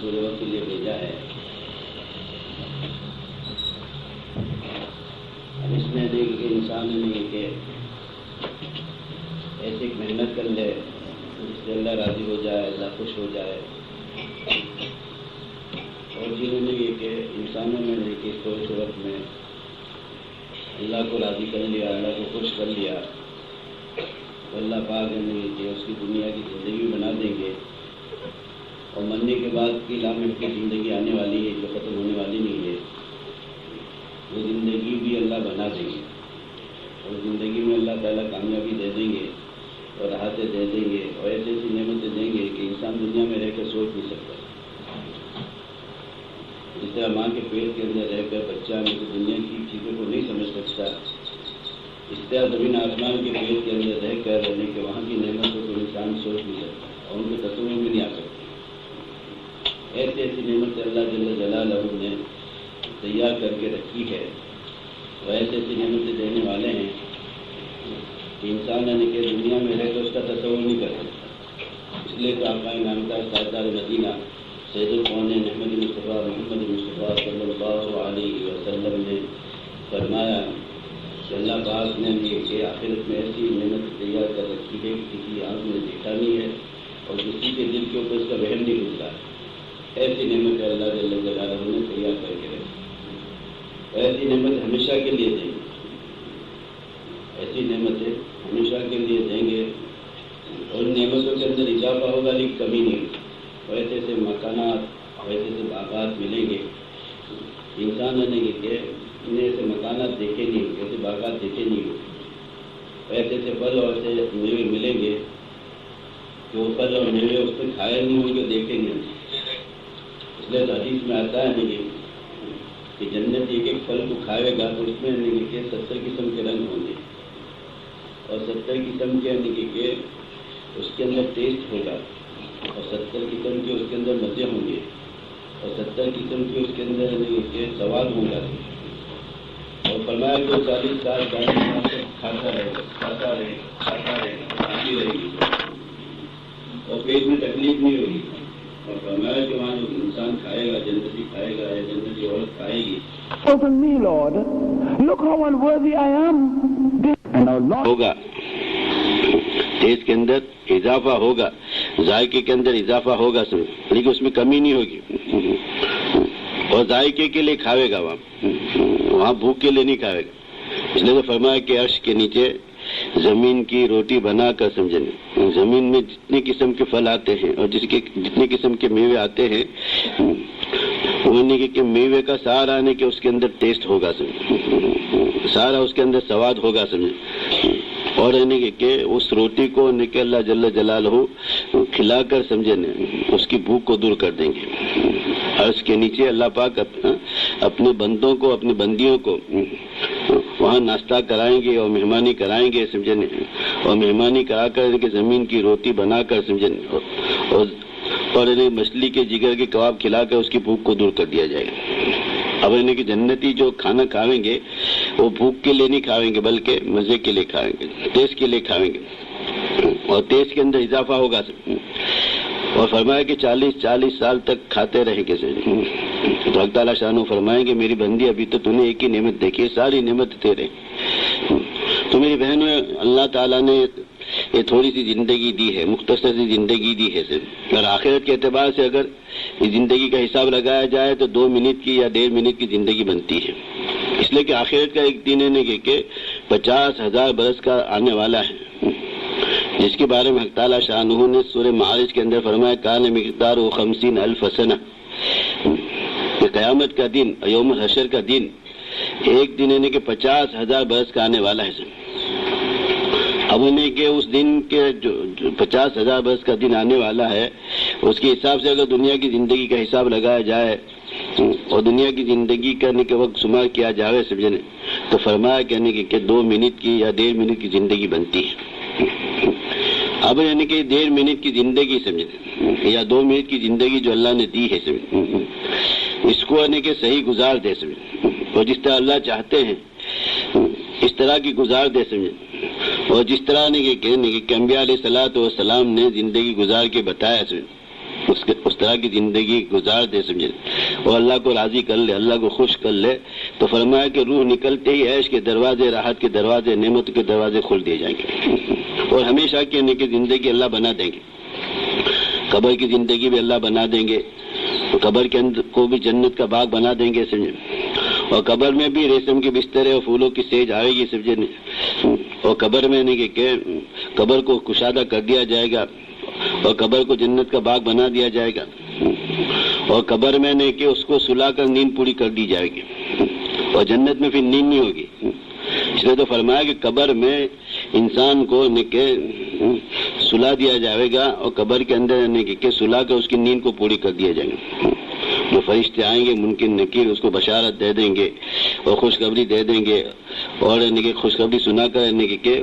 سورہ وقت کے لیے بھیجا ہے. اب اس میں دیکھ کہ انسان نے کہ ایسی ایک محنت کر لے جس سے اللہ راضی ہو جائے، اللہ خوش ہو جائے. اور جنہوں نے یہ کہ انسانوں میں نے کہ تھوڑے سے وقت میں اللہ کو راضی کر لیا، اللہ کو خوش کر لیا، تو اللہ پاک نے کہ اس کی دنیا کی زندگی بنا دیں گے. اور مرنے کے بعد کی لامحدود کی زندگی آنے والی ہے جو ختم ہونے والی نہیں ہے، وہ زندگی بھی اللہ بنا دیں گے. اور زندگی میں اللہ تعالیٰ کامیابی دے دیں گے اور راحتیں دے دیں گے اور ایسی ایسی نعمتیں دیں گے کہ انسان دنیا میں رہ کر سوچ نہیں سکتا. جس طرح ماں کے پیٹ کے اندر رہ کر بچہ دنیا کی چیزوں کو نہیں سمجھ سکتا، اس طرح زمین آسمان کے پیٹ کے اندر رہ کر رہنے کے وہاں کی نعمتوں کو انسان سوچ نہیں سکتا اور ان کے تصور میں نہیں آ سکتی. ایسی ایسی نعمتیں اللہ جل جلالہ نے تیار کر کے رکھی ہے. وہ ایسی ایسی نعمتیں دینے والے ہیں کہ انسان نے کہ دنیا میں رہ کر اس کا تصور نہیں کر سکتا. اس لیے تو آقا نامدار تاجدار مدینہ سید القونین احمد مصطفیٰ محمد مصطفیٰ صلی اللہ علیہ وسلم نے فرمایا کہ اللہ پاک نے کہ آخرت میں ایسی نعمت تیار کر رکھی ہے کہ کسی آنکھ نے دیکھا نہیں ہے اور کسی کے دل کے اوپر اس کا وہم نہیں گزرا. ایسی نعمت اللہ جل جلالہ نے تیار کر کے رکھی. ایسی نعمت ہمیشہ کے لیے دیں گے، ایسی نعمتیں ہمیشہ کے لیے دیں گے اور نعمتوں کے اندر اضافہ ہوگا لیکن کمی نہیں ہوگی. ایسے ایسے مکانات اور ایسے ایسے باغات ملیں گے. انسان نے کہ انہیں ایسے مکانات دیکھے نہیں ہوں گے، ایسے باغات دیکھے نہیں ہوں گے. ایسے ایسے پھل اور ایسے میوے ملیں گے کہ وہ پھل اور میوے اس پہ کھائے نہیں ہوں گے، دیکھے نہیں ہوں گے. اس لیے حدیث میں آتا ہے نہیں کہ جنت ایک ایک پھل کو کھائے گا تو اس میں نہیں کہ 70 قسم کے رنگ ہوں گے اور 70 قسم کے نہیں کہ اس کے اندر ٹیسٹ ہوگا اور 70 قسم کے اس کے اندر مزے ہوں گے اور 70 قسم کے اس کے اندر نہیں کہ سواد ہوں گا. اور فرمایا کہ 40 سال کھاتا رہے گا، کھاتا رہے گا، کھاتا رہے گا، کھاتی رہے گی اور پیٹ میں تکلیف نہیں ہوگی. اور فرمایا کہ وہاں جو انسان کھائے گا، جنتی کھائے گا یا جنتی عورت کھائے گی ہوگا، ٹیسٹ کے اندر اضافہ ہوگا، ذائقے کے اندر اضافہ ہوگا، لیکن اس میں کمی نہیں ہوگی. اور ذائقے کے لیے کھاوے گا، وہاں بھوک کے لیے نہیں کھاوے گا. اس لیے تو فرمایا کہ عرش کے نیچے زمین کی روٹی بنا کر سمجھیں. زمین میں جتنے قسم کے پھل آتے ہیں اور جتنے قسم کے میوے آتے ہیں، کہ میوے کا سارا آنے کے اس کے اندر ٹیسٹ ہوگا، سارا اس کے اندر سواد ہوگا سمجھیں. اور کہ اس روٹی کو اللہ جل جلالہ کھلا کر سمجھے اس کی بھوک کو دور کر دیں گے. عرش کے نیچے اللہ پاک اپنے بندوں کو، اپنی بندیوں کو وہاں ناشتہ کرائیں گے اور مہمانی کرائیں گے سمجھنے، اور مہمانی کرا کر کہ زمین کی روٹی بنا کر سمجھنے اور مچھلی کے جگر کے کباب کھلا کر اس کی بھوک کو دور کر دیا جائے گا. اب کہ جنتی جو کھانا کھاویں گے وہ بھوک کے لیے نہیں کھاویں گے بلکہ مزے کے لیے کھاویں گے، ٹیسٹ کے لیے کھاویں گے اور ٹیسٹ کے اندر اضافہ ہوگا. اور فرمایا کہ 40 سال تک کھاتے رہیں گے. تو حق تعالیٰ شانو فرمائیں گے میری بندی ابھی تو نے ایک ہی نعمت دیکھی ہے، ساری نعمت تیرے. تو میری بہنوں، اللہ تعالیٰ نے یہ تھوڑی سی زندگی دی ہے، مختصر سی زندگی دی ہے صرف. اور آخرت کے اعتبار سے اگر اس زندگی کا حساب لگایا جائے تو 2 منٹ کی یا 1.5 منٹ کی زندگی بنتی ہے. اس لیے کہ آخرت کا ایک دن ہے کہ 50,000 برس کا آنے والا ہے، جس کے بارے میں حق تعالیٰ شانہ نے سورہ معارج کے اندر فرمایا کان مقدارہ 50,000 سنہ. قیامت کا دن، یوم الحشر کا دن، ایک دن ہے کہ 50,000 برس کا آنے والا ہے. اب انہیں کہ اس دن کے جو 50,000 برس کا دن آنے والا ہے، اس کے حساب سے اگر دنیا کی زندگی کا حساب لگایا جائے اور دنیا کی زندگی کرنے کے وقت شمار کیا جائے سمجھنے، تو فرمایا کہنے کہ 2 منٹ کی یا 1.5 منٹ کی زندگی بنتی ہے. اب یعنی کہ 1.5 منٹ کی زندگی سمجھے یا 2 منٹ کی زندگی جو اللہ نے دی ہے سمجھے، اس کو یعنی کہ صحیح گزار دے سمجھے، اور جس طرح اللہ چاہتے ہیں اس طرح کی گزار دے سمجھے. اور جس طرح کہ انبیاء علیہ الصلوۃ والسلام نے زندگی گزار کے بتایا سمجھے، اس طرح کی زندگی گزار دے سمجھے، اور اللہ کو راضی کر لے، اللہ کو خوش کر لے، تو فرمایا کہ روح نکلتے ہی عیش کے دروازے، راحت کے دروازے، نعمت کے دروازے کھول دیے جائیں گے، اور ہمیشہ کے نیکی زندگی اللہ بنا دیں گے۔ قبر کی زندگی بھی اللہ بنا دیں گے، تو قبر کے اندر کو بھی جنت کا باغ بنا دیں گے سمجھے، اور قبر میں بھی ریشم کے بسترے اور پھولوں کی سیج آئے گی سمجھے، اور قبر میں نہیں کہ قبر کو کشادہ کر دیا جائے گا، اور قبر کو جنت کا باغ بنا دیا جائے گا، اور قبر میں نہیں کہ اس کو سلا کر نیند پوری کر دی جائے گی، اور جنت میں پھر نیند نہیں ہوگی۔ اس لیے تو فرمایا کہ قبر میں انسان کو سلا دیا جائے گا، اور قبر کے اندر کہ سلا کر اس کی نیند کو پوری کر دیا جائے گا۔ جو فرشتے آئیں گے منکر نکیر اس کو بشارت دے دیں گے اور خوشخبری دے دیں گے، اور خوشخبری سنا کر کہ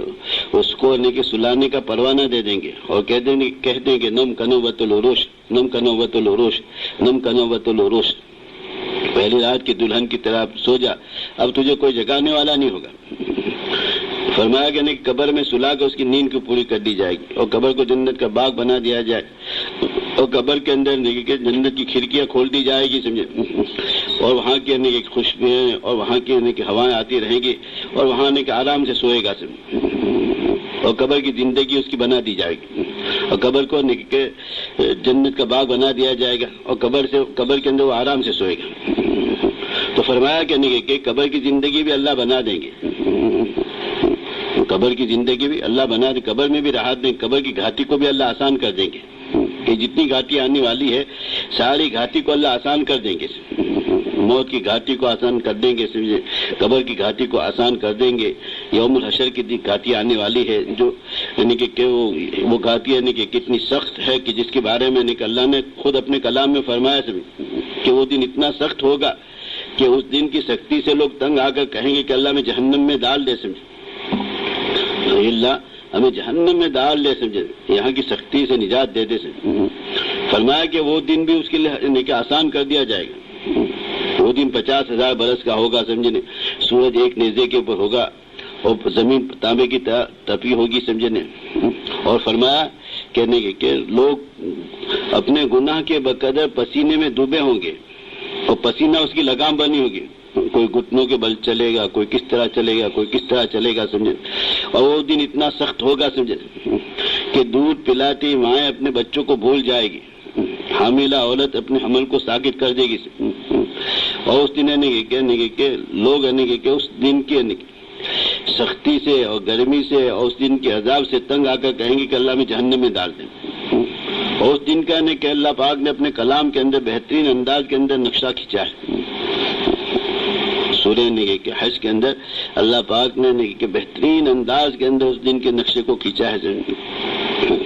اس کو سلانے کا پروانہ دے دیں گے، اور کہہ دیں گے نم کنوۃ العروش، نم کنوۃ العروش، نم کنوۃ العروش، پہلی رات کی دلہن کی طرح سو جا، اب تجھے کوئی جگانے والا نہیں ہوگا۔ فرمایا کہ قبر میں سلا کر اس کی نیند کو پوری کر دی جائے گی، اور قبر کو جنت کا باغ بنا دیا جائے، اور قبر کے اندر جنت کی کھڑکیاں کھول دی جائے گی سمجھے، اور وہاں کی خوشبوئیں اور وہاں کی ہوائیں آتی رہیں گی، اور وہاں آرام سے سوئے گا سمجھے، اور قبر کی زندگی اس کی بنا دی جائے گی، اور قبر کو جنت کا باغ بنا دیا جائے گا، اور قبر کے اندر وہ آرام سے سوئے گا۔ تو فرمایا کہ قبر کی زندگی بھی اللہ بنا دیں گے، قبر کی زندگی بھی اللہ بنا دے، قبر میں بھی راحت دیں، قبر کی گھاٹی کو بھی اللہ آسان کر دیں گے، کہ جتنی گھاٹی آنے والی ہے ساری گھاٹی کو اللہ آسان کر دیں گے، موت کی گھاٹی کو آسان کر دیں گے، قبر کی گھاٹی کو آسان کر دیں گے، یوم الحشر کی گھاٹی آنے والی ہے جو کہ وہ گھاٹی کہ کتنی سخت ہے، کہ جس کے بارے میں اللہ نے خود اپنے کلام میں فرمایا کہ وہ دن اتنا سخت ہوگا کہ اس دن کی سختی سے لوگ تنگ آ کر کہیں گے کہ اللہ میں جہنم میں ڈال دے سمجھے، اللہ ہمیں جہنم میں ڈال دے سمجھے، یہاں کی سختی سے نجات دے دے سمجھے۔ فرمایا کہ وہ دن بھی اس کے لیے آسان کر دیا جائے گا، وہ دن 50,000 برس کا ہوگا سمجھے، سورج ایک نیزے کے اوپر ہوگا، اور زمین تانبے کی تپی ہوگی سمجھے، اور فرمایا کہ لوگ اپنے گناہ کے بقدر پسینے میں ڈوبے ہوں گے، اور پسینہ اس کی لگام بنی ہوگی، کوئی گھٹنوں کے بل چلے گا، کوئی کس طرح چلے گا، کوئی کس طرح چلے گا سمجھے، اور وہ دن اتنا سخت ہوگا سمجھے کہ دودھ پلاتی مائیں اپنے بچوں کو بھول جائے گی، حاملہ عورت اپنے حمل کو ساکت کر دے گی، اور اس دن کہ لوگ اس دن کے سختی سے اور گرمی سے اور اس دن کے عذاب سے تنگ آ کر کہیں گے کہ اللہ میں جہنم میں ڈال دیں، اور اس دن کا کہ اللہ پاک نے اپنے کلام کے اندر بہترین انداز کے اندر نقشہ کھینچا ہے، سورہ کہ حج کے اندر اللہ پاک نے کہ بہترین انداز کے اندر اس دن کے نقشے کو کھینچا ہے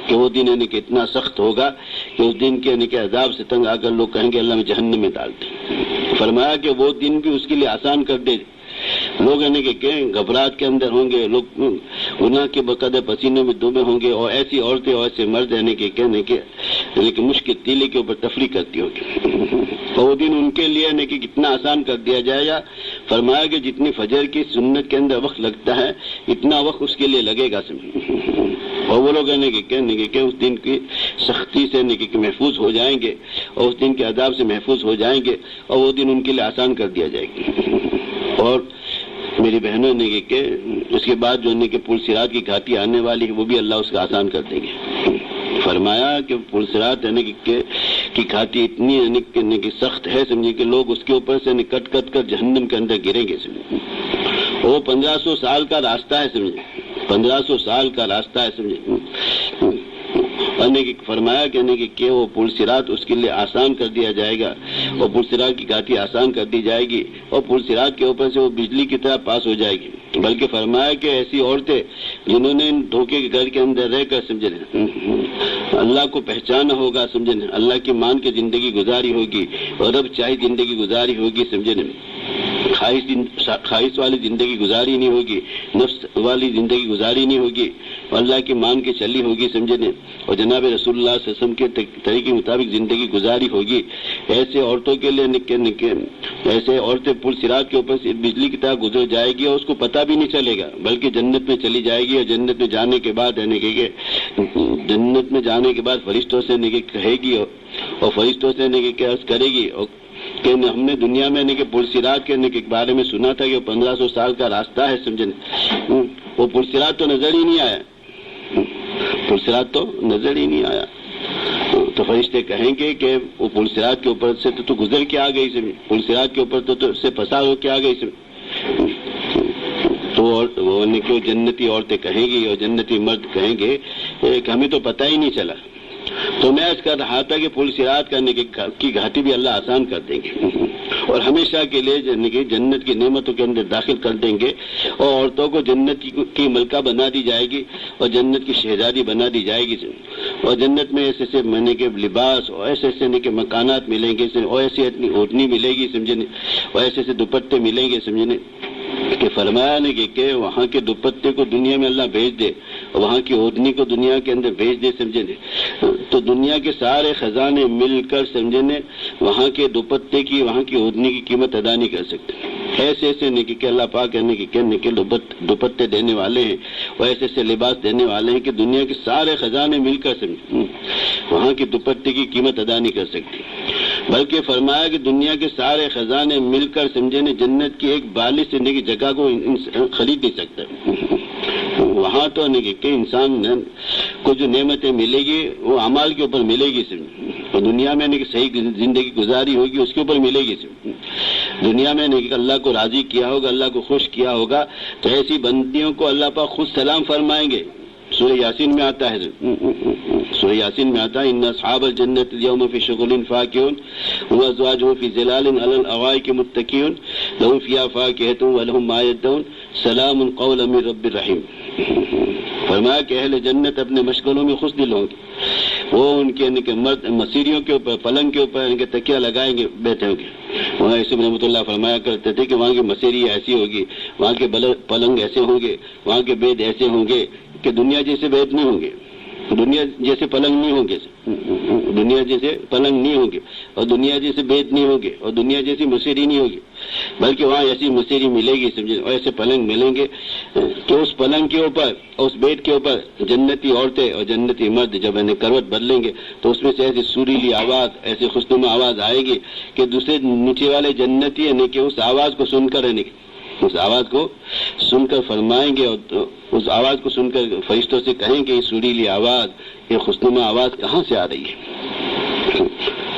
کہ وہ دن کہ اتنا سخت ہوگا کہ اس دن کے عذاب سے تنگ آ کر لوگ کہیں گے اللہ میں جہنم میں ڈال دیں۔ فرمایا کہ وہ دن بھی اس کے لیے آسان کر دے، لوگ کہ گھبراہٹ کے اندر ہوں گے، لوگ گناہ کے بقدر پسینے میں ڈوبے ہوں گے، اور ایسی عورتیں اور ایسے مرد کہ مشکل تیلے کے اوپر تفریح کرتی ہوگی، اور وہ دن ان کے لیے کہ کتنا آسان کر دیا جائے گا۔ فرمایا کہ جتنی فجر کی سنت کے اندر وقت لگتا ہے اتنا وقت اس کے لیے لگے گا اور وہ لوگ کہ اس دن کی سختی سے کہ محفوظ ہو جائیں گے، اور اس دن کے عذاب سے محفوظ ہو جائیں گے، اور وہ دن ان کے لیے آسان کر دیا جائے گا۔ اور میری بہنوں نے کہ اس کے بعد جو کہ پل صراط کی گھاٹی آنے والی ہے وہ بھی اللہ اس کا آسان کر دیں گے۔ فرمایا کہ پل صراط کی گھاٹی اتنی کہ سخت ہے سمجھے کہ لوگ اس کے اوپر سے کٹ کر جہنم کے اندر گریں گے سمجھے، وہ 1500 سال کا راستہ ہے سمجھے، 1500 سال کا راستہ ہے سمجھے۔ فرمایا کہ وہ پل صراط اس کے لیے آسان کر دیا جائے گا، اور پل صراط کی گھاٹی آسان کر دی جائے گی، اور پل صراط کے اوپر سے وہ بجلی کی طرح پاس ہو جائے گی۔ بلکہ فرمایا کہ ایسی عورتیں جنہوں نے دھوکے کے گھر کے اندر رہ کر سمجھے اللہ کو پہچانا ہوگا سمجھے، اللہ کی مان کے زندگی گزاری ہوگی، اور رب چاہی زندگی گزاری ہوگی سمجھے، خواہش والی زندگی گزاری نہیں ہوگی، نفس والی زندگی گزاری نہیں ہوگی، اللہ کی مان کے چلی ہوگی سمجھے، اور جناب رسول اللہ صلی اللہ علیہ وسلم کے طریقے کے مطابق زندگی گزاری ہوگی۔ ایسے عورتوں کے لیے ایسے عورتیں پل صراط کے اوپر سے بجلی کی طرح گزر جائے گی، اور اس کو پتہ بھی نہیں چلے گا، بلکہ جنت میں چلی جائے گی، اور جنت میں جانے کے بعد جنت میں جانے کے بعد فرشتوں سے کہے گی اور فرشتوں سے کہ عرض کرے گی کہ ہم نے دنیا میں کہ پرسرات کے بارے میں سنا تھا کہ 1500 سال کا راستہ ہے، سمجھے، وہ پرسرات تو نظر ہی نہیں آیا، پرسرات تو نظر ہی نہیں آیا. تو فرشتے کہیں گے کہ وہ پرسرات کے اوپر سے تو گزر کے آ گئی، پرسرات کے اوپر تو سے پسار ہو کے آ گئی. تو وہ جنتی عورتیں کہیں گی اور جنتی مرد کہیں گے کہ ہمیں تو پتہ ہی نہیں چلا. تو میں اس کا رہا تھا کہ پرسرات کرنے کی گھاٹی بھی اللہ آسان کر دیں گے اور ہمیشہ کے لیے جنت کی نعمتوں کے اندر داخل کر دیں گے، اور عورتوں کو جنت کی ملکہ بنا دی جائے گی اور جنت کی شہزادی بنا دی جائے گی، اور جنت میں ایسے ایسے کے لباس اور ایسے ایسے کے مکانات ملیں گے، اور ایسی اتنی اوڑھنی ملے گی، سمجھے، اور ایسے ایسے دوپٹے ملیں گے، سمجھے، کہ فرمایا کہ وہاں کے دوپٹے کو دنیا میں اللہ بھیج دے اور وہاں کی اوڑھنی کو دنیا کے اندر بھیج دے، سمجھے، تو دنیا کے سارے خزانے مل کر، سمجھے، وہاں کے دوپٹے کی، وہاں کی اوڑھنی کی قیمت ادا نہیں کر سکتے. ایسے ایسے کہ اللہ پاک کہ دوپٹے دینے والے ہیں اور ایسے ایسے لباس دینے والے ہیں کہ دنیا کے سارے خزانے مل کر، سمجھے، وہاں کی دوپٹے کی قیمت ادا نہیں کر سکتی. بلکہ فرمایا کہ دنیا کے سارے خزانے مل کر، سمجھے، جنت کی ایک بالی سے کی جگہ کو خرید نہیں سکتا. وہاں تو کہ انسان کو جو نعمتیں ملے گی وہ اعمال کے اوپر ملے گی، اور دنیا میں صحیح زندگی گزاری ہوگی اس کے اوپر ملے گی. دنیا میں کہ اللہ کو راضی کیا ہوگا، اللہ کو خوش کیا ہوگا، تو ایسی بندیوں کو اللہ پاک خود سلام فرمائیں گے. سورہ یاسین میں آتا ہے، سورہ یاسین میں آتا ہے، ان اصحاب الجنت اليوم فی شغل فاکہون وازواجهم فی ظلال علی الارائک متکئون لهم فیہا فاکہۃ ولہم ما یدعون سلام قولا من رب الرحیم. فرمایا کہ اہل جنت اپنے مشغلوں میں خوش دل ہوں گے، وہ ان کے مرد مسیریوں کے اوپر، پلنگ کے اوپر ان کے تکیہ لگائیں گے، بیٹھے ہوں گے. وہاں اسے رحمۃ اللہ فرمایا کرتے تھے کہ وہاں کی مسیری ایسی ہوگی، وہاں کے پلنگ ایسے ہوں گے، وہاں کے بیڈ ایسے ہوں گے کہ دنیا جیسے بیڈ نہیں ہوں گے، دنیا جیسے پلنگ نہیں ہوں گے، دنیا جیسے پلنگ نہیں ہوں گے، اور دنیا جیسے بیڈ نہیں ہوں گے، اور دنیا جیسی مسیری نہیں ہوگی، بلکہ وہاں ایسی مسیری ملے گی، سمجھے، اور ایسے پلنگ ملیں گے کہ اس پلنگ کے اوپر، اس بیڈ کے اوپر جنتی عورتیں اور جنتی مرد جب کروٹ بدلیں گے تو اس میں سے ایسی سریلی آواز، ایسی خوشنما آواز آئے گی کہ دوسرے نیچے والے جنتی کہ اس آواز کو سن کر اس آواز کو سن کر فرمائیں گے، اور اس آواز کو سن کر فرشتوں سے کہیں گے یہ سریلی آواز، یہ خوشنما آواز کہاں سے آ رہی ہے؟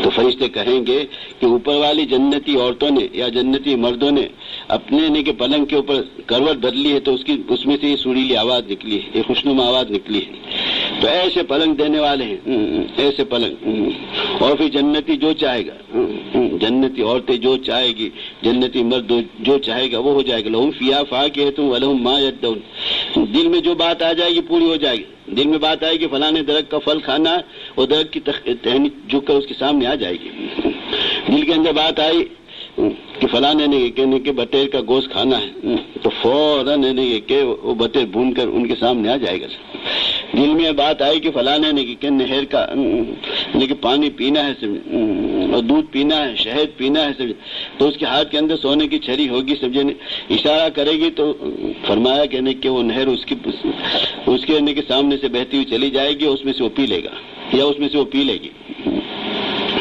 تو فرشتے کہیں گے کہ اوپر والی جنتی عورتوں نے یا جنتی مردوں نے اپنے کہ پلنگ کے اوپر کروٹ بدلی ہے تو اس میں سے یہ سریلی آواز نکلی ہے، یہ خوشنما آواز نکلی ہے. تو ایسے پلنگ دینے والے ہیں، ایسے پلنگ. اور پھر جنتی جو چاہے گا، جنتی عورتیں جو چاہے گی، جنتی مرد جو چاہے گا وہ ہو جائے گا. لہم فیہا فاکہۃ ولہم ما یدعون. دل میں جو بات آ جائے گی پوری ہو جائے گی. دل میں بات آئے کہ فلاں درخت کا پھل کھانا ہے، اور درخت کی ٹہنی جھک کر اس کے سامنے آ جائے گی. دل کے اندر بات آئی کہ فلاں کہ بٹیر کا گوشت کھانا ہے، تو فوراً کہ وہ بٹیر بھون کر ان کے سامنے آ جائے گا. دل میں بات آئی کہ فلاں کہ نہر کا پانی پینا ہے، اور دودھ پینا ہے، شہد پینا ہے، تو اس کے ہاتھ کے اندر سونے کی چھری ہوگی، سمجھے، اشارہ کرے گی تو فرمایا کہ وہ نہر اس کے سامنے سے بہتی ہوئی چلی جائے گی، اس میں سے وہ پی لے گا یا اس میں سے وہ پی لے گی.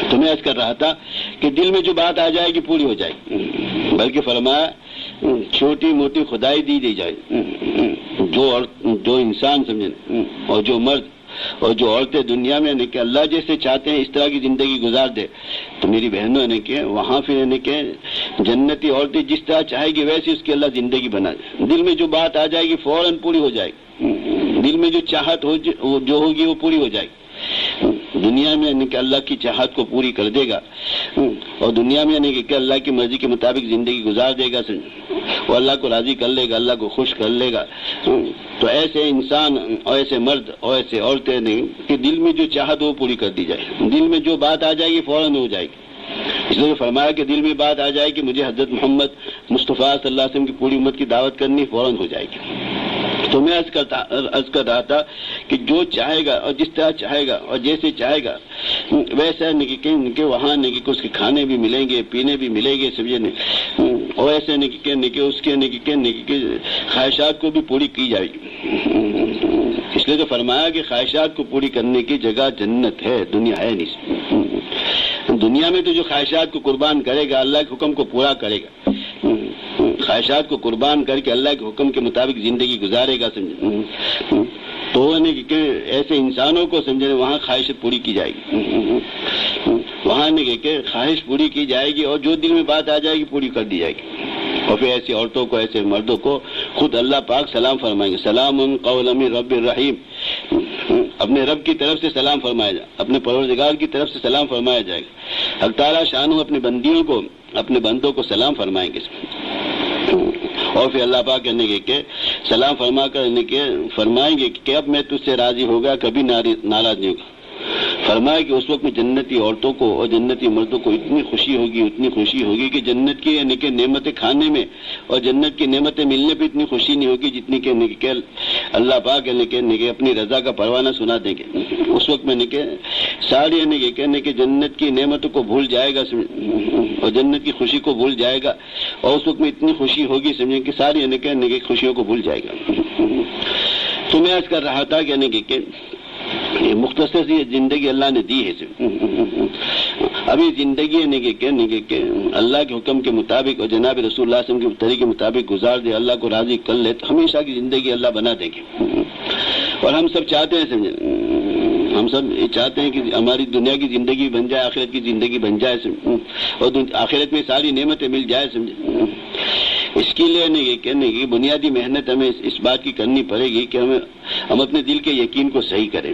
تو میں عرض کر رہا تھا کہ دل میں جو بات آ جائے گی پوری ہو جائے گی. بلکہ فرمایا چھوٹی موٹی خدائی دی جائے، جو انسان، سمجھے، اور جو مرد اور جو عورتیں دنیا میں کہ اللہ جیسے چاہتے ہیں اس طرح کی زندگی گزار دے. تو میری بہنوں کہ وہاں پھر کہ جنتی عورتیں جس طرح چاہے گی ویسی اس کی اللہ زندگی بنا دے. دل میں جو بات آ جائے گی فوراً پوری ہو جائے گی. دل میں جو چاہت جو ہوگی وہ پوری ہو جائے گی. دنیا میں کہ اللہ کی چاہت کو پوری کر دے گا، اور دنیا میں کہ اللہ کی مرضی کے مطابق زندگی گزار دے گا، وہ اللہ کو راضی کر لے گا، اللہ کو خوش کر لے گا. تو ایسے انسان اور ایسے مرد اور ایسے عورتیں کہ دل میں جو چاہت وہ پوری کر دی جائے. دل میں جو بات آ جائے گی فوراً ہو جائے گی. اس لیے فرمایا کہ دل میں بات آ جائے کہ مجھے حضرت محمد مصطفیٰ صلی اللہ علیہ وسلم کی پوری امت کی دعوت کرنی، فوراً ہو جائے گی. تو میں عرض کر رہا تھا کہ جو چاہے گا اور جس طرح چاہے گا اور جیسے چاہے گا ویسا کہ وہاں اس کے کھانے بھی ملیں گے، پینے بھی ملیں گے، سمجھے، اور ایسے اس کے خواہشات کو بھی پوری کی جائے گی. اس لیے تو فرمایا کہ خواہشات کو پوری کرنے کی جگہ جنت ہے، دنیا ہے نہیں. دنیا میں تو جو خواہشات کو قربان کرے گا اللہ کے حکم کو پورا کرے گا، خواہشات کو قربان کر کے اللہ کے حکم کے مطابق زندگی گزارے گا، سمجھے تو کہ ایسے انسانوں کو سمجھے وہاں خواہش پوری کی جائے گی، وہاں کہ خواہش پوری کی جائے گی اور جو دل میں بات آ جائے گی پوری کر دی جائے گی. اور پھر ایسی عورتوں کو ایسے مردوں کو خود اللہ پاک سلام فرمائیں گے، سلام قولا من رب الرحیم. اپنے رب کی طرف سے سلام فرمایا جائے، اپنے پروردگار کی طرف سے سلام فرمایا جائے گا. حق تعالیٰ شانہ اپنے بندیوں کو، اپنے بندوں کو سلام فرمائیں گے. اور پھر اللہ پاک کہ سلام فرما کر فرمائیں گے کہ اب میں تجھ سے راضی ہوگا، کبھی ناراض نہیں ہوگا. فرمایا کہ اس وقت میں جنتی عورتوں کو اور جنتی مردوں کو اتنی خوشی ہوگی کہ جنت کی نعمتیں کھانے میں اور جنت کی نعمتیں ملنے پہ اتنی خوشی نہیں ہوگی جتنی کہ اللہ پاک اپنی رضا کا پروانہ سنا دیں گے. اس وقت میں ساری کہ جنت کی نعمتوں کو بھول جائے گا اور جنت کی خوشی کو بھول جائے گا، اور اس وقت میں اتنی خوشی ہوگی سمجھیں کہ ساری خوشیوں کو بھول جائے گا. تو میں عرض کر رہا تھا کہ یہ مختصر سی زندگی اللہ نے دی ہے. ابھی زندگی کہ اللہ کے حکم کے مطابق اور جناب رسول اللہ صلی اللہ علیہ وسلم کے طریقے کے مطابق گزار دے، اللہ کو راضی کر لے تو ہمیشہ کی زندگی اللہ بنا دیں گے. اور ہم سب چاہتے ہیں سمجھیں، ہم سب یہ چاہتے ہیں کہ ہماری دنیا کی زندگی بن جائے، آخرت کی زندگی بن جائے اور آخرت میں ساری نعمتیں مل جائے سمجھیں. اس کے لیے کہنے کی بنیادی محنت ہمیں اس بات کی کرنی پڑے گی کہ ہم اپنے دل کے یقین کو صحیح کریں.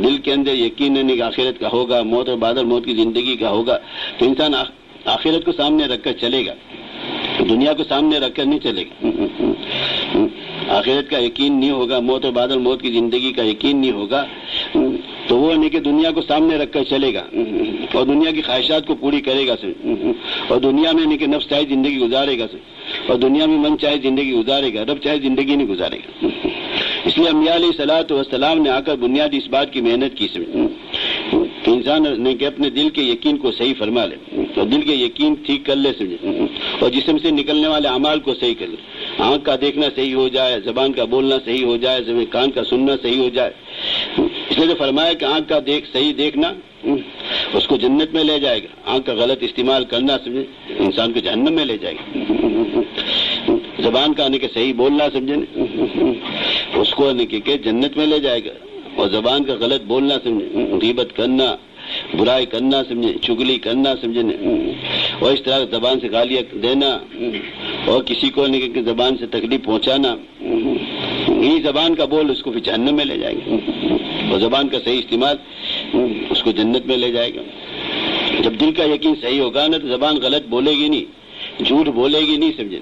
دل کے اندر یقین ہے کہ آخرت کا ہوگا، موت اور بعد موت کی زندگی کا ہوگا، تو انسان آخرت کو سامنے رکھ کر چلے گا، دنیا کو سامنے رکھ کر نہیں چلے گا. آخرت کا یقین نہیں ہوگا، موت اور بعد موت کی زندگی کا یقین نہیں ہوگا، تو وہ کہ دنیا کو سامنے رکھ کر چلے گا اور دنیا کی خواہشات کو پوری کرے گا اور دنیا میں کہ نفس چاہے زندگی گزارے گا اور دنیا میں من چاہے زندگی گزارے گا، رب چاہے زندگی نہیں گزارے گا. اس لیے انبیاء علیہ الصلوۃ والسلام نے آ کر بنیادی اس بات کی محنت کی کہ انسان نے کہ اپنے دل کے یقین کو صحیح فرما لے اور دل کے یقین ٹھیک کر لے اور جسم سے نکلنے والے اعمال کو صحیح کر لے. آنکھ کا دیکھنا صحیح ہو جائے، زبان کا بولنا صحیح ہو جائے، کان کا سننا صحیح ہو جائے. اس لیے فرمایا کہ آنکھ کا صحیح دیکھنا اس کو جنت میں لے جائے گا، آنکھ کا غلط استعمال کرنا سمجھے انسان کو جہنم میں لے جائے گا. زبان کا کہ صحیح بولنا سمجھے اس کو کہ جنت میں لے جائے گا، اور زبان کا غلط بولنا سمجھے غیبت کرنا، برائی کرنا سمجھے، چگلی کرنا سمجھے، اور اس طرح زبان سے گالیاں دینا اور کسی کو کہ زبان سے تکلیف پہنچانا، یہی زبان کا بول اس کو پھر جہنم میں لے جائے گا، اور زبان کا صحیح استعمال اس کو جنت میں لے جائے گا. جب دل کا یقین صحیح ہوگا نا تو زبان غلط بولے گی نہیں، جھوٹ بولے گی نہیں سمجھے،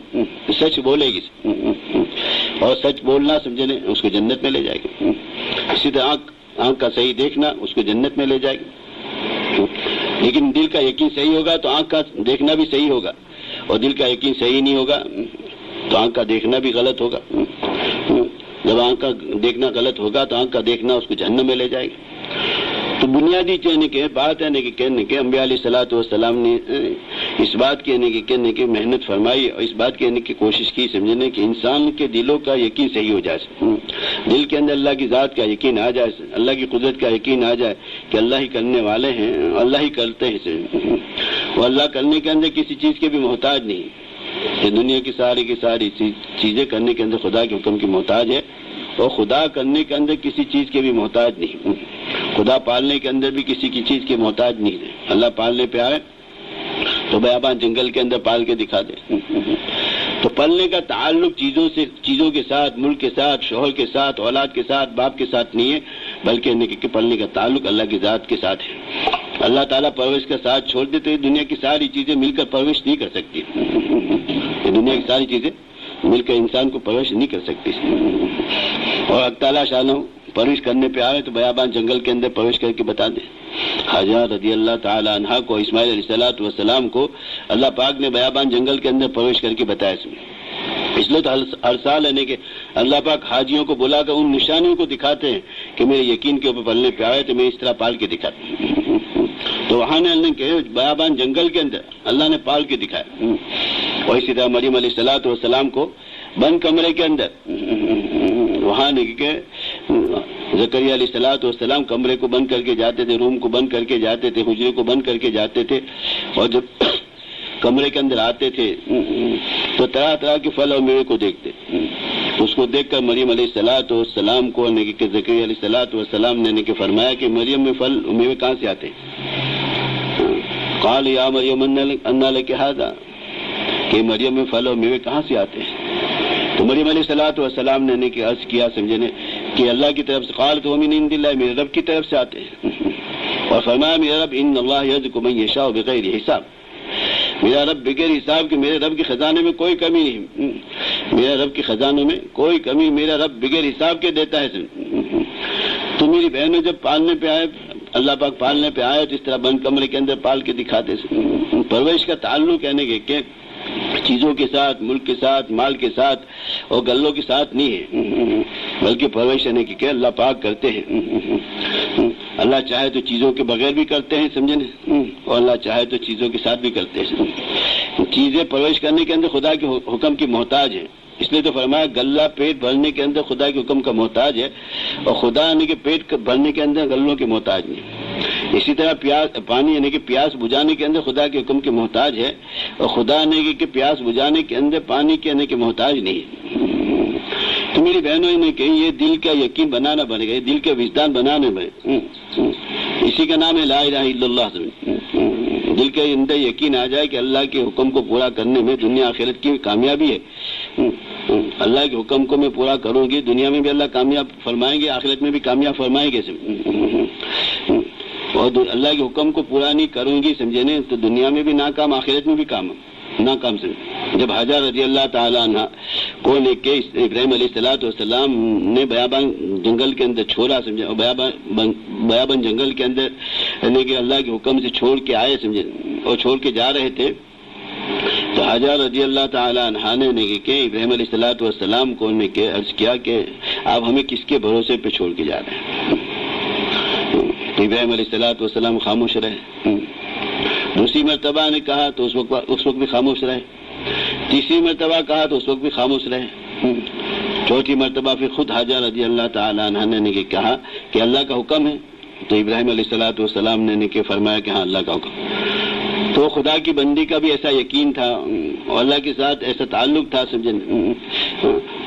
سچ بولے گی، اور سچ بولنا سمجھے اس کو جنت میں لے جائے گا. اسی طرح آنکھ کا صحیح دیکھنا اس کو جنت میں لے جائے گا. لیکن دل کا یقین صحیح ہوگا تو آنکھ کا دیکھنا بھی صحیح ہوگا، اور دل کا یقین صحیح نہیں ہوگا تو آنکھ کا دیکھنا بھی غلط ہوگا. جب آنکھ کا دیکھنا غلط ہوگا تو آنکھ کا دیکھنا اس کو جہنم میں لے جائے گا. تو بنیادی بات ہے کہ انبیاء علیہ الصلوۃ والسلام نے اس بات کی محنت فرمائی اور اس بات کی کوشش کی سمجھنے کہ انسان کے دلوں کا یقین صحیح ہو جائے، دل کے اندر اللہ کی ذات کا یقین آ جائے، اللہ کی قدرت کا یقین آ جائے کہ اللہ ہی کرنے والے ہیں، اللہ ہی کرتے ہیں، وہ اللہ کرنے کے اندر کسی چیز کے بھی محتاج نہیں کہ دنیا کی ساری چیزیں کرنے کے اندر خدا کے حکم کی محتاج ہے، اور خدا کرنے کے اندر کسی چیز کے بھی محتاج نہیں. خدا پالنے کے اندر بھی کسی کی چیز کے محتاج نہیں ہے. اللہ پالنے پہ آئے تو بیابان جنگل کے اندر پال کے دکھا دے. تو پالنے کا تعلق چیزوں کے ساتھ، ملک کے ساتھ، شوہر کے ساتھ، اولاد کے ساتھ، باپ کے ساتھ نہیں ہے، بلکہ پالنے کا تعلق اللہ کی ذات کے ساتھ ہے. اللہ تعالیٰ پرورش کا ساتھ چھوڑ دے تو یہ دنیا کی ساری چیزیں مل کر پرورش نہیں کر سکتی. یہ دنیا کی ساری چیزیں مل کر انسان کو پرورش نہیں کر سکتی. اور اللہ تعالیٰ شانہ پرورش کرنے پہ آئے تو بیابان جنگل کے اندر پرورش کر کے بتا دیں. حاجرہ رضی اللہ تعالی عنہا کو، اسماعیل علیہ الصلوۃ والسلام کو اللہ پاک نے بیابان جنگل کے اندر پرورش کر کے بتایا. اس لیے تو ہر سال ہے کہ اللہ پاک حاجیوں کو بلا کر ان نشانیوں کو دکھاتے ہیں کہ میرے یقین کے اوپر پلنے پہ آئے تو میں اس طرح پال کے دکھاتا ہوں. تو وہاں نے اللہ کہ بیابان جنگل کے اندر اللہ نے پال کے دکھایا. اور اسی طرح مریم علیہ السلام کو بند کمرے کے اندر وہاں کہ زکریا علیہ السلام کمرے کو بند کر کے جاتے تھے، روم کو بند کر کے جاتے تھے، حجرے کو بند کر کے جاتے تھے، اور جب کمرے کے اندر آتے تھے تو طرح طرح کے پھل اور میوے کو دیکھتے. اس کو دیکھ کر مریم علیہ السلام کو زکریا علیہ السلام نے کہ فرمایا کہ مریم میں پھل اور میوے کہاں سے آتے ہیں؟ قال یا مریم انا لک ھذا، کہ مریم میں پھل اور میوے کہاں سے آتے ہیں؟ تو مریم علیہ السلام نے کہ عرض کیا سمجھے نے کہ اللہ کی طرف سے، قالت ومن عند اللہ، میرے رب کی طرف سے آتے ہیں. اور فرمایا میرا رب ان اللہ یرزق من یشاء بغیر حساب، میرا رب بغیر حساب کہ میرے رب کے خزانے میں کوئی کمی نہیں، میرے رب کے خزانوں میں کوئی کمی، میرا رب بغیر حساب کے دیتا ہے. تو میری بہنوں جب پالنے پہ آئے، اللہ پاک پالنے پہ آئے تو اس طرح بند کمرے کے اندر پال کے دکھاتے. پرورش کا تعلق یعنی کہ چیزوں کے ساتھ، ملک کے ساتھ، مال کے ساتھ اور گلوں کے ساتھ نہیں ہے، بلکہ پرورش یعنی کہ اللہ پاک کرتے ہیں. اللہ چاہے تو چیزوں کے بغیر بھی کرتے ہیں سمجھے نا، اور اللہ چاہے تو چیزوں کے ساتھ بھی کرتے ہیں. چیزیں پرورش کرنے کے اندر خدا کے حکم کی محتاج ہیں، اس لیے تو فرمایا گلہ پیٹ بھرنے کے اندر خدا کے حکم کا محتاج ہے، اور خدا یعنی کہ پیٹ بھرنے کے اندر گلوں کے محتاج نہیں. اسی طرح پانی یعنی کہ پیاس بجھانے کے اندر خدا کے حکم کے محتاج ہے، اور خدا یعنی کہ پیاس بجھانے کے اندر پانی کے یعنی کہ محتاج نہیں ہے. تو میری بہنوں نے کہ یہ دل کا یقین بنانا پڑے گا، یہ دل کا وجدان بنانے پڑے. اسی کا نام ہے لا الہ الا اللہ. دل کے اندر یقین آ جائے کہ اللہ کے حکم کو پورا کرنے میں دنیا آخرت کی کامیابی ہے. اللہ کے حکم کو میں پورا کروں گی، دنیا میں بھی اللہ کامیاب فرمائیں گے، آخرت میں بھی کامیاب فرمائیں گے. اور اللہ کے حکم کو پورا نہیں کروں گی سمجھے نا تو دنیا میں بھی ناکام، آخرت میں بھی ناکام سمجھے. جب حاجہ رضی اللہ تعالیٰ عنہ کو لے کے ابراہیم علیہ السلام نے بیابان جنگل کے اندر چھوڑا سمجھے، اور بیابان جنگل کے اندر یعنی کہ اللہ کے حکم سے چھوڑ کے آئے سمجھے، اور چھوڑ کے جا رہے تھے تو حاجہ رضی اللہ تعالیٰ عنہ نے کہ ابراہیم علیہ السلام کو نے کہ عرض کیا کہ آپ ہمیں کس کے بھروسے پہ چھوڑ کے جا رہے ہیں؟ ابراہیم علیہ السلام خاموش رہے. دوسری مرتبہ نے کہا تو اس وقت بھی خاموش رہے. تیسری مرتبہ کہا تو اس وقت بھی خاموش رہے. چوتھی مرتبہ پھر خود حاجہ رضی اللہ تعالیٰ عنہ نے کہا کہ اللہ کا حکم ہے. تو ابراہیم علیہ السلام نے کہ فرمایا کہ ہاں اللہ کا حکم. تو خدا کی بندی کا بھی ایسا یقین تھا اور اللہ کے ساتھ ایسا تعلق تھا سمجھے.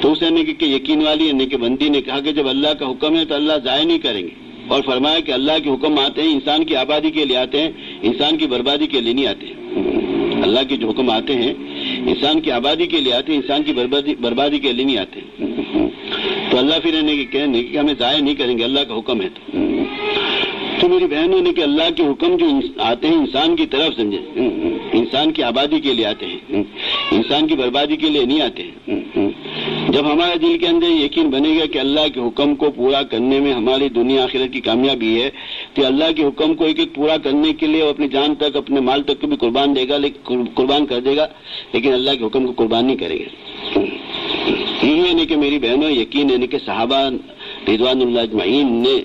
تو اس نے کہ یقین والی نے کہ بندی نے کہا کہ جب اللہ کا حکم ہے تو اللہ ضائع نہیں کریں گے. اور فرمایا کہ اللہ کے حکم آتے ہیں انسان کی آبادی کے لیے آتے ہیں، انسان کی بربادی کے لیے نہیں آتے. اللہ کے جو حکم آتے ہیں انسان کی آبادی کے لیے آتے ہیں، انسان کی بربادی کے لیے نہیں آتے. تو اللہ پھر کہنے کہ ہمیں ضائع نہیں کریں گے، اللہ کا حکم ہے. تو میری بہنوں نے کہ اللہ کے حکم جو آتے ہیں انسان کی طرف سمجھے، انسان کی آبادی کے لیے آتے ہیں، انسان کی بربادی کے لیے نہیں آتے ہیں. جب ہمارے دل کے اندر یقین بنے گا کہ اللہ کے حکم کو پورا کرنے میں ہماری دنیا آخرت کی کامیابی ہے، تو اللہ کے حکم کو ایک ایک پورا کرنے کے لیے وہ اپنی جان تک، اپنے مال تک کو بھی قربان کر دے گا، لیکن اللہ کے حکم کو قربان نہیں کرے گا. یہ ہے کہ میری بہنوں یقین ہے کہ صحابہ رضوان اللہ اجمعین نے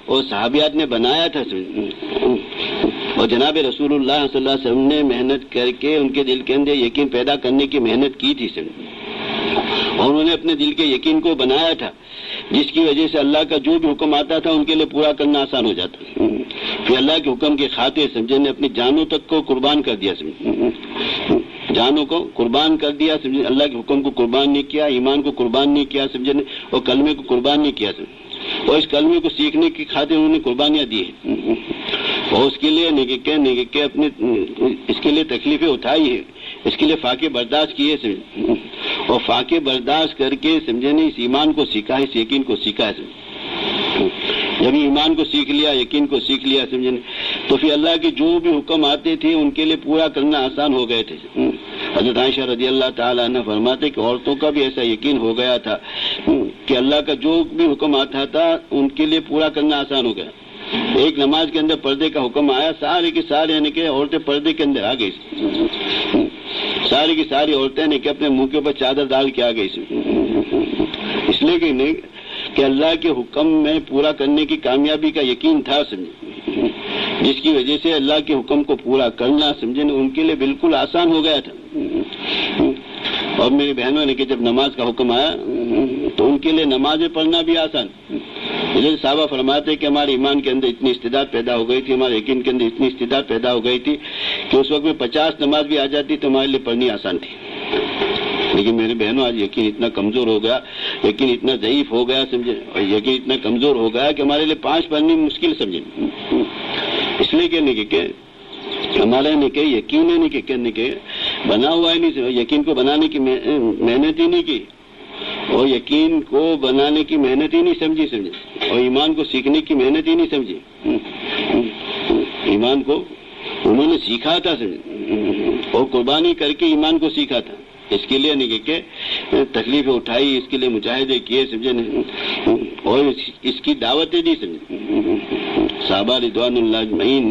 اور صحابیات نے بنایا تھا، اور جناب رسول اللہ صلی اللہ علیہ وسلم نے محنت کر کے ان کے دل کے اندر یقین پیدا کرنے کی محنت کی تھی، اور انہوں نے اپنے دل کے یقین کو بنایا تھا، جس کی وجہ سے اللہ کا جو بھی حکم آتا تھا ان کے لیے پورا کرنا آسان ہو جاتا. پھر اللہ کے حکم کے خاطر سمجھے نے اپنی جانوں تک کو قربان کر دیا، جانوں کو قربان کر دیا سمجھے. اللہ کے حکم کو قربان نہیں کیا، ایمان کو قربان نہیں کیا سمجھے، اور کلمے کو قربان نہیں کیا سمجھے. اور اس کلمے کو سیکھنے کی خاطر انہوں نے قربانیاں دی ہیں، اور اس کے لیے کہ اپنے اس کے لیے تکلیفیں اٹھائی ہے، اس کے لیے فاقے برداشت کیے سمجھے، اور فاقے برداشت کر کے سمجھے نے اس ایمان کو سیکھا ہے، اس یقین کو سیکھا ہے سمجھے. جب ایمان کو سیکھ لیا، یقین کو سیکھ لیا سمجھے، تو پھر اللہ کے جو بھی حکم آتے تھے ان کے لیے پورا کرنا آسان ہو گئے تھے. حضرت عائشہ رضی اللہ تعالیٰ عنہ فرماتے کہ عورتوں کا بھی ایسا یقین ہو گیا تھا کہ اللہ کا جو بھی حکم آتا تھا ان کے لیے پورا کرنا آسان ہو گیا. ایک نماز کے اندر پردے کا حکم آیا، سارے کی سارے یعنی کہ عورتیں پردے کے اندر آ گئی، ساری کی ساری عورتیں نے کہ اپنے منہ کے اوپر چادر ڈال کے آ گئی، اس لیے کہ اللہ کے حکم میں پورا کرنے کی کامیابی کا یقین تھا سمجھے. جس کی وجہ سے اللہ کے حکم کو پورا کرنا سمجھے ان کے لیے بالکل آسان ہو گیا تھا. اور میری بہنوں نے کہ جب نماز کا حکم آیا تو ان کے لیے نمازیں پڑھنا بھی آسان. جیسے صحابہ فرماتے کہ ہمارے ایمان کے اندر اتنی استعداد پیدا ہو گئی تھی، ہمارے یقین کے اندر اتنی استعداد پیدا ہو گئی تھی کہ اس وقت میں 50 نماز بھی آ جاتی تو ہمارے لیے پڑھنی آسان تھی. لیکن میرے بہنوں آج یقین اتنا کمزور ہو گیا، یقین اتنا ضعیف ہو گیا سمجھے، اور یقین اتنا کمزور ہو گیا کہ ہمارے لیے 5 پڑھنی مشکل سمجھے. اس لیے کہ ہمارے یقین کہ بنا ہوا ہی نہیں، یقین کو بنانے کی محنت ہی نہیں کی، اور یقین کو بنانے کی محنت ہی نہیں سمجھی، اور ایمان کو سیکھنے کی محنت ہی نہیں سمجھی. ایمان کو انہوں نے سیکھا تھا اور قربانی کر کے ایمان کو سیکھا تھا. اس کے لیے نہیں کہ تکلیفیں اٹھائی، اس کے لیے مجاہدے کیے سمجھے، اور اس کی دعوتیں دی سمجھے. صحابہ رضوان اللہ اجمعین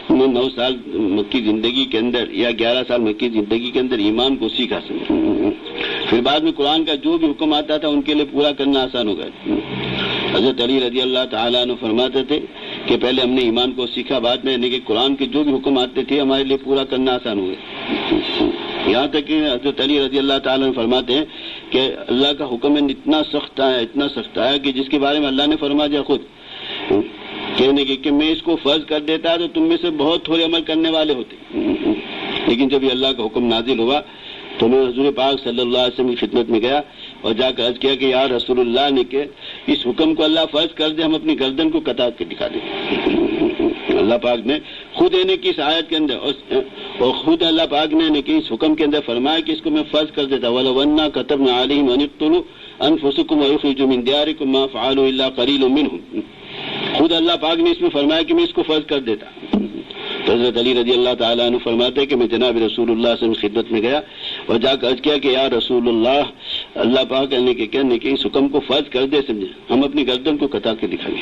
نے 9 سال مکی زندگی کے اندر یا 11 سال مکی زندگی کے اندر ایمان کو سیکھا سمجھے. پھر بعد میں قرآن کا جو بھی حکم آتا تھا ان کے لیے پورا کرنا آسان ہو گیا. حضرت علی رضی اللہ تعالیٰ عنہ فرماتے تھے کہ پہلے ہم نے ایمان کو سیکھا، بعد میں کہ قرآن کے جو بھی حکم آتے تھے ہمارے لیے پورا کرنا آسان ہو گیا. یہاں تک کہ حضرت علی رضی اللہ تعالیٰ عنہ فرماتے ہیں کہ اللہ کا حکم اتنا سخت ہے کہ جس کے بارے میں اللہ نے فرما دیا خود کہنے کہ میں اس کو فرض کر دیتا تو تم میں سے بہت تھوڑے عمل کرنے والے ہوتے. لیکن جب یہ اللہ کا حکم نازل ہوا تو میں حضور پاک صلی اللہ علیہ وسلم کی خدمت میں گیا اور جا کر عرض کیا کہ یا رسول اللہ نے کہ اس حکم کو اللہ فرض کر دے، ہم اپنی گردن کو قطع کے دکھا دیں. اللہ پاک نے خود کی اس آیت کے اندر اور خود اللہ پاک نے کہ اس حکم کے اندر فرمایا کہ اس کو میں فرض کر دیتا. وَلَوْ أَنَّا كَتَبْنَا عَلَيْهِمْ أَنِ اقْتُلُوا أَنفُسَكُمْ وَيُخْرِجُوا مِنْ دِيَارِكُمْ مَا فَعَلُوا إِلَّا قَلِيلٌ مِّنْهُمْ. خود اللہ پاک نے اس میں فرمایا کہ میں اس کو فرض کر دیتا. تو حضرت علی رضی اللہ تعالیٰ عنہ فرماتے ہیں کہ میں جناب رسول اللہ صلی اللہ علیہ وسلم کی خدمت میں گیا اور جا کر عرض کیا کہ یا رسول اللہ پاک کہنے کہ اس حکم کو فرض کر دے سمجھے، ہم اپنی گردن کو قطع کے دکھائیں.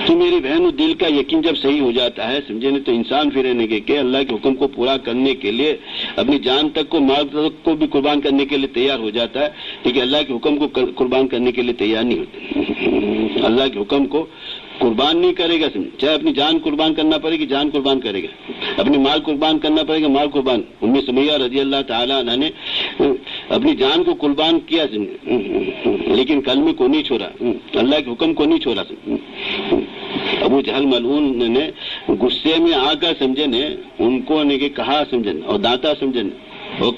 تو میری بہن دل کا یقین جب صحیح ہو جاتا ہے سمجھے تو انسان پھر کہ اللہ کے حکم کو پورا کرنے کے لیے اپنی جان تک کو مال تک کو بھی قربان کرنے کے لیے تیار ہو جاتا ہے، لیکن اللہ کے حکم کو قربان کرنے کے لیے تیار نہیں ہوتا. اللہ کے حکم کو قربان نہیں کرے گا سمجھے، چاہے اپنی جان قربان کرنا پڑے گی جان قربان کرے گا، اپنی مال قربان کرنا پڑے گا مال قربان. ام سمیہ رضی اللہ تعالیٰ عنہ نے اپنی جان کو قربان کیا سمجھے، لیکن کلمے کو نہیں چھوڑا، اللہ کے حکم کو نہیں چھوڑا. ابو جہل ملعون نے غصے میں آ کر سمجھے نے ان کو نے کہ کہا سمجھے اور دانتا سمجھے اور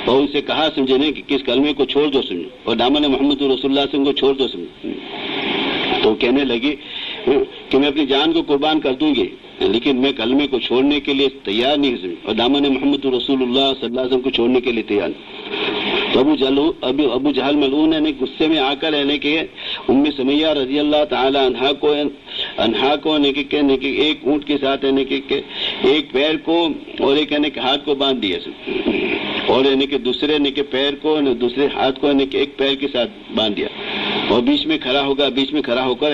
ان سے کہا سمجھے نے کہ کس کلمے کو چھوڑ دو سمجھے اور دامن محمد رسول اللہ صلی اللہ علیہ وسلم کو چھوڑ دو سمجھے. تو کہنے لگی کہ میں اپنی جان کو قربان کر دوں گی لیکن میں کلمے کو چھوڑنے کے لیے تیار نہیں ہوں اور دامن محمد رسول اللہ صلی اللہ علیہ وسلم کو چھوڑنے کے لیے تیار نہیں. تو ابو جہل ملعون نے غصے میں آ کر رہنے کے ام سمیہ رضی اللہ تعالی عنہا کو کہنے کہ ایک اونٹ کے ساتھ ایک پیر کو اور ایک ہاتھ کو باندھ دیا اور دوسرے پیر کو دوسرے ہاتھ کو ایک پیر کے ساتھ باندھ دیا اور بیچ میں کھڑا ہو کر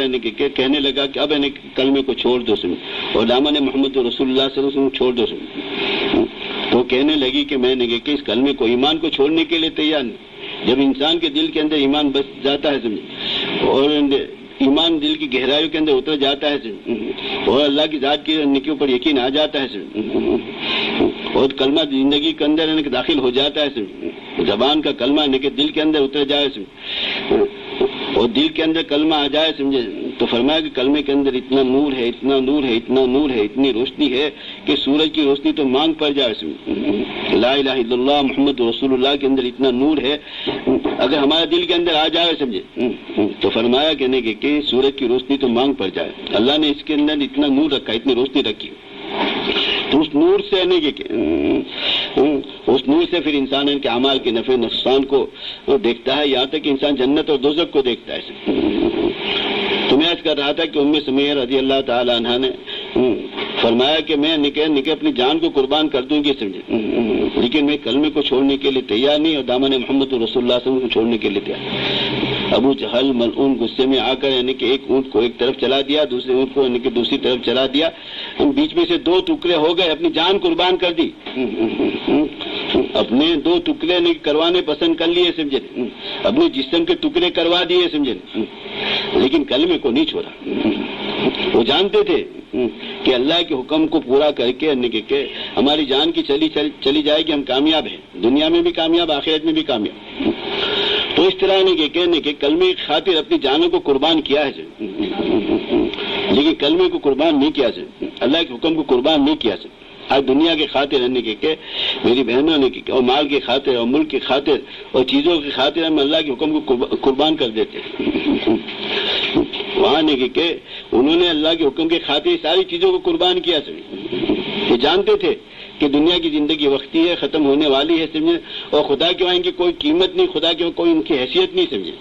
کہنے لگا کہ اب کلمے کو چھوڑ دو سن اور دامن محمد رسول اللہ صلی اللہ علیہ وسلم چھوڑ دو سن. تو کہنے لگی کہ میں نے کہ اس کلمے کو ایمان کو چھوڑنے کے لیے تیار نہیں. جب انسان کے دل کے اندر ایمان بس جاتا ہے سمجھ اور ایمان دل کی گہرائیوں کے اندر اتر جاتا ہے اور اللہ کی ذات کے اوپر یقین آ جاتا ہے اور کلمہ زندگی کے اندر داخل ہو جاتا ہے، زبان کا کلمہ دل کے اندر اتر جائے اور دل کے اندر کلمہ آ جائے سمجھے تو فرمایا کہ کلمے کے اندر اتنا نور ہے اتنا نور ہے اتنا نور ہے اتنی روشنی ہے کہ سورج کی روشنی تو مانگ پڑ جائے سمجھے. لا الہ الا اللہ محمد رسول اللہ کے اندر اتنا نور ہے اگر ہمارے دل کے اندر آ جائے سمجھے تو فرمایا کہ سورج کی روشنی تو مانگ پڑ جائے. اللہ نے اس کے اندر اتنا نور رکھا اتنی روشنی رکھی تو اس نور سے پھر انسان کے اعمال کے نفع نقصان کو دیکھتا ہے، یہاں تک کہ انسان جنت اور دوزخ کو دیکھتا ہے. تو میں عرض کر رہا تھا کہ ام سمیہ رضی اللہ تعالی عنہا نے فرمایا کہ میں اپنی جان کو قربان کر دوں گی سمجھے لیکن میں کلمے کو چھوڑنے کے لیے تیار نہیں اور دامن محمد رسول اللہ صلی اللہ علیہ وسلم کو چھوڑنے کے لیے تیار. ابو جہل ملعون غصے میں آ کر ایک اونٹ کو ایک طرف چلا دیا دوسرے اونٹ کو دوسری طرف چلا دیا، بیچ میں سے 2 ٹکڑے ہو گئے، اپنی جان قربان کر دی، اپنے 2 ٹکڑے کروانے پسند کر لیے سمجھے، اپنے جسم کے ٹکڑے کروا دیے سمجھے لیکن کلمے کو نہیں چھوڑا. وہ جانتے تھے کہ اللہ کے حکم کو پورا کر کے ہماری جان کی چلی جائے کہ ہم کامیاب ہیں، دنیا میں بھی کامیاب، آخرت میں بھی کامیاب. تو اس طرح کہنے کہ کلمے کی خاطر اپنی جانوں کو قربان کیا ہے، لیکن کلمے کو قربان نہیں کیا ہے، اللہ کے حکم کو قربان نہیں کیا ہے. آج دنیا کے خاطر رہنے کے میری بہنوں نے اور مال کی خاطر اور ملک کی خاطر اور چیزوں کی خاطر ہم اللہ کے حکم کو قربان کر دیتے ہیں. وہاں کہ انہوں نے اللہ کے حکم کی خاطر ساری چیزوں کو قربان کیا. یہ جانتے تھے کہ دنیا کی زندگی وقتی ہے، ختم ہونے والی ہے، سمجھے، اور خدا کے وہاں ان کی کوئی قیمت نہیں، خدا کے وہاں کوئی ان کی حیثیت نہیں، سمجھے.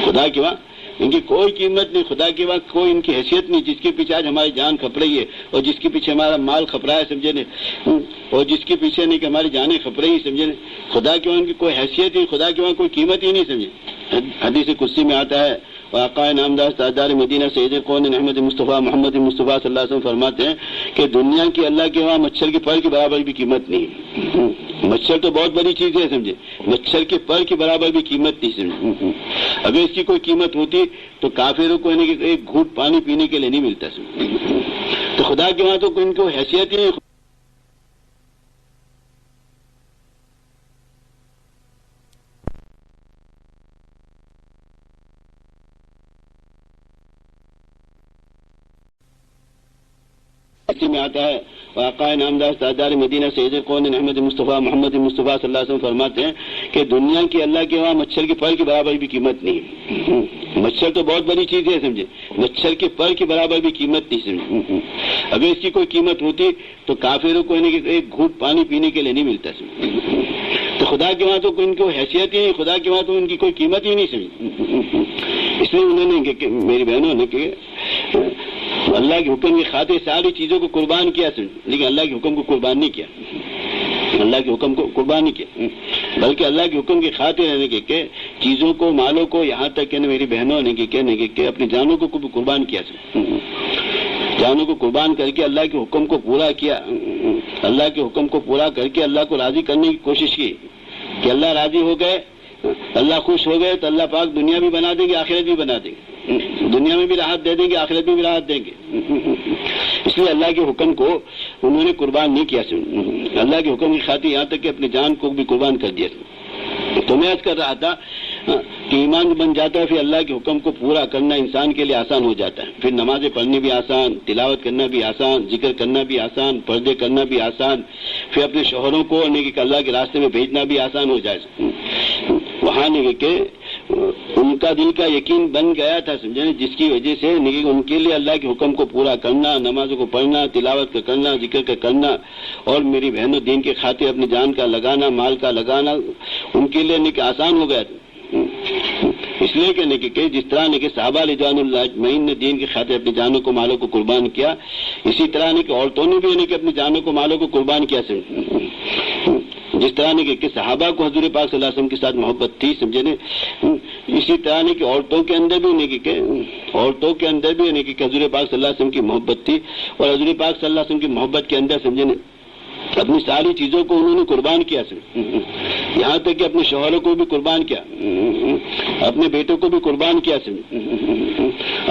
خدا کے وہاں ان کی کوئی قیمت نہیں، خدا کے وقت کوئی ان کی حیثیت نہیں. جس کے پیچھے آج ہماری جان کھپ رہی ہے اور جس کے پیچھے ہمارا مال کھپ رہا ہے، سمجھے نا، اور جس کے پیچھے نہیں کہ ہماری جانیں کھپ رہی ہیں، سمجھے نا، خدا کے وہاں ان کی کوئی حیثیت نہیں، خدا کے وہاں کوئی قیمت ہی نہیں، سمجھے. حدیث قدسی میں آتا ہے، آقا نامدار تاجدار مدینہ سید کون احمد مصطفیٰ محمد مصطفیٰ صلی اللہ علیہ وسلم فرماتے ہیں کہ دنیا کی اللہ کے وہاں مچھر کے پر کے برابر بھی قیمت نہیں. مچھر تو بہت بڑی چیز ہے، سمجھے، مچھر کے پر کے برابر بھی قیمت نہیں، سمجھے. اگر اس کی کوئی قیمت ہوتی تو کافروں کو ایک گھونٹ پانی پینے کے لیے نہیں ملتا، سمجھے. تو خدا کے وہاں تو ان کو حیثیت ہی نہیں. میں آتا ہے، آقا نامدار تاجدار مدینہ سید کون احمد مصطفیٰ محمد مصطفیٰ صلی اللہ علیہ وسلم فرماتے ہیں کہ دنیا کی اللہ کے وہاں مچھر کے پر کے برابر بھی قیمت نہیں. مچھر تو بہت بڑی چیز ہے، سمجھے، مچھر کے پر کے برابر بھی قیمت نہیں، سمجھے. اگر اس کی کوئی قیمت ہوتی تو کافروں کو ایک گھونٹ پانی پینے کے لیے نہیں ملتا، سمجھے. تو خدا کے وہاں تو ان کو حیثیت ہی نہیں، خدا کے وہاں تو ان کی کوئی قیمت ہی نہیں، سمجھے. اس لیے انہوں نے میری بہنوں نے کہ اللہ کے حکم کی خاطر ساری چیزوں کو قربان کیا، لیکن اللہ کے حکم کو قربان نہیں کیا. اللہ کے حکم کو قربان نہیں کیا، بلکہ اللہ کے حکم کی خاطر رہنے کے چیزوں کو، مالوں کو، یہاں تک کہ میری بہنوں نے کہ اپنی جانوں کو بھی قربان کیا. جانوں کو قربان کر کے اللہ کے حکم کو پورا کیا. اللہ کے حکم کو پورا کر کے اللہ کو راضی کرنے کی کوشش کی کہ اللہ راضی ہو گئے، اللہ خوش ہو گئے تو اللہ پاک دنیا بھی بنا دیں گے، آخرت بھی بنا دیں گے. دنیا میں بھی راحت دے دیں گے، آخرت میں بھی راحت دیں گے. اس لیے اللہ کے حکم کو انہوں نے قربان نہیں کیا. اللہ کے حکم کی خاطر یہاں تک کہ اپنی جان کو بھی قربان کر دیا. تو میں عرض کر رہا تھا کہ ایمان بن جاتا ہے، پھر اللہ کے حکم کو پورا کرنا انسان کے لیے آسان ہو جاتا ہے. پھر نمازیں پڑھنی بھی آسان، تلاوت کرنا بھی آسان، ذکر کرنا بھی آسان، پردے کرنا بھی آسان، پھر اپنے شوہروں کو اللہ کے راستے میں بھیجنا بھی آسان ہو جائے. وہاں کہ ان کا دل کا یقین بن گیا تھا، سمجھے، جس کی وجہ سے ان کے لیے اللہ کے حکم کو پورا کرنا، نمازوں کو پڑھنا، تلاوت کا کرنا، ذکر کا کرنا، اور میری بہنوں دین کے خاطر اپنی جان کا لگانا، مال کا لگانا ان کے لیے آسان ہو گیا تھا. اس لیے کہ جس طرح کہ صحابہ رضوان اللہ اجمعین نے دین کی خاطر اپنی جانوں کو، مالوں کو قربان کیا، اسی طرح کہ عورتوں نے بھی اپنی جانوں کو، مالوں کو قربان کیا. جس طرح کہ صحابہ کو حضور پاک صلی اللہ علیہ وسلم کے ساتھ محبت تھی، سمجھے نا، اسی طرح کہ عورتوں کے اندر بھی کہ حضور پاک صلی اللہ علیہ وسلم کی محبت تھی، اور حضور پاک صلی اللہ علیہ وسلم کی محبت کے اندر، سمجھے نا، اپنی ساری چیزوں کو انہوں نے قربان کیا. یہاں تک کہ اپنے شوہروں کو بھی قربان کیا، اپنے بیٹوں کو بھی قربان کیا،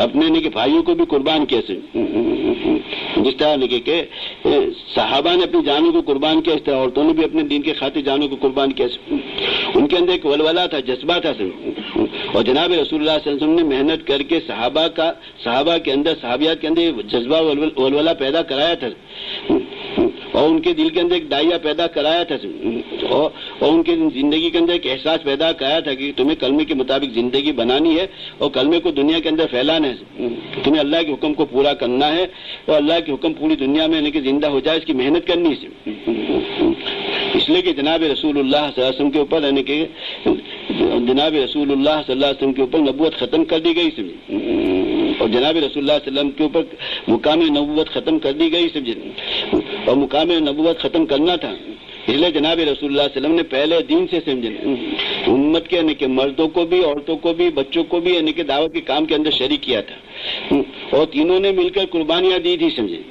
اپنے بھائیوں کو بھی قربان کیا. جس طرح کہ صحابہ نے اپنی جانوں کو قربان کیا، اس طرح عورتوں نے بھی اپنے دین کے خاطر جانوں کو قربان کیا. ان کے اندر ایک ولولہ تھا، جذبہ تھا. اور جناب رسول اللہ صلی اللہ علیہ وسلم نے محنت کر کے صحابہ کے اندر، صحابیات کے اندر جذبہ ولولہ پیدا کرایا تھا، اور ان کے دل کے اندر ایک دائیا پیدا کرایا تھا، اور ان کے زندگی کے اندر ایک احساس پیدا کرایا تھا کہ تمہیں کلمے کے مطابق زندگی بنانی ہے اور کلمے کو دنیا کے اندر پھیلانا ہے. تمہیں اللہ کے حکم کو پورا کرنا ہے اور اللہ کے حکم پوری دنیا میں زندہ ہو جائے، اس کی محنت کرنی ہے. اس لیے کہ جناب رسول اللہ صلی اللہ علیہ وسلم کے اوپر جناب رسول اللہ صلی اللہ علیہ وسلم کے اوپر نبوت ختم کر دی گئی، اور جناب رسول اللہ صلی اللہ علیہ وسلم کے اوپر مقام نبوت ختم کر دی گئی، سمجھے، اور مقام نبوت ختم کرنا تھا. اس لیے جناب رسول اللہ صلی اللہ علیہ وسلم نے پہلے دن سے، سمجھے، امت کے یعنی کہ مردوں کو بھی، عورتوں کو بھی، بچوں کو بھی یعنی کہ دعوت کے کام کے اندر شریک کیا تھا، اور تینوں نے مل کر قربانیاں دی تھی، سمجھے،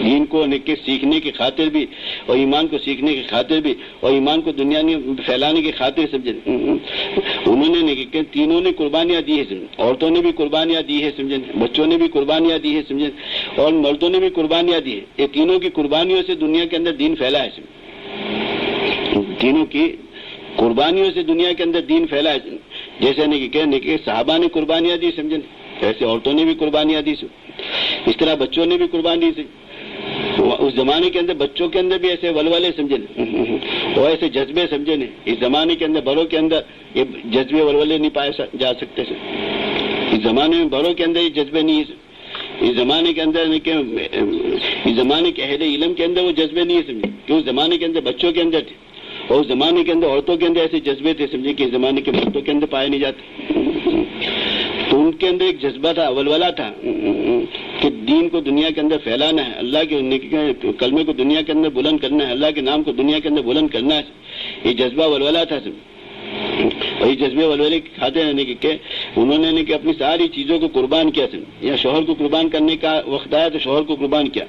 دین کو یعنی کہ سیکھنے کی خاطر بھی، اور ایمان کو سیکھنے کی خاطر بھی، اور ایمان کو دنیا میں پھیلانے کی خاطر، سمجھے، انہوں نے کہ تینوں نے قربانیاں دی ہے، سمجھے، عورتوں نے بھی قربانیاں دی ہے، سمجھے، بچوں نے بھی قربانیاں دی ہے، سمجھے، اور مردوں نے بھی قربانیاں دی ہے۔ یہ تینوں کی قربانیوں سے دنیا کے اندر دین پھیلا ہے، سمجھے، تینوں کی قربانیوں سے دنیا کے اندر دین پھیلا ہے، جیسے کہ صحابہ نے قربانیاں دی، سمجھے، ایسے عورتوں نے بھی قربانیاں دی، اس طرح بچوں نے بھی قربانی دی۔ اس زمانے کے اندر بچوں کے اندر بھی ایسے ولولے، سمجھے، اور ایسے جذبے، سمجھے، اس زمانے کے اندر بڑوں کے اندر یہ جذبے ولولے نہیں پائے جا سکتے، اس زمانے میں بڑوں کے اندر یہ جذبے نہیں ہے، اس زمانے کے اندر اس زمانے کے اہل علم کے اندر وہ جذبے نہیں ہے، سمجھے، کہ اس زمانے کے اندر بچوں کے اندر تھے، اور اس زمانے کے اندر عورتوں کے اندر ایسے جذبے تھے، سمجھے، کہ اس زمانے کے مردوں کے اندر پائے نہیں جاتے۔ تو ان کے اندر ایک جذبہ تھا، ولولہ تھا کہ دین کو دنیا کے اندر پھیلانا ہے، اللہ کے کلمے کو دنیا کے اندر بلند کرنا ہے، اللہ کے نام کو دنیا کے اندر بلند کرنا ہے، یہ جذبہ ولولہ تھا، اور یہ جذبے ولولے کی خاطر کہ انہوں نے کہ اپنی ساری چیزوں کو قربان کیا، یا شوہر کو قربان کرنے کا وقت آیا تو شوہر کو قربان کیا،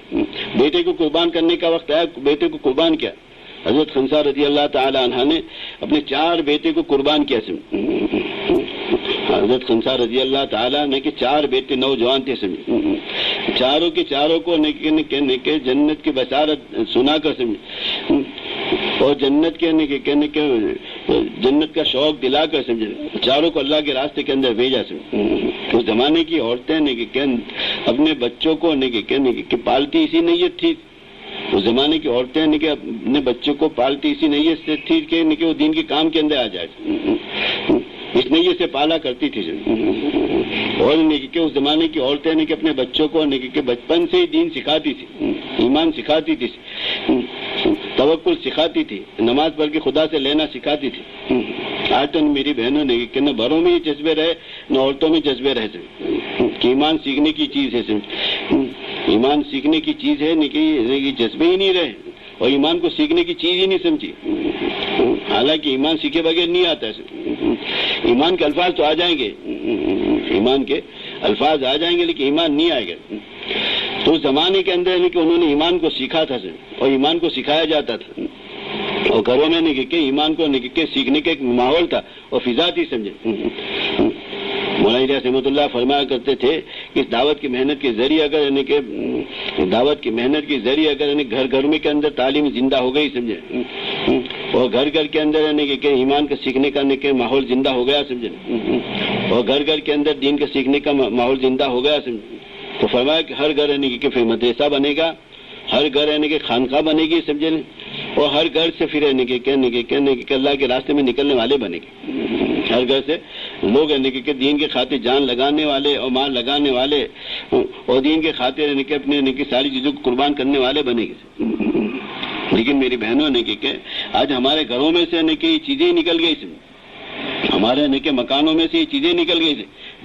بیٹے کو قربان کرنے کا وقت آیا بیٹے کو قربان کیا۔ حضرت خنسا رضی اللہ تعالی عنہ نے اپنے 4 بیٹے کو قربان کیا، حضرت خنسا رضی اللہ تعالیٰ نے کہ 4 بیٹے نوجوان تھے، سمجھے، چاروں کے چاروں کو کہ جنت کی بشارت سنا کر، سمجھے، اور جنت کے جنت کا شوق دلا کر، سمجھے، چاروں کو اللہ کے راستے کے اندر بھیجا، سمجھے۔ اس زمانے کی عورتیں اپنے بچوں کو پالتی اسی نیت تھی، اس زمانے کی عورتیں اپنے بچوں کو پالتی اسی نیت سے تھی کہ وہ دین کے کام کے اندر آ جائے، اس نیت سے پالا کرتی تھی، اور کہ اس زمانے کی عورتیں اپنے بچوں کو بچپن سے ہی دین سکھاتی تھی، ایمان سکھاتی تھی، توکل سکھاتی تھی، نماز پڑھ کے خدا سے لینا سکھاتی تھی۔ آج تو میری بہنوں نے کہ نہ بڑوں میں یہ جذبے رہے نہ عورتوں میں جذبے رہے، کہ ایمان سیکھنے کی چیز ہے، ایمان سیکھنے کی چیز ہے، کہ جذبے ہی نہیں رہے، اور ایمان کو سیکھنے کی چیز ہی نہیں سمجھی، حالانکہ ایمان سیکھے بغیر نہیں آتا ہے۔ ایمان کے الفاظ تو آ جائیں گے، ایمان کے الفاظ آ جائیں گے، لیکن ایمان نہیں آئے گا۔ تو اس زمانے کے اندر کہ انہوں نے ایمان کو سیکھا تھا، اور ایمان کو سکھایا جاتا تھا، اور گھروں میں کہ ایمان کو سیکھنے کا ایک ماحول تھا اور فضا تھی، سمجھے۔ مولانا رحمۃ اللہ فرمایا کرتے تھے کہ اس دعوت کی محنت کے ذریعے اگر دعوت کی محنت کے ذریعے اگر گھر گھر میں کے اندر تعلیم زندہ ہو گئی، سمجھے، اور گھر گھر کے اندر کہ ایمان کا سیکھنے کا ماحول زندہ ہو گیا، سمجھے، اور گھر گھر کے اندر دین کا سیکھنے کا ماحول زندہ ہو گیا، سمجھے، تو فرمایا کہ ہر گھر کہ پھر مدرسہ بنے گا، ہر گھر کہ خانقاہ بنے گی، سمجھے، اور ہر گھر سے پھر کہ اللہ کے راستے میں نکلنے والے بنے گے، ہر گھر سے لوگ کہ دین کے خاطر جان لگانے والے اور مال لگانے والے، اور دین کے خاطر اپنے ساری چیزوں کو قربان کرنے والے بنے گے۔ لیکن میری بہنوں نے کہ آج ہمارے گھروں میں سے یہ چیزیں نکل گئی، ہمارے مکانوں میں سے یہ چیزیں نکل گئی،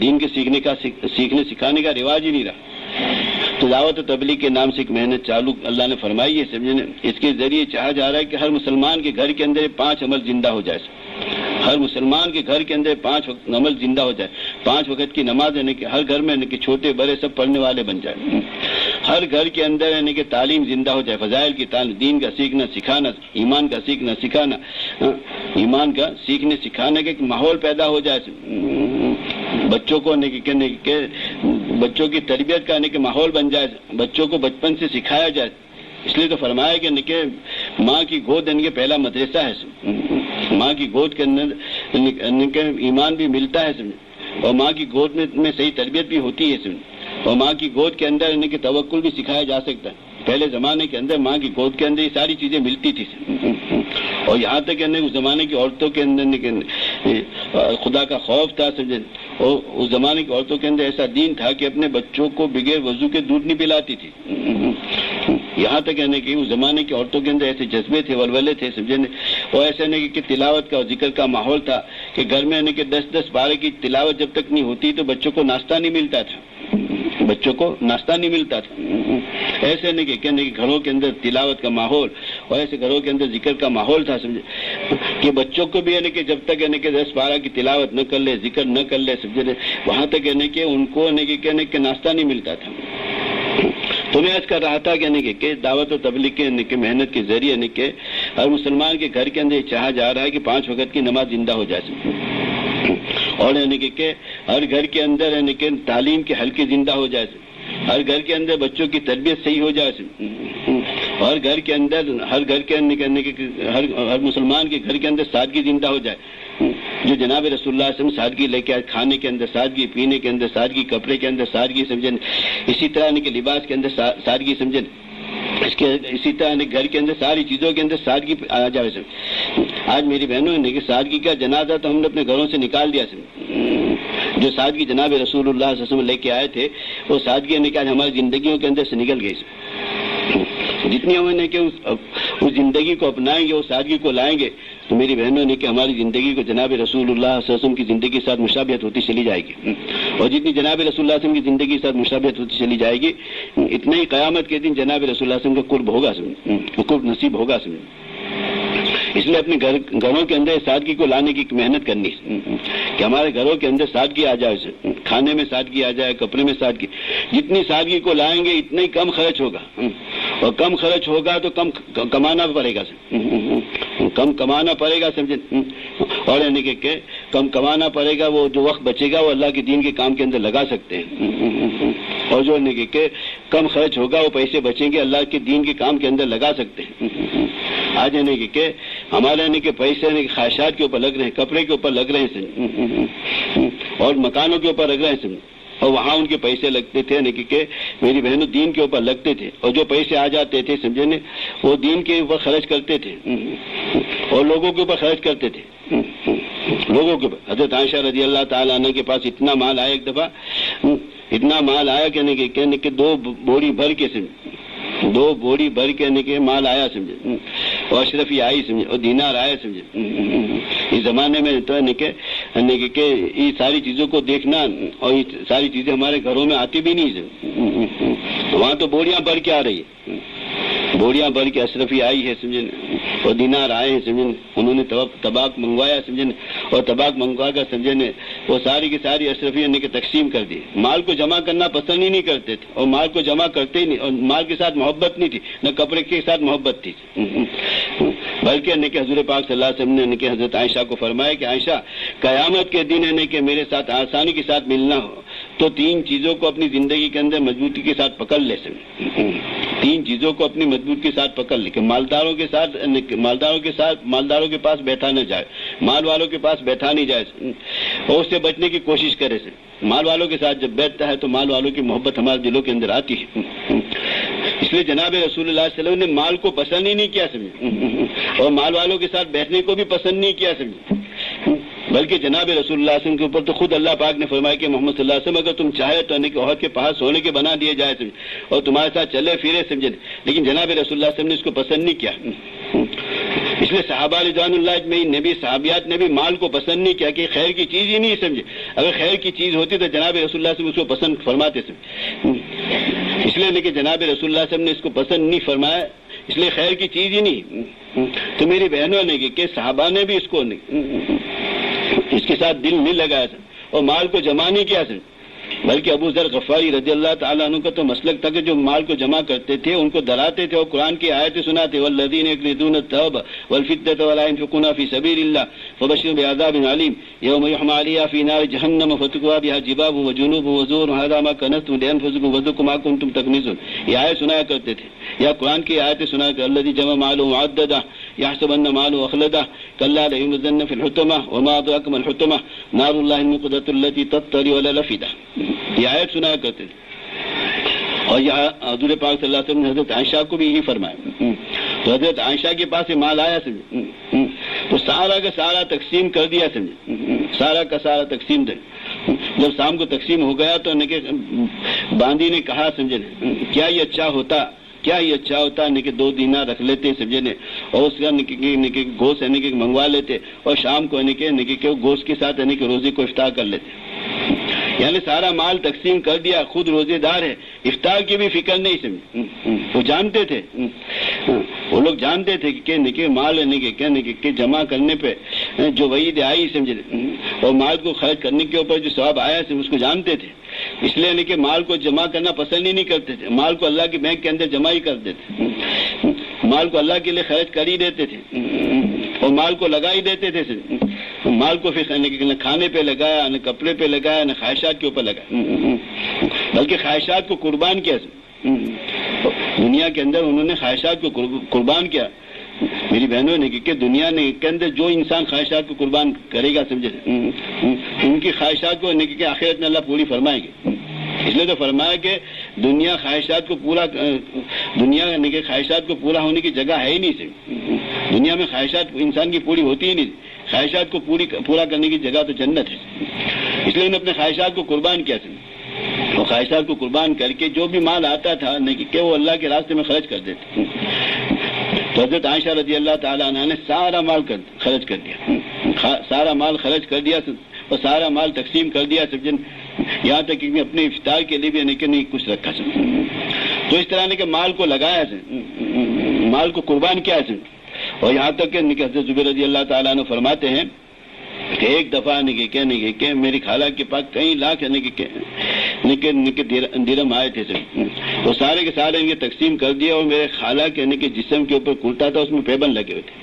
دین کے سیکھنے سکھانے کا رواج ہی نہیں رہا۔ تو دعوت و تبلیغ کے نام سے ایک محنت چالو اللہ نے فرمائی ہے، سمجھے، اس کے ذریعے چاہا جا رہا ہے کہ ہر مسلمان کے گھر کے اندر 5 عمل زندہ ہو جائے، ہر مسلمان کے گھر کے اندر 5 عمل زندہ ہو جائے، 5 وقت کی نماز کہ ہر گھر میں چھوٹے بڑے سب پڑھنے والے بن جائے، ہر گھر کے اندر کہ تعلیم زندہ ہو جائے، فضائل کی تعلیم، دین کا سیکھنا سکھانا، ایمان کا سیکھنا سکھانا، ایمان کا سیکھنے سکھانے کا ایک ماحول پیدا ہو جائے، بچوں کو بچوں کی تربیت کا ماحول بن جائے، بچوں کو بچپن سے سکھایا جائے۔ اس لیے تو فرمایا کہ ماں کی گود پہلا مدرسہ ہے، ماں کی گود کے اندر ایمان بھی ملتا ہے، اور ماں کی گود میں صحیح تربیت بھی ہوتی ہے، اور ماں کی گود کے اندر توکل بھی سکھایا جا سکتا ہے۔ پہلے زمانے کے اندر ماں کی گود کے اندر یہ ساری چیزیں ملتی تھی، اور یہاں تک اس زمانے کی عورتوں کے اندر خدا کا خوف تھا، سمجھے، اور اس زمانے کی عورتوں کے اندر ایسا دین تھا کہ اپنے بچوں کو بغیر وضو کے دودھ نہیں پلاتی تھی۔ یہاں تک کہ اس زمانے کی عورتوں کے اندر ایسے جذبے تھے، ولولے تھے، سمجھے، اور ایسے کہ تلاوت کا اور ذکر کا ماحول تھا کہ گھر میں 10 12 کی تلاوت جب تک نہیں ہوتی تو بچوں کو ناشتہ نہیں ملتا تھا، بچوں کو ناشتہ نہیں ملتا تھا۔ ایسے کہ گھروں کے اندر تلاوت کا ماحول اور ایسے گھروں کے اندر ذکر کا ماحول تھا، سمجھے، کہ بچوں کو بھی یعنی کہ جب تک یعنی کہ 10 پارہ کی تلاوت نہ کر لے، ذکر نہ کر لے، سمجھے، وہاں تک یعنی کہ ان کو یعنی کہ ناشتہ نہیں ملتا تھا۔ تو میں عرض کر رہا تھا کہ دعوت و تبلیغ کے محنت کے ذریعے یعنی کہ ہر مسلمان کے گھر کے اندر یہ چاہا جا رہا ہے کہ 5 وقت کی نماز زندہ ہو جائے، اور یعنی کہ ہر گھر کے اندر یعنی کہ تعلیم کے حلقے زندہ ہو جائے، ہر گھر کے اندر بچوں کی تربیت صحیح ہو جائے، اور گھر کے اندر ہر مسلمان کے گھر کے اندر سادگی زندہ ہو جائے، جو جناب رسول اللہ صلی اللہ علیہ وسلم سادگی لے کے آئے، کھانے کے اندر سادگی، پینے کے اندر سادگی، کپڑے کے اندر سادگی، سمجھیں، اسی طرح کہ لباس کے اندر سادگی، سمجھیں، اسی طرح گھر کے اندر ساری چیزوں کے اندر سادگی آ جائے۔ آج میری بہنوں نے کہ سادگی کا جنازہ تو ہم نے اپنے گھروں سے نکال دیا، جو سادگی جناب رسول اللہ صلی اللہ علیہ وسلم لے کے آئے تھے، وہ سادگی نے کہ آج ہماری زندگیوں کے اندر سے نکل گئی۔ جتنی ہم نے کہ اس زندگی کو اپنائیں گے، اس سادگی کو لائیں گے، تو میری بہنوں نے کہ ہماری زندگی کو جناب رسول اللہ صلی اللہ علیہ وسلم کی زندگی کے ساتھ مشابہت ہوتی چلی جائے گی، اور جتنی جناب رسول اللہ صلی اللہ علیہ وسلم کی زندگی کے ساتھ مشابہت ہوتی چلی جائے گی، اتنا ہی قیامت کے دن جناب رسول اللہ صلی اللہ علیہ وسلم کا قرب ہوگا، قرب نصیب ہوگا۔ اس لیے اپنے گھروں کے اندر سادگی کو لانے کی محنت کرنی کہ ہمارے گھروں کے اندر سادگی آ جائے، کھانے میں سادگی آ جائے، کپڑے میں سادگی۔ جتنی سادگی کو لائیں گے اتنا ہی کم خرچ ہوگا، اور کم خرچ ہوگا تو کم کمانا پڑے گا، کم کمانا پڑے گا، سمجھے، اور یعنی کہ کم کمانا پڑے گا، وہ جو وقت بچے گا وہ اللہ کے دین کے کام کے اندر لگا سکتے ہیں، اور جو یعنی کہ کم خرچ ہوگا وہ پیسے بچیں گے اللہ کے دین کے کام کے اندر لگا سکتے ہیں۔ آج یعنی کہ ہمارے یعنی کہ پیسے یعنی کہ خواہشات کے اوپر لگ رہے ہیں، کپڑے کے اوپر لگ رہے ہیں، اور مکانوں کے اوپر لگ رہے ہیں، اور وہاں ان کے پیسے لگتے تھے یعنی کہ میری بہنوں دین کے اوپر لگتے تھے، اور جو پیسے آ جاتے تھے سمجھے نا وہ دین کے اوپر خرچ کرتے تھے، اور لوگوں کے اوپر خرچ کرتے تھے، لوگوں کے اوپر۔ حضرت عائشہ رضی اللہ تعالیٰ عنہ کے پاس اتنا مال آیا، ایک دفعہ اتنا مال آیا کہ 2 بوری بھر کے یعنی کہ مال آیا، سمجھے، اور اشرفی آئی، سمجھے، اور دینار آیا، سمجھے۔ اس زمانے میں تو یعنی کہ یہ ساری چیزوں کو دیکھنا، اور یہ ساری چیزیں ہمارے گھروں میں آتی بھی نہیں، وہاں تو بوریاں بھر کے آ رہی ہے، بوریاں بھر کے اشرفی آئی ہے، سمجھے، اور دینار آئے ہیں، سمجھے، انہوں نے طباق منگوایا، سمجھے، اور طباق منگوا کر سمجھے وہ ساری کی ساری اشرفی یعنی کہ تقسیم کر دی۔ مال کو جمع کرنا پسند ہی نہیں کرتے تھے، اور مال کو جمع کرتے ہی نہیں، اور مال کے ساتھ محبت نہیں تھی، نہ کپڑے کے ساتھ محبت تھی، بلکہ یعنی کہ حضور پاک صلی اللہ علیہ وسلم نے یعنی کہ حضرت عائشہ کو فرمایا کہ عائشہ، قیامت کے دن یعنی کہ میرے ساتھ آسانی کے ساتھ ملنا ہو تو 3 چیزوں کو اپنی زندگی کے اندر مضبوطی کے ساتھ پکڑ لے، 3 چیزوں کو اپنی مضبوط کے ساتھ پکڑ لے، کہ مالداروں کے پاس بیٹھا نہ جائے، مال والوں کے پاس بیٹھا نہیں جائے، اور اس سے بچنے کی کوشش کرے۔ مال والوں کے ساتھ جب بیٹھتا ہے تو مال والوں کی محبت ہمارے دلوں کے اندر آتی ہے۔ اس لیے جناب رسول اللہ صلی اللہ علیہ وسلم نے مال کو پسند ہی نہیں کیا، سمجھے، اور مال والوں کے ساتھ بیٹھنے کو بھی پسند نہیں کیا، سمجھے، بلکہ جناب رسول اللہ صلی اللہ علیہ وسلم کے اوپر تو خود اللہ پاک نے فرمایا کہ محمد صلی اللہ علیہ وسلم اگر تم چاہے تو عہد کے پہاڑ سونے کے بنا دیے جائے، سمجھے، اور تمہارے ساتھ چلے پھرے، سمجھے، لیکن جناب رسول اللہ صلی اللہ علیہ وسلم نے اس کو پسند نہیں کیا۔ اس لیے صحابہ رضوان اللہ اجمعین نے بھی، صحابیات نے بھی مال کو پسند نہیں کیا، کہ خیر کی چیز ہی نہیں، سمجھے، اگر خیر کی چیز ہوتی تو جناب رسول اللہ صلی اللہ علیہ وسلم اس کو پسند فرماتے، سمجھے، اس لیے کہ جناب رسول اللہ صلی اللہ علیہ وسلم نے اس کو پسند نہیں فرمایا، اس لیے خیر کی چیز ہی نہیں۔ تو میری بہنوں نے کہ صحابہ نے بھی اس کو اس کے ساتھ دل نہیں لگایا تھا، اور مال کو جمع نہیں کیا تھا، بلکہ ابو ذر غفاری رضی اللہ تعالیٰ عنہ کا تو مسلک تھا کہ جو مال کو جمع کرتے تھے ان کو ڈراتے تھے اور قرآن کی آیتیں سناتے، والذین یکنزون الذهب والفضة ولا ينفقونها في سبيل الله فبشرهم بعذاب علیم یوم یحمى علیہا فی نار جہنم فتکوی بها جباہهم وجنوبهم وظہورهم هذا ما کنزتم لانفسکم وذوقوا ما کنتم تکنزون، یہ آیت سنایا کرتے تھے، یا قرآن کی آیتیں سنایا کرتے، الذی جمع ماله معددا یحسب ان ماله اخلده کلا لینبذن فی الحطمہ وما ادراک ما الحطمہ نار اللہ الموقدۃ التي تطلع على الافئدہ، یہ آیت سنایا کرتے تھے۔ اور یہاں حضور پاک صلی اللہ علیہ وسلم نے حضرت عائشہ کو بھی یہی فرمایا، تو حضرت عائشہ کے پاس یہ مال آیا، سمجھے، تو سارا کا سارا تقسیم کر دیا، سمجھے، سارا کا سارا تقسیم دے۔ جب شام کو تقسیم ہو گیا تو باندی نے کہا، سمجھے، کیا یہ اچھا ہوتا کہ 2 دینار رکھ لیتے، سمجھے، اور اس کا گوشت منگوا لیتے، اور شام کو گوشت کے ساتھ روزے کو افطار کر لیتے، یعنی سارا مال تقسیم کر دیا، خود روزے دار ہے، افطار کی بھی فکر نہیں، سمجھے، وہ جانتے تھے وہ لوگ جانتے تھے کہ مال کہ جمع کرنے پہ جو وعید آئی سمجھے، اور مال کو خرچ کرنے کے اوپر جو ثواب آیا اس کو جانتے تھے، اس لیے کہ مال کو جمع کرنا پسند ہی نہیں کرتے تھے، مال کو اللہ کے بینک کے اندر جمع ہی کر دیتے، مال کو اللہ کے لیے خرچ کر ہی دیتے تھے اور مال کو لگا ہی دیتے تھے، مال کو پھر نہ کھانے پہ لگایا، نہ کپڑے پہ لگایا، نہ خواہشات کے اوپر لگایا، بلکہ خواہشات کو قربان کیا، دنیا کے اندر انہوں نے خواہشات کو قربان کیا۔ میری بہنوں نے کہ دنیا کے اندر جو انسان خواہشات کو قربان کرے گا سمجھے، ان کی خواہشات کو کہ آخرت میں اللہ پوری فرمائے گی، اس لیے تو فرمایا کہ دنیا خواہشات کو پورا ہونے کی جگہ ہے ہی نہیں، دنیا میں خواہشات انسان کی پوری ہوتی ہی نہیں، خواہشات کو پورا کرنے کی جگہ تو جنت ہے، اس لیے انہوں نے اپنے خواہشات کو قربان کیا، اور خواہشات کو قربان کر کے جو بھی مال آتا تھا کہ وہ اللہ کے راستے میں خرچ کر دیتے۔ تو حضرت عائشہ رضی اللہ تعالیٰ عنہ نے سارا مال خرچ کر دیا، سارا مال خرچ کر دیا اور سارا مال تقسیم کر دیا، یہاں تک کہ اپنے افطار کے لیے بھی نہیں کچھ رکھا۔ تو اس طرح نے کہ مال کو لگایا، مال کو قربان کیا، اور یہاں تک کہ حضرت زبیر رضی اللہ تعالیٰ عنہ فرماتے ہیں کہ ایک دفعہ کہ میری خالہ کے پاس کئی لاکھ درہم آئے تھے، وہ سارے کے سارے تقسیم کر دیا، اور میرے خالہ کے جسم کے اوپر کھلتا تھا، اس میں پیبند لگے ہوئے تھے۔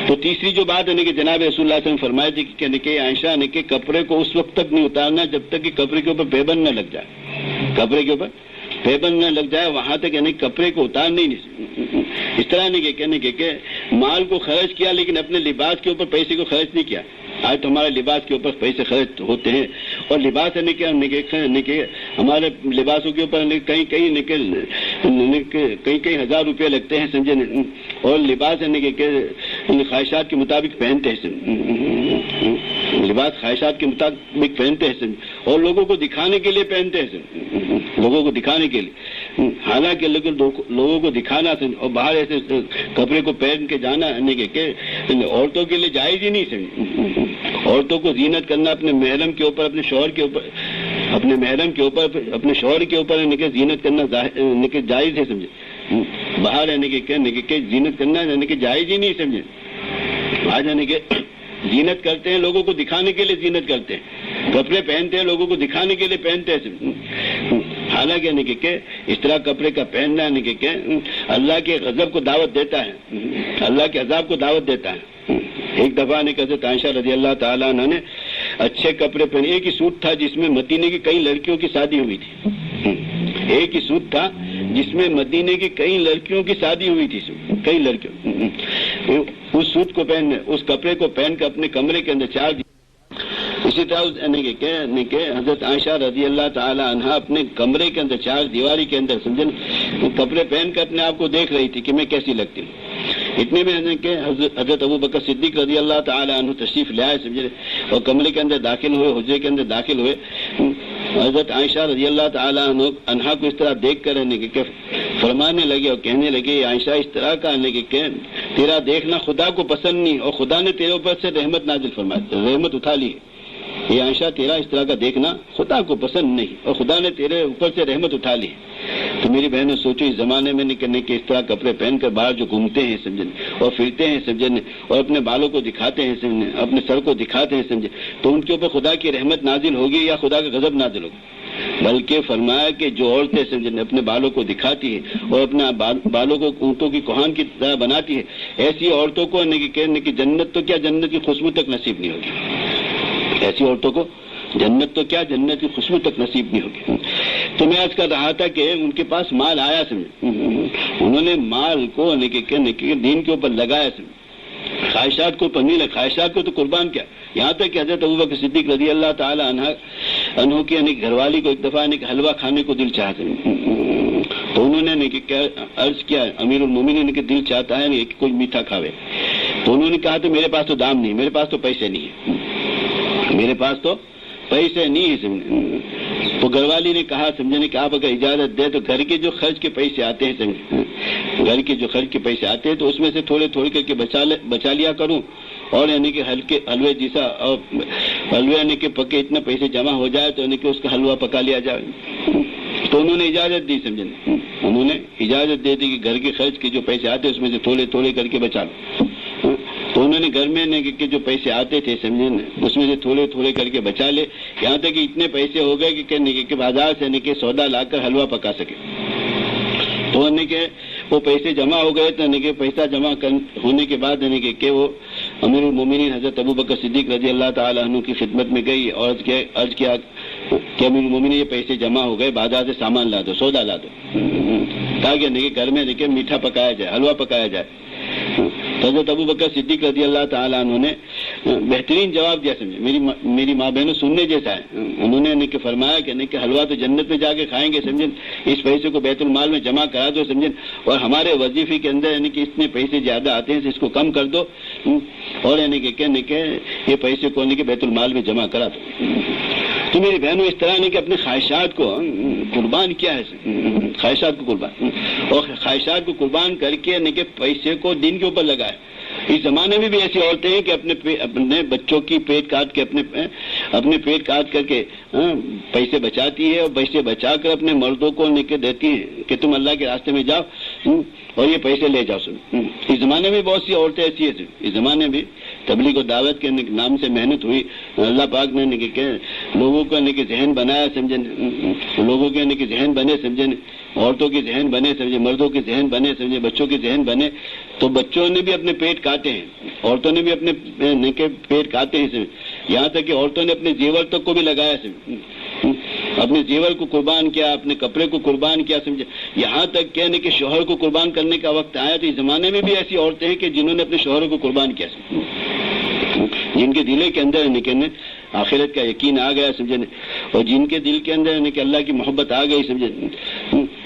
تو تیسری جو بات ہے کہ جناب رسول اللہ صلی اللہ علیہ وسلم فرمائے تھے کہ عائشہ نے کہ کپڑے کو اس وقت تک نہیں اتارنا جب تک کہ کپڑے کے اوپر پیبند نہ لگ جائے، کپڑے کے اوپر پیبند نہ لگ جائے، وہاں تک کپڑے کو اتارنا ہی نہیں۔ اس طرح کہ مال کو خرچ کیا لیکن اپنے لباس کے اوپر پیسے کو خرچ نہیں کیا۔ آج تو ہمارے لباس کے اوپر پیسے خرچ ہوتے ہیں، اور لباس ہمارے لباسوں کے اوپر کئی ہزار روپے لگتے ہیں سمجھے، اور لباس خواہشات کے مطابق پہنتے ہیں، لباس خواہشات کے مطابق پہنتے ہیں اور لوگوں کو دکھانے کے لیے پہنتے ہیں، لوگوں کو دکھانے کے لیے، حالانکہ لوگوں کو دکھانا اور باہر ایسے کپڑے کو پہن کے جانا عورتوں کے لیے جائز ہی نہیں سمجھے۔ عورتوں کو زینت کرنا اپنے محرم کے اوپر، اپنے شوہر کے اوپر، اپنے محرم کے اوپر، اپنے شوہر کے اوپر زینت کرنا جائز ہے سمجھے، باہر زینت کرنا جائز ہی نہیں سمجھے۔ آج زینت کرتے ہیں، لوگوں کو دکھانے کے لیے زینت کرتے ہیں، کپڑے پہنتے ہیں لوگوں کو دکھانے کے لیے پہنتے ہیں، حالانکہ کہ اس طرح کپڑے کا پہننا کہ اللہ کے غضب کو دعوت دیتا ہے، اللہ کے عذاب کو دعوت دیتا ہے۔ ایک دفعہ حضرت عائشہ رضی اللہ تعالیٰ عنہ نے اچھے کپڑے پہنے، ایک ہی سوٹ تھا جس میں مدینے کی کئی لڑکیوں کی شادی ہوئی تھی، ایک ہی سوٹ تھا جس میں مدینے کی کئی لڑکیوں کی شادی ہوئی تھی، کئی لڑکیوں، اس سوٹ کو پہن، اس کپڑے کو پہن کر اپنے کمرے کے اندر چار دن۔ اسی طرح حضرت عائشہ رضی اللہ تعالی عنہ اپنے کمرے کے اندر چار دیواری کے اندر سمجھے کپڑے پہن کر اپنے آپ کو دیکھ رہی تھی کہ میں کیسی لگتی ہوں۔ اتنے میں کہ حضرت ابو بکر صدیق رضی اللہ تعالی عنہ تشریف لے آئے سمجھے، اور کمرے کے اندر داخل ہوئے، حجرے کے اندر داخل ہوئے۔ حضرت عائشہ رضی اللہ تعالی عنہ کو اس طرح دیکھ کر کہ فرمانے لگے اور کہنے لگے، عائشہ اس طرح کا کہ تیرا دیکھنا خدا کو پسند نہیں، اور خدا نے تیرے اوپر سے رحمت نازل فرمائی، رحمت اٹھا لی۔ یہ عائشہ تیرا اس طرح کا دیکھنا خدا کو پسند نہیں، اور خدا نے تیرے اوپر سے رحمت اٹھا لی۔ تو میری بہنوں سوچو، اس زمانے میں نکلنے کے اس طرح کپڑے پہن کر باہر جو گھومتے ہیں سمجھے اور پھرتے ہیں سمجھے، اور اپنے بالوں کو دکھاتے ہیں سمجھے، اپنے سر کو دکھاتے ہیں سمجھے، تو ان کے اوپر خدا کی رحمت نازل ہوگی یا خدا کا غضب نازل ہوگی؟ بلکہ فرمایا کہ جو عورتیں سمجھے اپنے بالوں کو دکھاتی ہے اور اپنا بالوں کو اونٹوں کی کوہان کی طرح بناتی ہے، ایسی عورتوں کو کہنے کی جنت تو کیا، جنت کی خوشبو تک نصیب نہیں ہوگی، ایسی عورتوں کو جنت تو کیا، جنت کی خوشبو تک نصیب نہیں ہوگی۔ تو میں آج کہہ رہا تھا کہ ان کے پاس مال آیا سمجھے، انہوں نے مال کو دین کے اوپر لگایا سمجھے، خواہشات کو نہیں لگا، خواہشات کو تو قربان کیا۔ یہاں تک کہ حضرت ابوبکر صدیق رضی اللہ تعالی عنہ کی گھر والی کو ایک دفعہ حلوہ کھانے کو دل چاہتے ہیں، تو انہوں نے عرض کیا امیر المومنین کہ دل چاہتا ہے کہ کوئی میٹھا کھاوے، تو انہوں نے کہا تو میرے پاس تو دام نہیں، میرے پاس تو پیسے نہیں ہے، میرے پاس تو پیسے نہیں ہے۔ تو گھر والی نے کہا سمجھنے کہ آپ اگر اجازت دے تو گھر کے جو خرچ کے پیسے آتے ہیں سمجھے، گھر کے جو خرچ کے پیسے آتے ہیں تو اس میں سے تھوڑے کر کے بچا لیا کروں، اور کہ ہلکے حلوے جیسا، اور حلوے کہ پکے اتنے پیسے جمع ہو جائے تو کہ اس کا حلوہ پکا لیا جائے۔ تو انہوں نے اجازت دی، سمجھے، انہوں نے اجازت دے دی کہ گھر کے خرچ کے جو پیسے آتے اس میں سے تھوڑے تھوڑے کر کے بچا لو. تو انہوں نے گھر میں کہ جو پیسے آتے تھے، سمجھے، اس میں سے تھوڑے تھوڑے کر کے بچا لے، یہاں تک کہ اتنے پیسے ہو گئے کہ بازار سے کہ سودا لا کر حلوہ پکا سکے. تو کہ وہ پیسے جمع ہو گئے تو کہ پیسہ جمع ہونے کے بعد کہ وہ امیر المومنین حضرت ابو بکر صدیق رضی اللہ تعالیٰ عنہ کی خدمت میں گئی اور عرض کیا کہ امیر المومنین یہ پیسے جمع ہو گئے، بازار سے سامان لا دو، سودا لا دو، تاکہ گھر میں میٹھا پکایا جائے، حلوہ پکایا جائے. حضرت ابو بکر صدیق رضی اللہ تعالیٰ عنہ نے بہترین جواب دیا، سمجھے، میری ماں بہنوں سننے جیسا ہے. انہوں نے کہ فرمایا کہ حلوہ تو جنت میں جا کے کھائیں گے، سمجھے، اس پیسے کو بیت المال میں جمع کرا دو، سمجھے، اور ہمارے وظیفے کے اندر کہ اتنے پیسے زیادہ آتے ہیں اس کو کم کر دو، اور کہ یہ پیسے کو کہ بیت المال میں جمع کرا دو. تو میری بہنوں اس طرح کہ اپنے خواہشات کو قربان کیا ہے، خواہشات کو قربان، اور خواہشات کو قربان کر کے کہ پیسے کو دین کے اوپر لگائے. اس زمانے میں بھی ایسی عورتیں ہیں کہ اپنے بچوں کی پیٹ کاٹ کے اپنے پیٹ کاٹ کر کے پیسے بچاتی ہے، اور پیسے بچا کر اپنے مردوں کو دیتی ہے کہ تم اللہ کے راستے میں جاؤ اور یہ پیسے لے جاؤ. اس زمانے میں بہت سی عورتیں ایسی ہیں. اس زمانے میں تبلیغ و دعوت کے نام سے محنت ہوئی، اللہ پاک نے لوگوں کا ذہن بنایا، سمجھے، لوگوں کے ذہن بنے، سمجھے، عورتوں کے ذہن بنے، سمجھے، مردوں کے ذہن بنے، سمجھے، بچوں کے ذہن بنے. تو بچوں نے بھی اپنے پیٹ کاٹے ہیں، عورتوں نے بھی اپنے پیٹ کاٹے ہیں، یہاں تک کہ عورتوں نے اپنے زیور تک کو بھی لگایا، اپنے زیور کو قربان کیا، اپنے کپڑے کو قربان کیا، سمجھے، یہاں تک کہ شوہر کو قربان کرنے کا وقت آیا. تو اس زمانے میں بھی ایسی عورتیں ہیں کہ جنہوں نے اپنے شوہروں کو قربان کیا، جن کے دلوں کے اندر آخرت کا یقین آ گیا، سمجھے، اور جن کے دل کے اندر کہ اللہ کی محبت آ گئی، سمجھے،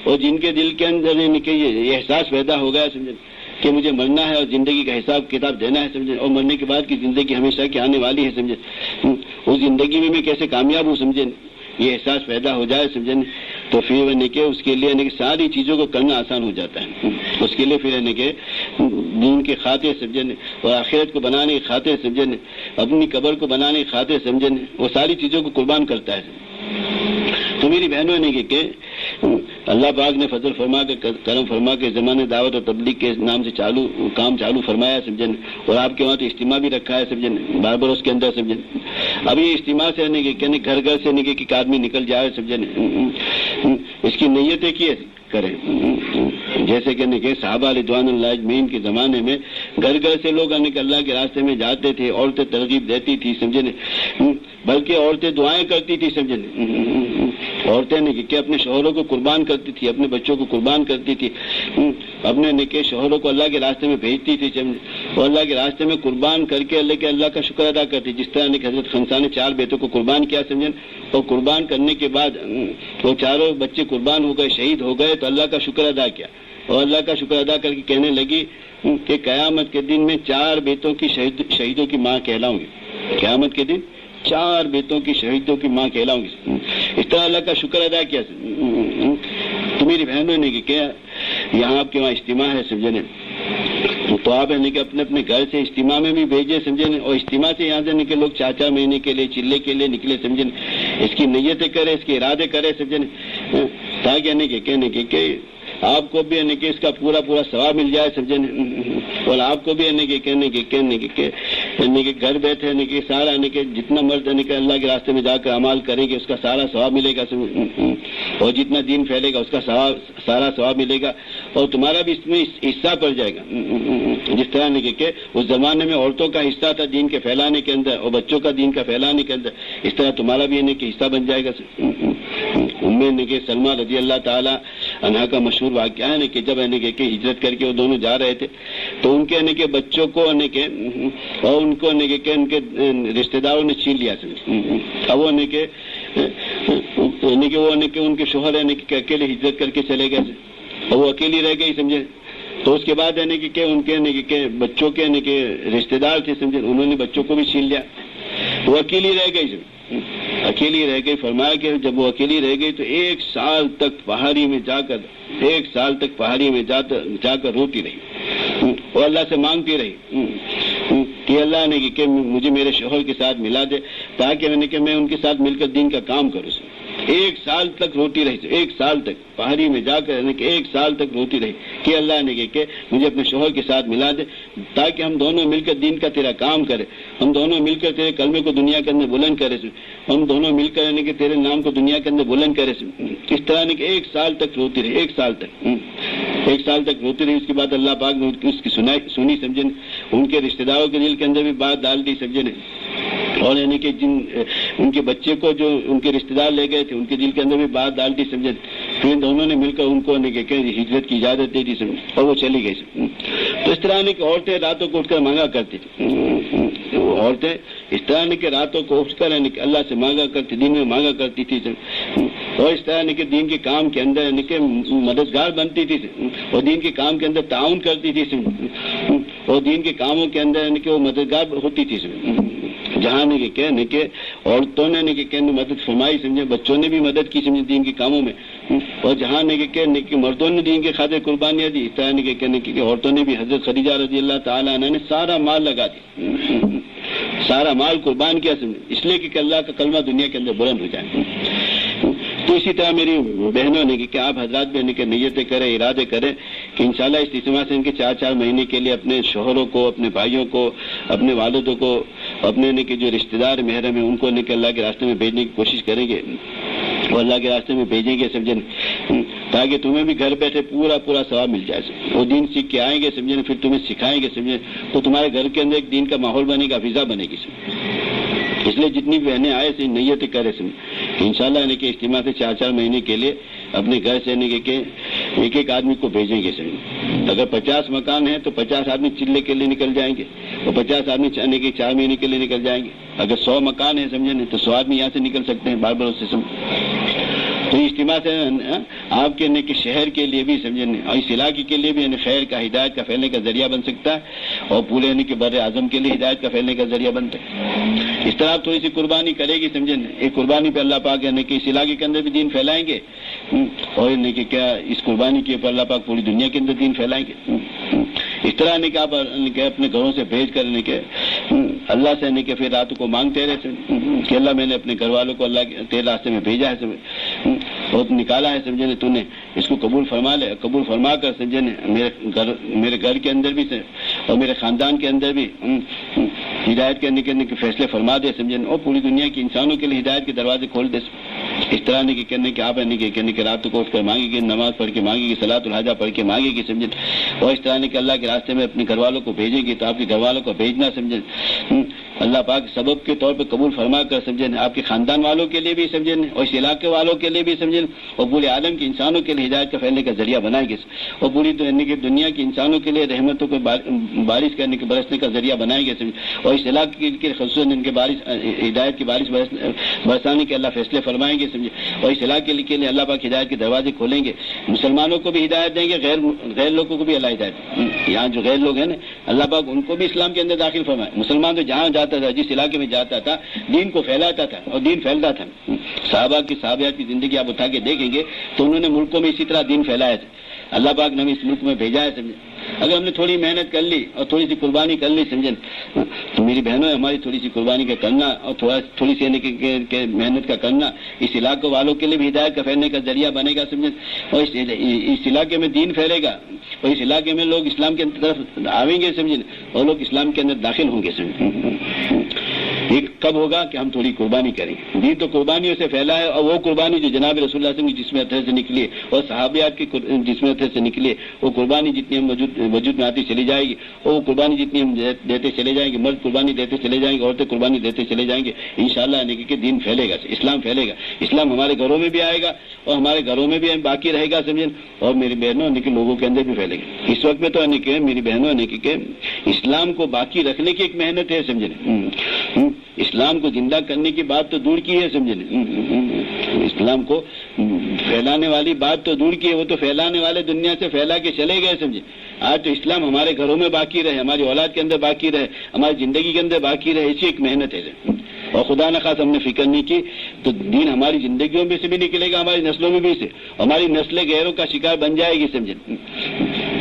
اور جن کے دل کے اندر کہ یہ احساس پیدا ہو گیا، سمجھے، کہ مجھے مرنا ہے اور زندگی کا حساب کتاب دینا ہے، سمجھے، اور مرنے کے بعد کی زندگی ہمیشہ کی آنے والی ہے، سمجھے، اس زندگی میں کیسے کامیاب ہوں، سمجھے، یہ احساس پیدا ہو جائے، سمجھے، تو پھر کہ اس کے لیے ساری چیزوں کو کرنا آسان ہو جاتا ہے. اس کے لیے پھر کہ دین کے خاطر، سمجھے، اور آخرت کو بنانے کی خاطر، سمجھے، اپنی قبر کو بنانے کی خاطر، سمجھے، وہ ساری چیزوں کو قربان کرتا ہے. تو میری بہنوں نے کہ اللہ پاک نے فضل فرما کے کرم فرما کے زمانے دعوت اور تبلیغ کے نام سے کام چالو فرمایا، سمجھے، اور آپ کے وہاں تو اجتماع بھی رکھا ہے، سمجھے، بار بار اس کے اندر، سمجھے. اب یہ اجتماع سے گھر گھر سے کہ ایک آدمی نکل جائے، سمجھے، اس کی نیتیں کی کریں، جیسے کہ صحابہ رضوان اللہ اجمعین کے زمانے میں گھر گھر سے لوگ اللہ کے راستے میں جاتے تھے، عورتیں ترغیب دیتی تھی، سمجھے، بلکہ عورتیں دعائیں کرتی تھی، سمجھے، عورتیں کہ اپنے شوہروں کو قربان کرتی تھی، اپنے بچوں کو قربان کرتی تھی، اپنے شوہروں کو اللہ کے راستے میں بھیجتی تھی، اور اللہ کے راستے میں قربان کر کے اللہ کا شکر ادا کرتی. جس طرح حضرت خنسا نے 4 بیٹوں کو قربان کیا، سمجھے، اور قربان کرنے کے بعد وہ 4 بچے قربان ہو گئے، شہید ہو گئے، تو اللہ کا شکر ادا کیا، اور اللہ کا شکر ادا کر کے کہنے لگی کہ قیامت کے دن میں 4 بیٹوں کی شہیدوں کی ماں کہلاؤں گی. قیامت کے دن 4 بیٹوں کی شہیدوں کی ماں کہلاؤں گی. اس طرح اللہ کا شکر ادا کیا. تو میری بہنوں نے کہ یہاں آپ کے وہاں اجتماع ہے، سمجھے، تو آپ کہ اپنے گھر سے اجتماع میں بھی بھیجے، سمجھے، اور اجتماع سے یہاں سے کہ لوگ 4 مہینے کے لیے چلے کے لیے نکلے، سمجھے، اس کی نیتیں کرے، اس کے ارادے کرے، سمجھے، تاکہ کہنے کہ آپ کو بھی کہ اس کا پورا ثواب مل جائے، سمجھے، اور آپ کو بھی کہنے کہ گھر بیٹھے کہ سارا کہ جتنا مرد کہ اللہ کے راستے میں جا کر عمل کریں گے اس کا سارا ثواب ملے گا، اور جتنا دین پھیلے گا اس کا سارا ثواب ملے گا، اور تمہارا بھی اس میں حصہ پڑ جائے گا. جس طرح کہ اس زمانے میں عورتوں کا حصہ تھا دین کے پھیلانے کے اندر اور بچوں کا دین کا پھیلانے کے اندر، اس طرح تمہارا بھی کہ حصہ بن جائے گا. کہ سلمہ رضی اللہ تعالی عنہا کا مشہور واقعہ ہے کہ جب کہ ہجرت کر کے وہ دونوں جا رہے تھے تو ان کے بچوں کو اور ان کو کہ ان کے رشتہ داروں نے چھین لیا. اب وہ ان کے شوہر اکیلے ہجرت کر کے چلے گئے اور وہ اکیلی رہ گئی، سمجھے. تو اس کے بعد کہ ان کے بچوں کے رشتہ دار تھے، سمجھے، انہوں نے بچوں کو بھی چھین لیا، وہ اکیلی رہ گئی. فرمایا کہ جب وہ اکیلی رہ گئی تو 1 سال تک پہاڑی میں جا کر روتی رہی اور اللہ سے مانگتی رہی کہ اللہ نے کہ مجھے میرے شوہر کے ساتھ ملا دے تاکہ میں ان کے ساتھ مل کر دین کا کام کروں. ایک سال تک روتی رہی، ایک سال تک پہاڑی میں جا کر کہ ایک سال تک روتی رہی کہ اللہ نے کہ مجھے اپنے شوہر کے ساتھ ملا دے تاکہ ہم دونوں مل کر دین کا تیرا کام کرے، ہم دونوں مل کر تیرے کلمے کو دنیا کے اندر بلند کرے، ہم دونوں مل کر کہ تیرے نام کو دنیا کے اندر بلند کرے۔ اس طرح کہ ایک سال تک روتی رہی، ایک سال تک روتی رہی۔ اس کے بعد اللہ پاک نے اس کی سنی سمجھے، ان کے رشتہ داروں کے دل کے اندر بھی بات ڈال دی سمجھے، اور یعنی کہ جن ان کے بچے کو جو ان کے رشتہ دار لے گئے تھے ان کے دل کے اندر بھی بات ڈال دی سمجھے، پھر دونوں نے مل کر ان کو ہجرت کی اجازت دے دی سمجھے، اور وہ چلی گئی۔ تو اس طرح کہ عورتیں راتوں کو اٹھ کر مانگا کرتی تھی، عورتیں اس طرح کہ راتوں کو اٹھ کر اللہ سے مانگا کرتی، دین میں مانگا کرتی تھی، اور اس طرح کہ دین کے کام کے اندر کہ مددگار بنتی تھی، اور دین کے کام کے اندر تعاون کرتی تھی، اور دین کے کاموں کے اندر کہ وہ مددگار ہوتی تھی، جہاں کہ عورتوں نے مدد فرمائی سمجھے، بچوں نے بھی مدد کی سمجھے دین کے کاموں میں، اور جہاں کہ مردوں نے دین کے خاطر قربانیاں دی، اس طرح کہ عورتوں نے بھی حضرت خدیجہ رضی اللہ تعالیٰ عنہ نے سارا مال لگا دی، سارا مال قربان کیا سمجھے، اس لیے کہ اللہ کا کلمہ دنیا کے اندر بلند ہو جائے۔ تو اسی طرح میری بہنوں نے کہ آپ حضرات بھی نیتیں کریں، ارادے کریں کہ انشاءاللہ اس اجتماع سے ان کے 4 مہینے کے لیے اپنے شوہروں کو، اپنے بھائیوں کو، اپنے والدوں کو، اپنے کہ جو رشتہ دار محرم ہیں ان کو اللہ کے راستے میں بھیجنے کی کوشش کریں گے، وہ اللہ کے راستے میں بھیجیں گے سمجھیں، تاکہ تمہیں بھی گھر بیٹھے پورا ثواب مل جائے۔ وہ دین سیکھ کے آئیں گے سمجھیں، پھر تمہیں سکھائیں گے سمجھیں، تو تمہارے گھر کے اندر ایک دین کا ماحول بنے گا، فضا بنے گی۔ اس لیے جتنی بہنیں آئے سے نیتیں کرے سمجھیں انشاءاللہ کہ اجتماع سے 4 مہینے کے لیے اپنے گھر سے کہ ایک آدمی کو بھیجیں گے سمجھیں۔ اگر 50 مکان ہیں تو 50 آدمی چلے کے لیے نکل جائیں گے، اور 50 آدمی چاہنے کے 4 مہینے کے لیے نکل جائیں گے۔ اگر 100 مکان ہیں سمجھیں تو 100 آدمی یہاں سے نکل سکتے ہیں، بار بار اس سے تو اجتماع سے آپ کے کہ شہر کے لیے بھی سمجھیں، اور اس علاقے کے لیے بھی خیر کا، ہدایت کا پھیلنے کا ذریعہ بن سکتا ہے، اور پورے کہ بر اعظم کے لیے ہدایت کا پھیلنے کا ذریعہ بنتا ہے۔ اس طرح آپ تھوڑی سی قربانی کرے گی سمجھیں، ایک قربانی پہ اللہ پاک کہ اس علاقے کے اندر بھی دین پھیلائیں گے، اور کہ کیا اس قربانی کے اوپر اللہ پاک پوری دنیا کے اندر دین پھیلائیں گے۔ اس طرح کہ آپ اپنے گھروں سے بھیج کر کہ اللہ سے کہ پھر رات کو مانگتے رہے کہ اللہ میں نے اپنے گھر والوں کو اللہ کے تیرے راستے میں بھیجا ہے بہت نکالا ہے سمجھے، تو نے اس کو قبول فرما لے، قبول فرما کر سمجھے میرے گھر کے اندر بھی اور میرے خاندان کے اندر بھی ہدایت کرنے کے فیصلے فرما دے سمجھے، اور پوری دنیا کے انسانوں کے لیے ہدایت کے دروازے کھول دے۔ اس طرح کہ آپ کہ رات کو اٹھ کر مانگے گی، نماز پڑھ کے مانگے گی، صلاۃ الحاجہ پڑھ کے مانگے گی سمجھے، اور اس طرح کہ اللہ کے راستے میں اپنے گھر والوں کو بھیجے گی، تو آپ کے گھر والوں کو بھیجنا سمجھے اللہ پاک سبب کے طور پہ قبول فرما کر سمجھیں، آپ کے خاندان والوں کے لیے بھی سمجھیں، اور اس علاقے والوں کے لیے بھی سمجھیں، اور پورے عالم کے انسانوں کے لیے ہدایت کا پھیلنے کا ذریعہ بنائیں گے، اور پوری دنیا کے انسانوں کے لیے رحمتوں کو بارش کرنے کے برسنے کا ذریعہ بنائیں گے سمجھیں، اور اس علاقے کے خصوصاً ان کے بارش ہدایت کی بارش برسانے کے اللہ فیصلے فرمائیں گے سمجھیں، اور اس علاقے کے لیے اللہ پاک ہدایت کے دروازے کھولیں گے، مسلمانوں کو بھی ہدایت دیں گے، غیر لوگوں کو بھی اللہ ہدایت، یہاں جو غیر لوگ ہیں نا اللہ پاک ان کو بھی اسلام کے اندر داخل فرمائے۔ مسلمان تو جہاں جاتا تھا، جس علاقے میں جاتا تھا، دین کو پھیلاتا تھا، اور دین پھیلتا تھا۔ صحابیات کی زندگی آپ اٹھا کے دیکھیں گے تو انہوں نے ملکوں میں اسی طرح دین پھیلایا تھا، اللہ پاک نے ہمیں اس ملک میں بھیجا ہے سمجھے۔ اگر ہم نے تھوڑی محنت کر لی اور تھوڑی سی قربانی کر لی سمجھیں، تو میری بہنوں ہماری تھوڑی سی قربانی کا کرنا اور تھوڑی سی محنت کا کرنا اس علاقے والوں کے لیے بھی ہدایت کا پھیلنے کا ذریعہ بنے گا سمجھیں، اور اس علاقے میں دین پھیلے گا، اور اس علاقے میں لوگ اسلام کی طرف آئیں گے سمجھیں، اور لوگ اسلام کے اندر داخل ہوں گے سمجھیں۔ یہ کب ہوگا کہ ہم تھوڑی قربانی کریں گے۔ دین تو قربانیوں سے پھیلا ہے، اور وہ قربانی جو جناب رسول اللہ صلی اللہ علیہ وسلم کی جسم اطہر سے نکلی ہے، اور صحابیات کی جسم اطہر سے نکلی ہے، وہ قربانی جتنی ہم وجود میں آتی چلی جائے گی، اور وہ قربانی جتنی ہم دیتے چلے جائیں گے، مرد قربانی دیتے چلے جائیں گے، عورتیں قربانی دیتے چلے جائیں گے، انشاءاللہ کہ دین پھیلے گا، اسلام پھیلے گا، اسلام ہمارے گھروں میں بھی آئے گا، اور ہمارے گھروں میں بھی باقی رہے گا سمجھیں، اور میری بہنوں کہ لوگوں کے اندر بھی پھیلے گا۔ اس وقت میں تو کہ میری بہنوں کہ اسلام کو باقی رکھنے کی ایک محنت ہے سمجھیں، اسلام کو زندہ کرنے کی بات تو دور کی ہے سمجھیں، اسلام کو پھیلانے والی بات تو دور کی ہے، وہ تو پھیلانے والے دنیا سے پھیلا کے چلے گئے سمجھیں۔ آج تو اسلام ہمارے گھروں میں باقی رہے، ہماری اولاد کے اندر باقی رہے، ہماری زندگی کے اندر باقی رہے، اسی ایک محنت ہے، اور خدا نخواست ہم نے فکر نہیں کی تو دین ہماری زندگیوں میں سے بھی نکلے گا، ہماری نسلوں میں بھی سے، ہماری نسلیں غیروں کا شکار بن جائے گی سمجھیں،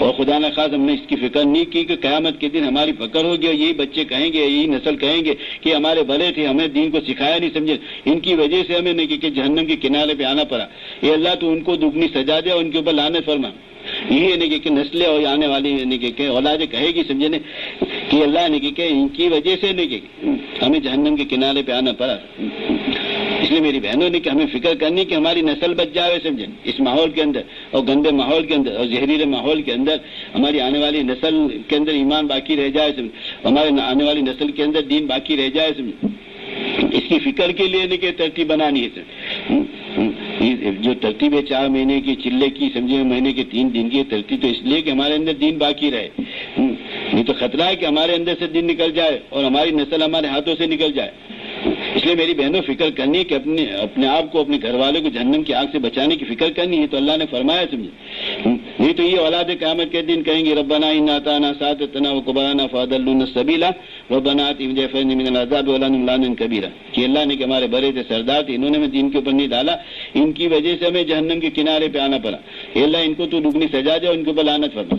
اور خدا نہ خاص ہم نے اس کی فکر نہیں کی کہ قیامت کے دن ہماری فکر ہوگی اور یہی بچے کہیں گے، یہی نسل کہیں گے کہ ہمارے بڑے تھے، ہمیں دین کو سکھایا نہیں، سمجھے، ان کی وجہ سے ہمیں نہیں کہ جہنم کے کنارے پہ آنا پڑا. یہ اللہ تو ان کو دگنی سزا دے اور ان کے اوپر لعنت فرما. یہی یعنی کہ نسلیں اور آنے والی یعنی کہ اولادیں کہے گی، سمجھے نا، کہ اللہ یعنی کہ ان کی وجہ سے نہیں کہ ہمیں جہنم کے کنارے پہ آنا پڑا. اس لیے میری بہنوں نے کہ ہمیں فکر کرنی کہ ہماری نسل بچ جائے، سمجھے، اس ماحول کے اندر اور گندے ماحول کے اندر اور زہریلے ماحول کے اندر ہماری آنے والی نسل کے اندر ایمان باقی رہ جائے، سمجھے، ہمارے آنے والی نسل کے اندر دین باقی رہ جائے، سمجھے. اس کی فکر کے لیے نہیں کہ ترتیب بنانی ہے. جو ترتیب ہے 4 مہینے کی، چلے کی، سمجھے، مہینے کے 3 دن کی ترتیب، تو اس لیے کہ ہمارے اندر دین باقی رہے. نہیں تو خطرہ ہے کہ ہمارے اندر سے دین نکل جائے اور ہماری نسل ہمارے ہاتھوں سے نکل جائے. اس لیے میری بہنوں فکر کرنی ہے کہ اپنے آپ کو، اپنے گھر والوں کو جہنم کی آگ سے بچانے کی فکر کرنی ہے. تو اللہ نے فرمایا، سمجھے. نہیں تو یہ اولاد قیامت کے دن کہیں گے ربنا انا اطعنا سادتنا وكبرانا فاضلونا السبيل ربنا آتهم ضعفين من العذاب ولعنهم لعنا كبيرا. کہ اللہ نے کہ ہمارے بڑے تھے، سردار تھے، انہوں نے ہمیں دین کے اوپر نہیں ڈالا، ان کی وجہ سے ہمیں جہنم کے کنارے پہ آنا پڑا. اے اللہ ان کو تو دگنی سزا دے اور ان کے اوپر لعنت فرما.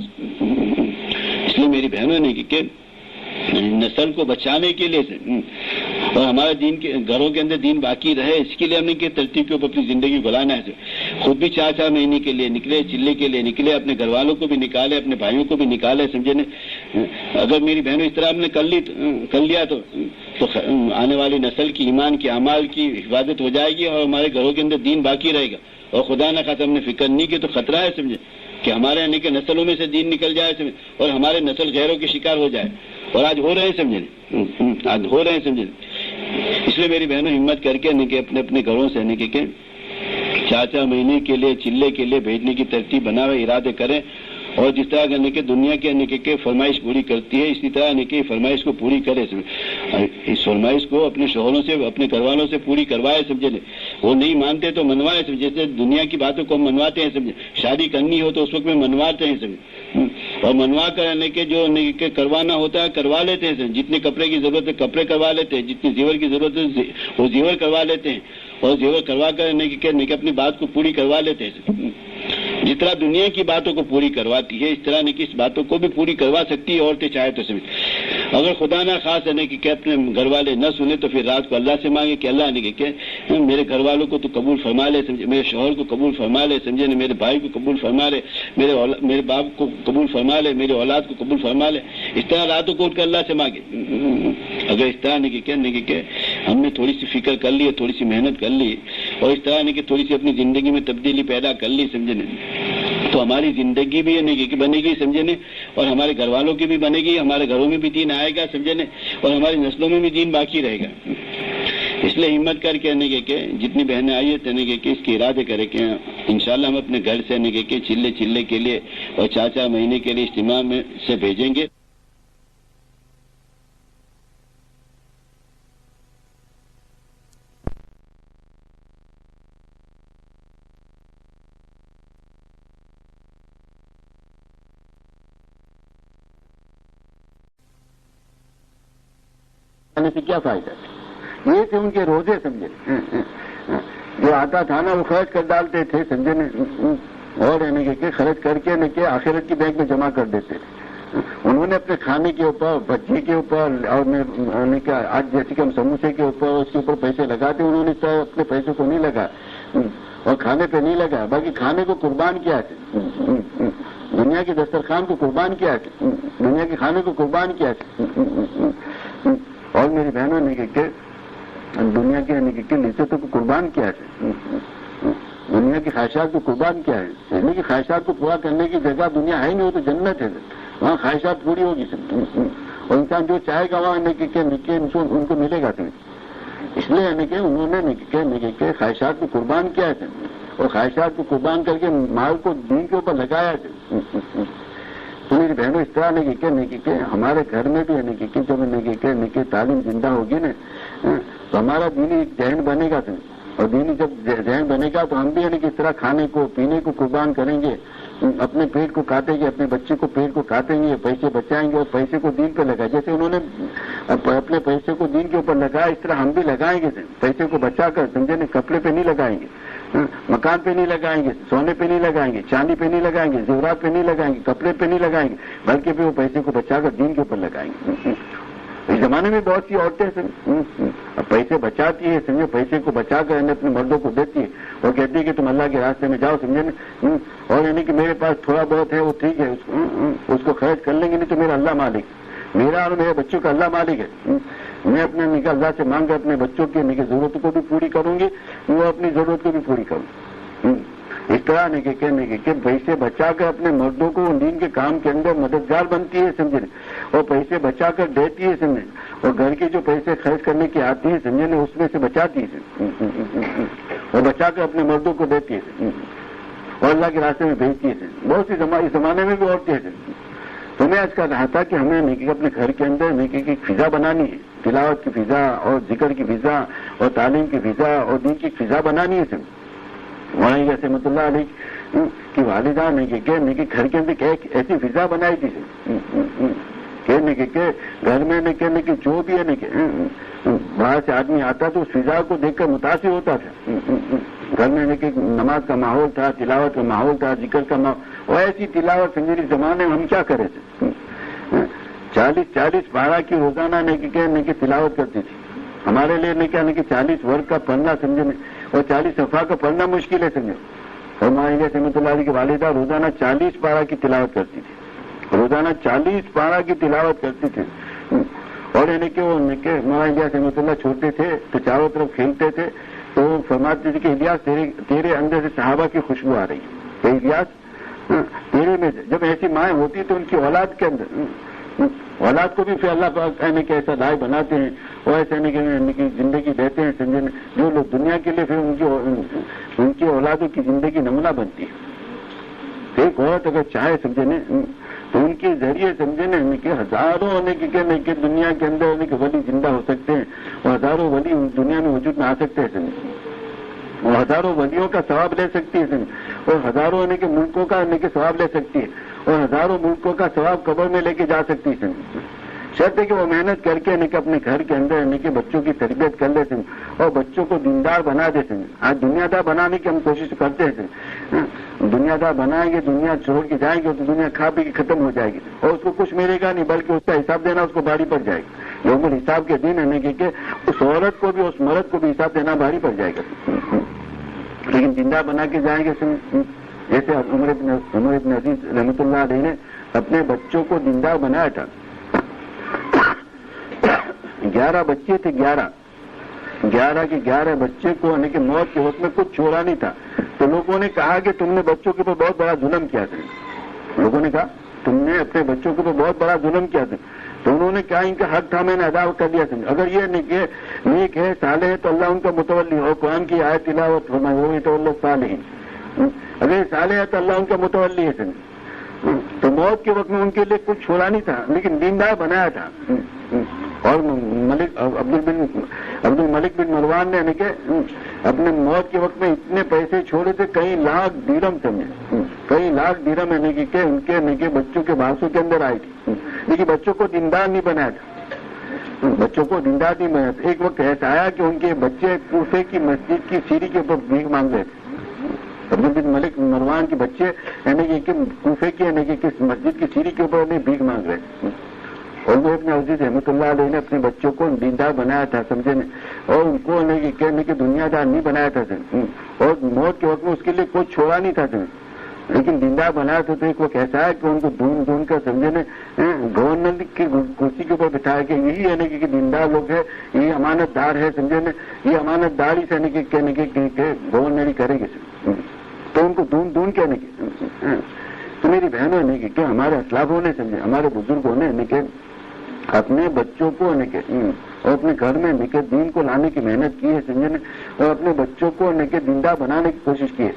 اس لیے میری بہنوں نے کہ نسل کو بچانے کے لیے اور ہمارے دین کے گھروں کے اندر دین باقی رہے، اس کے لیے ہم نے کہ ترتیب کے اوپر اپنی زندگی گزارنا ہے. خود بھی 4 مہینے کے لیے نکلے، چلے کے لیے نکلے، اپنے گھر والوں کو بھی نکالے، اپنے بھائیوں کو بھی نکالے، سمجھے نا. اگر میری بہنوں اس طرح ہم نے کر لیا تو آنے والی نسل کی ایمان کی اعمال کی حفاظت ہو جائے گی اور ہمارے گھروں کے اندر دین باقی رہے گا. اور خدا نہ خاص ہم نے فکر نہیں کی تو خطرہ ہے، سمجھے، کہ ہمارے یعنی کہ نسلوں میں سے دین نکل جائے اور ہمارے نسل غیروں کے شکار ہو جائے. اور آج ہو رہے ہیں، سمجھے، آج ہو رہے ہیں، سمجھے. اس لیے میری بہنوں ہمت کر کے نہیں کہ اپنے گھروں سے نہیں کہ 4 مہینے کے لیے، چلے کے لیے بھیجنے کی ترتیب بناوے، ارادے کریں. اور جس طرح کرنے کے دنیا کے فرمائش پوری کرتی ہے، اسی طرح کہ فرمائش کو پوری کرے. اس فرمائش کو اپنے شوہروں سے، اپنے گھر والوں سے پوری کروائے، سمجھے. وہ نہیں مانتے تو منوائے، سمجھے. جیسے دنیا کی باتوں کو ہم منواتے ہیں، سمجھے. شادی کرنی ہو تو اس وقت میں منواتے ہیں، سمجھے. اور منوا کرنے کے جو کروانا ہوتا ہے کروا لیتے ہیں. جتنے کپڑے کی ضرورت ہے کپڑے کروا لیتے ہیں، جتنی زیور کی ضرورت ہے وہ زیور کروا لیتے ہیں. اور زیور کروا کر اپنی بات کو پوری کروا لیتے ہیں. جس طرح دنیا کی باتوں کو پوری کرواتی ہے، اس طرح نے کہ اس باتوں کو بھی پوری کروا سکتی ہے عورتیں چاہے تو. سمجھ، اگر خدا نہ خاص ہے کہ اپنے گھر والے نہ سنے تو پھر رات کو اللہ سے مانگے کہ اللہ نے کہ میرے گھر والوں کو تو قبول فرما لے، سمجھے. میرے شوہر کو قبول فرما لے، سمجھے. میرے بھائی کو قبول فرما لے، میرے باپ کو قبول فرما لے، میرے اولاد کو قبول فرما لے. اس طرح راتوں کو اٹھ کر اللہ سے مانگے. اگر اس طرح نہیں کہ ہم نے تھوڑی سی فکر کر لی، تھوڑی سی محنت کر لی اور اس طرح نہیں کہ تھوڑی سی اپنی زندگی میں تبدیلی پیدا کر لی، سمجھے، تو ہماری زندگی بھی بنے گی، سمجھے نا. اور ہمارے گھر والوں کی بھی بنے گی، ہمارے گھروں میں بھی دین آئے گا، سمجھے نا. اور ہماری نسلوں میں بھی دین باقی رہے گا. اس لیے ہمت کر کے کہ جتنی بہنیں آئی ہیں کہ اس کے ارادے کرے کہ انشاءاللہ ہم اپنے گھر سے کہ چلے کے لیے اور 4 مہینے کے لیے اجتماع میں سے بھیجیں گے. سے کیا فائدہ ہے؟ یہ تھے ان کے روزے، سمجھے. جو آتا تھا نا وہ خرچ کر ڈالتے تھے، سمجھے نا. اور کہ خرچ کر کے کہ آخرت کی بینک میں جمع کر دیتے تھے. انہوں نے اپنے کھانے کے اوپر، بچے کے اوپر اور آج جیسے کہ ہم سموسے کے اوپر اس کے اوپر پیسے لگاتے، انہوں نے تو اپنے پیسوں کو نہیں لگا اور کھانے پہ نہیں لگا، باقی کھانے کو قربان کیا ہے. دنیا کے دسترخوان کو قربان کیا ہے، دنیا کے کھانے کو قربان کیا ہے. اور میری بہنوں نے کہ دنیا کے لذتوں کو قربان کیا ہے، دنیا کی خواہشات کو قربان کیا ہے. دنیا کی خواہشات کو پورا کرنے کی جگہ دنیا ہے نہیں، وہ تو جنت ہے، وہاں خواہشات پوری ہوگی. اور انسان جو چاہے گا وہاں ان کو ملے گا. اس لیے کہ انہوں نے کہ خواہشات کو قربان کیا ہے اور خواہشات کو قربان کر کے مال کو دین کے اوپر لگایا ہے. تو میری بہنوں اس طرح کہ ہمارے گھر میں بھی جب تعلیم زندہ ہوگی نا تو ہمارا دینی ذہن بنے گا. اور دینی جب ذہن بنے گا تو ہم بھی اس طرح کھانے کو پینے کو قربان کریں گے، اپنے پیٹ کو کاٹیں گے، اپنے بچے کو پیٹ کو کاٹیں گے، پیسے بچائیں گے اور پیسے کو دین پہ لگائیں. جیسے انہوں نے اپنے پیسے کو دین کے اوپر لگایا، اس طرح ہم بھی لگائیں گے. پیسے کو بچا کر، سمجھے نا، کپڑے پہ نہیں لگائیں گے. مکان پہ نہیں لگائیں گے، سونے پہ نہیں لگائیں گے، چاندی پہ نہیں لگائیں گے، زیورات پہ نہیں لگائیں گے، کپڑے پہ نہیں لگائیں گے، بلکہ پھر وہ پیسے کو بچا کر دین کے اوپر لگائیں گے۔ اس زمانے میں بہت سی عورتیں پیسے بچاتی ہے، سمجھو پیسے کو بچا کر اپنے مردوں کو دیتی ہے اور کہتی ہے کہ تم اللہ کے راستے میں جاؤ، سمجھے نا، اور یعنی کہ میرے پاس تھوڑا بہت ہے وہ ٹھیک ہے، اس کو خرچ کر لیں گے، نہیں تو میرا اللہ مالک، میرا اور میرے بچوں کا اللہ مالک ہے، میں اپنے اللہ سے مانگ کر اپنے بچوں کی ضرورت کو بھی پوری کروں گی، وہ اپنی ضرورت کو بھی پوری کروں۔ اس طرح کہنے کے کہ پیسے بچا کر اپنے مردوں کو دین کے کام کے اندر مددگار بنتی ہے، سمجھے، اور پیسے بچا کر دیتی ہے، سمجھے، اور گھر کے جو پیسے خرچ کرنے کی آتی ہیں، سمجھے، اس میں سے بچاتی ہے اور بچا کر اپنے مردوں کو دیتی ہے اور اللہ کے راستے میں بھیجتی ہے۔ بہت سی اس زمانے میں بھی عورتیں ہیں۔ تو میں آج کہہ رہا تھا کہ ہمیں اپنے گھر کے اندر ایک فضا بنانی ہے، تلاوت کی فضا اور ذکر کی فضا اور تعلیم کی فضا اور دین کی فضا بنانی ہے۔ مولانا رحمۃ اللہ علیہ کی والدہ نے کہ گھر کے اندر ایک ایسی فضا بنائی تھی کہنے کہ گھر میں کہنے کہ جو بھی ہے کہ باہر سے آدمی آتا تو اس فضا کو دیکھ کر متاثر ہوتا تھا۔ گھر میں کہ نماز کا ماحول تھا، تلاوت کا ماحول تھا، ذکر کا ماحول، اور ایسی تلاوت سنجری زمانے میں ہم کیا کرے تھے، 40 پارہ کی روزانہ کہ تلاوت کرتی تھی۔ ہمارے لیے کیا 40 ورگ کا پڑھنا سمجھے اور 40 صفحہ کا پڑھنا مشکل ہے، سمجھے۔ اور مائنڈ رحمۃ اللہ علیہ کی والدہ روزانہ 40 پارہ کی تلاوت کرتی تھی، روزانہ 40 پارہ کی تلاوت کرتی تھی۔ اور کہ وہ مائنڈ رحمۃ اللہ چھوٹے تھے تو چاروں طرف کھیلتے تھے، تو فرماتے تھے کہ الیاس تیرے اندر سے صحابہ کی خوشبو آ رہی ہے، کہ الیاس تیرے میں جب ایسی مائیں ہوتی تو ان کی اولاد کے اندر، اولاد کو بھی پھر اللہ پاک کہ ایسا دائی بناتے ہیں اور ایسے کہ زندگی دیتے ہیں، سمجھے، جو لوگ دنیا کے لیے پھر ان کی اولادوں کی زندگی نمونہ بنتی ہے۔ ایک عورت اگر چاہے، سمجھے نا، تو ان کے ذریعے سمجھے نا کہ ہزاروں کہ دنیا کے اندر ولی زندہ ہو سکتے ہیں اور ہزاروں ولی دنیا میں وجود میں آ سکتے ہیں، سمجھے، اور ہزاروں ولیوں کا ثواب لے سکتی ہے، اور ہزاروں کہ ملکوں کا ثواب لے سکتی ہے، اور ہزاروں ملکوں کا ثواب قبر میں لے کے جا سکتی ہے۔ شرط ہے کہ وہ محنت کر کے اپنے گھر کے اندر کہ بچوں کی تربیت کر لیتے ہیں اور بچوں کو دیندار بنا دیتے ہیں۔ آج دنیا دار بنانے کی ہم کوشش کرتے ہیں، دنیا دار بنائیں گے، دنیا چھوڑ کے جائیں گے تو دنیا کھا پی کے ختم ہو جائے گی اور اس کو کچھ ملے گا نہیں، بلکہ اس کا حساب دینا اس کو بھاری پڑ جائے گا۔ یوم الحساب کے دن کہ اس عورت کو بھی اس مرد کو بھی حساب دینا بھاری پڑ جائے گا۔ لیکن دیندار بنا کے جائیں گے، جیسے عمر بن عزیز رحمۃ اللہ علیہ نے اپنے بچوں کو دیندار بنایا تھا۔ 11 بچے تھے، 11 کے 11 بچے کو کہ موت کے وقت میں کچھ چھوڑا نہیں تھا۔ تو لوگوں نے کہا کہ تم نے بچوں کے اوپر بہت بڑا ظلم کیا تھا، لوگوں نے کہا تم نے اپنے بچوں کے اوپر بہت بڑا ظلم کیا تھا۔ تو انہوں نے کہا ان کا حق تھا، میں نے ادا کر دیا۔ اگر یہ نیک ہے، صالح ہے، تو اللہ ان کا متولی ہو، قرآن کی آیت تلاوت فرمائے، وہ تو اللہ صالح، اگر صالح ہے تو اللہ ان کا متولی ہے۔ تو موت کے وقت میں ان کے لیے کچھ چھوڑا نہیں تھا، لیکن دیندار بنایا تھا۔ اور عبد الملک بن مروان نے کہ اپنے موت کے وقت میں اتنے پیسے چھوڑے تھے، کئی لاکھ درہم، سمجھے، کئی لاکھ درہم کہ ان کے بچوں کے بھاسوں کے اندر آئی تھی، لیکن بچوں کو دیندار نہیں بنایا تھا، بچوں کو دیندار نہیں بنایا تھا۔ ایک وقت ایسا آیا کہ ان کے بچے کوفے کی مسجد کی سیڑھی کے اوپر بھیک مانگ رہے تھے۔ عبد بن ملک مروان کے بچے کہ کوفے کی کہ مسجد کی سیڑھی کے اوپر بھیک مانگ رہے تھے، اور وہ اپنے عزیز رحمۃ اللہ علیہ نے اپنے بچوں کو دیندار بنایا تھا، سمجھے، اور ان کو کہنے کہ دنیا دار نہیں بنایا تھا، اور موت کے وقت میں اس کے لیے کچھ چھوڑا نہیں تھا، لیکن دیندار بنایا تھا۔ تو ایک وہ کیسا ہے کہ ان کو ڈھونڈ کر، سمجھے نا، گورنر کی کرسی کے اوپر بٹھایا کہ یہی ہے کہ دیندار لوگ ہے، یہ امانت دار ہے، سمجھے نا، یہ امانت دار ہی سے کہنے کہ گورنر ہی کرے گی۔ تو ان کو ڈھونڈ کہنے کی۔ تو میری بہنوں نے کہ ہمارے اسلافوں نے، سمجھے، ہمارے بزرگوں نے کہ اپنے بچوں کو اور اپنے گھر میں دین کو لانے کی محنت کی ہے، سمجھے نا، اور اپنے بچوں کو دیندار بنانے کی کوشش کی ہے۔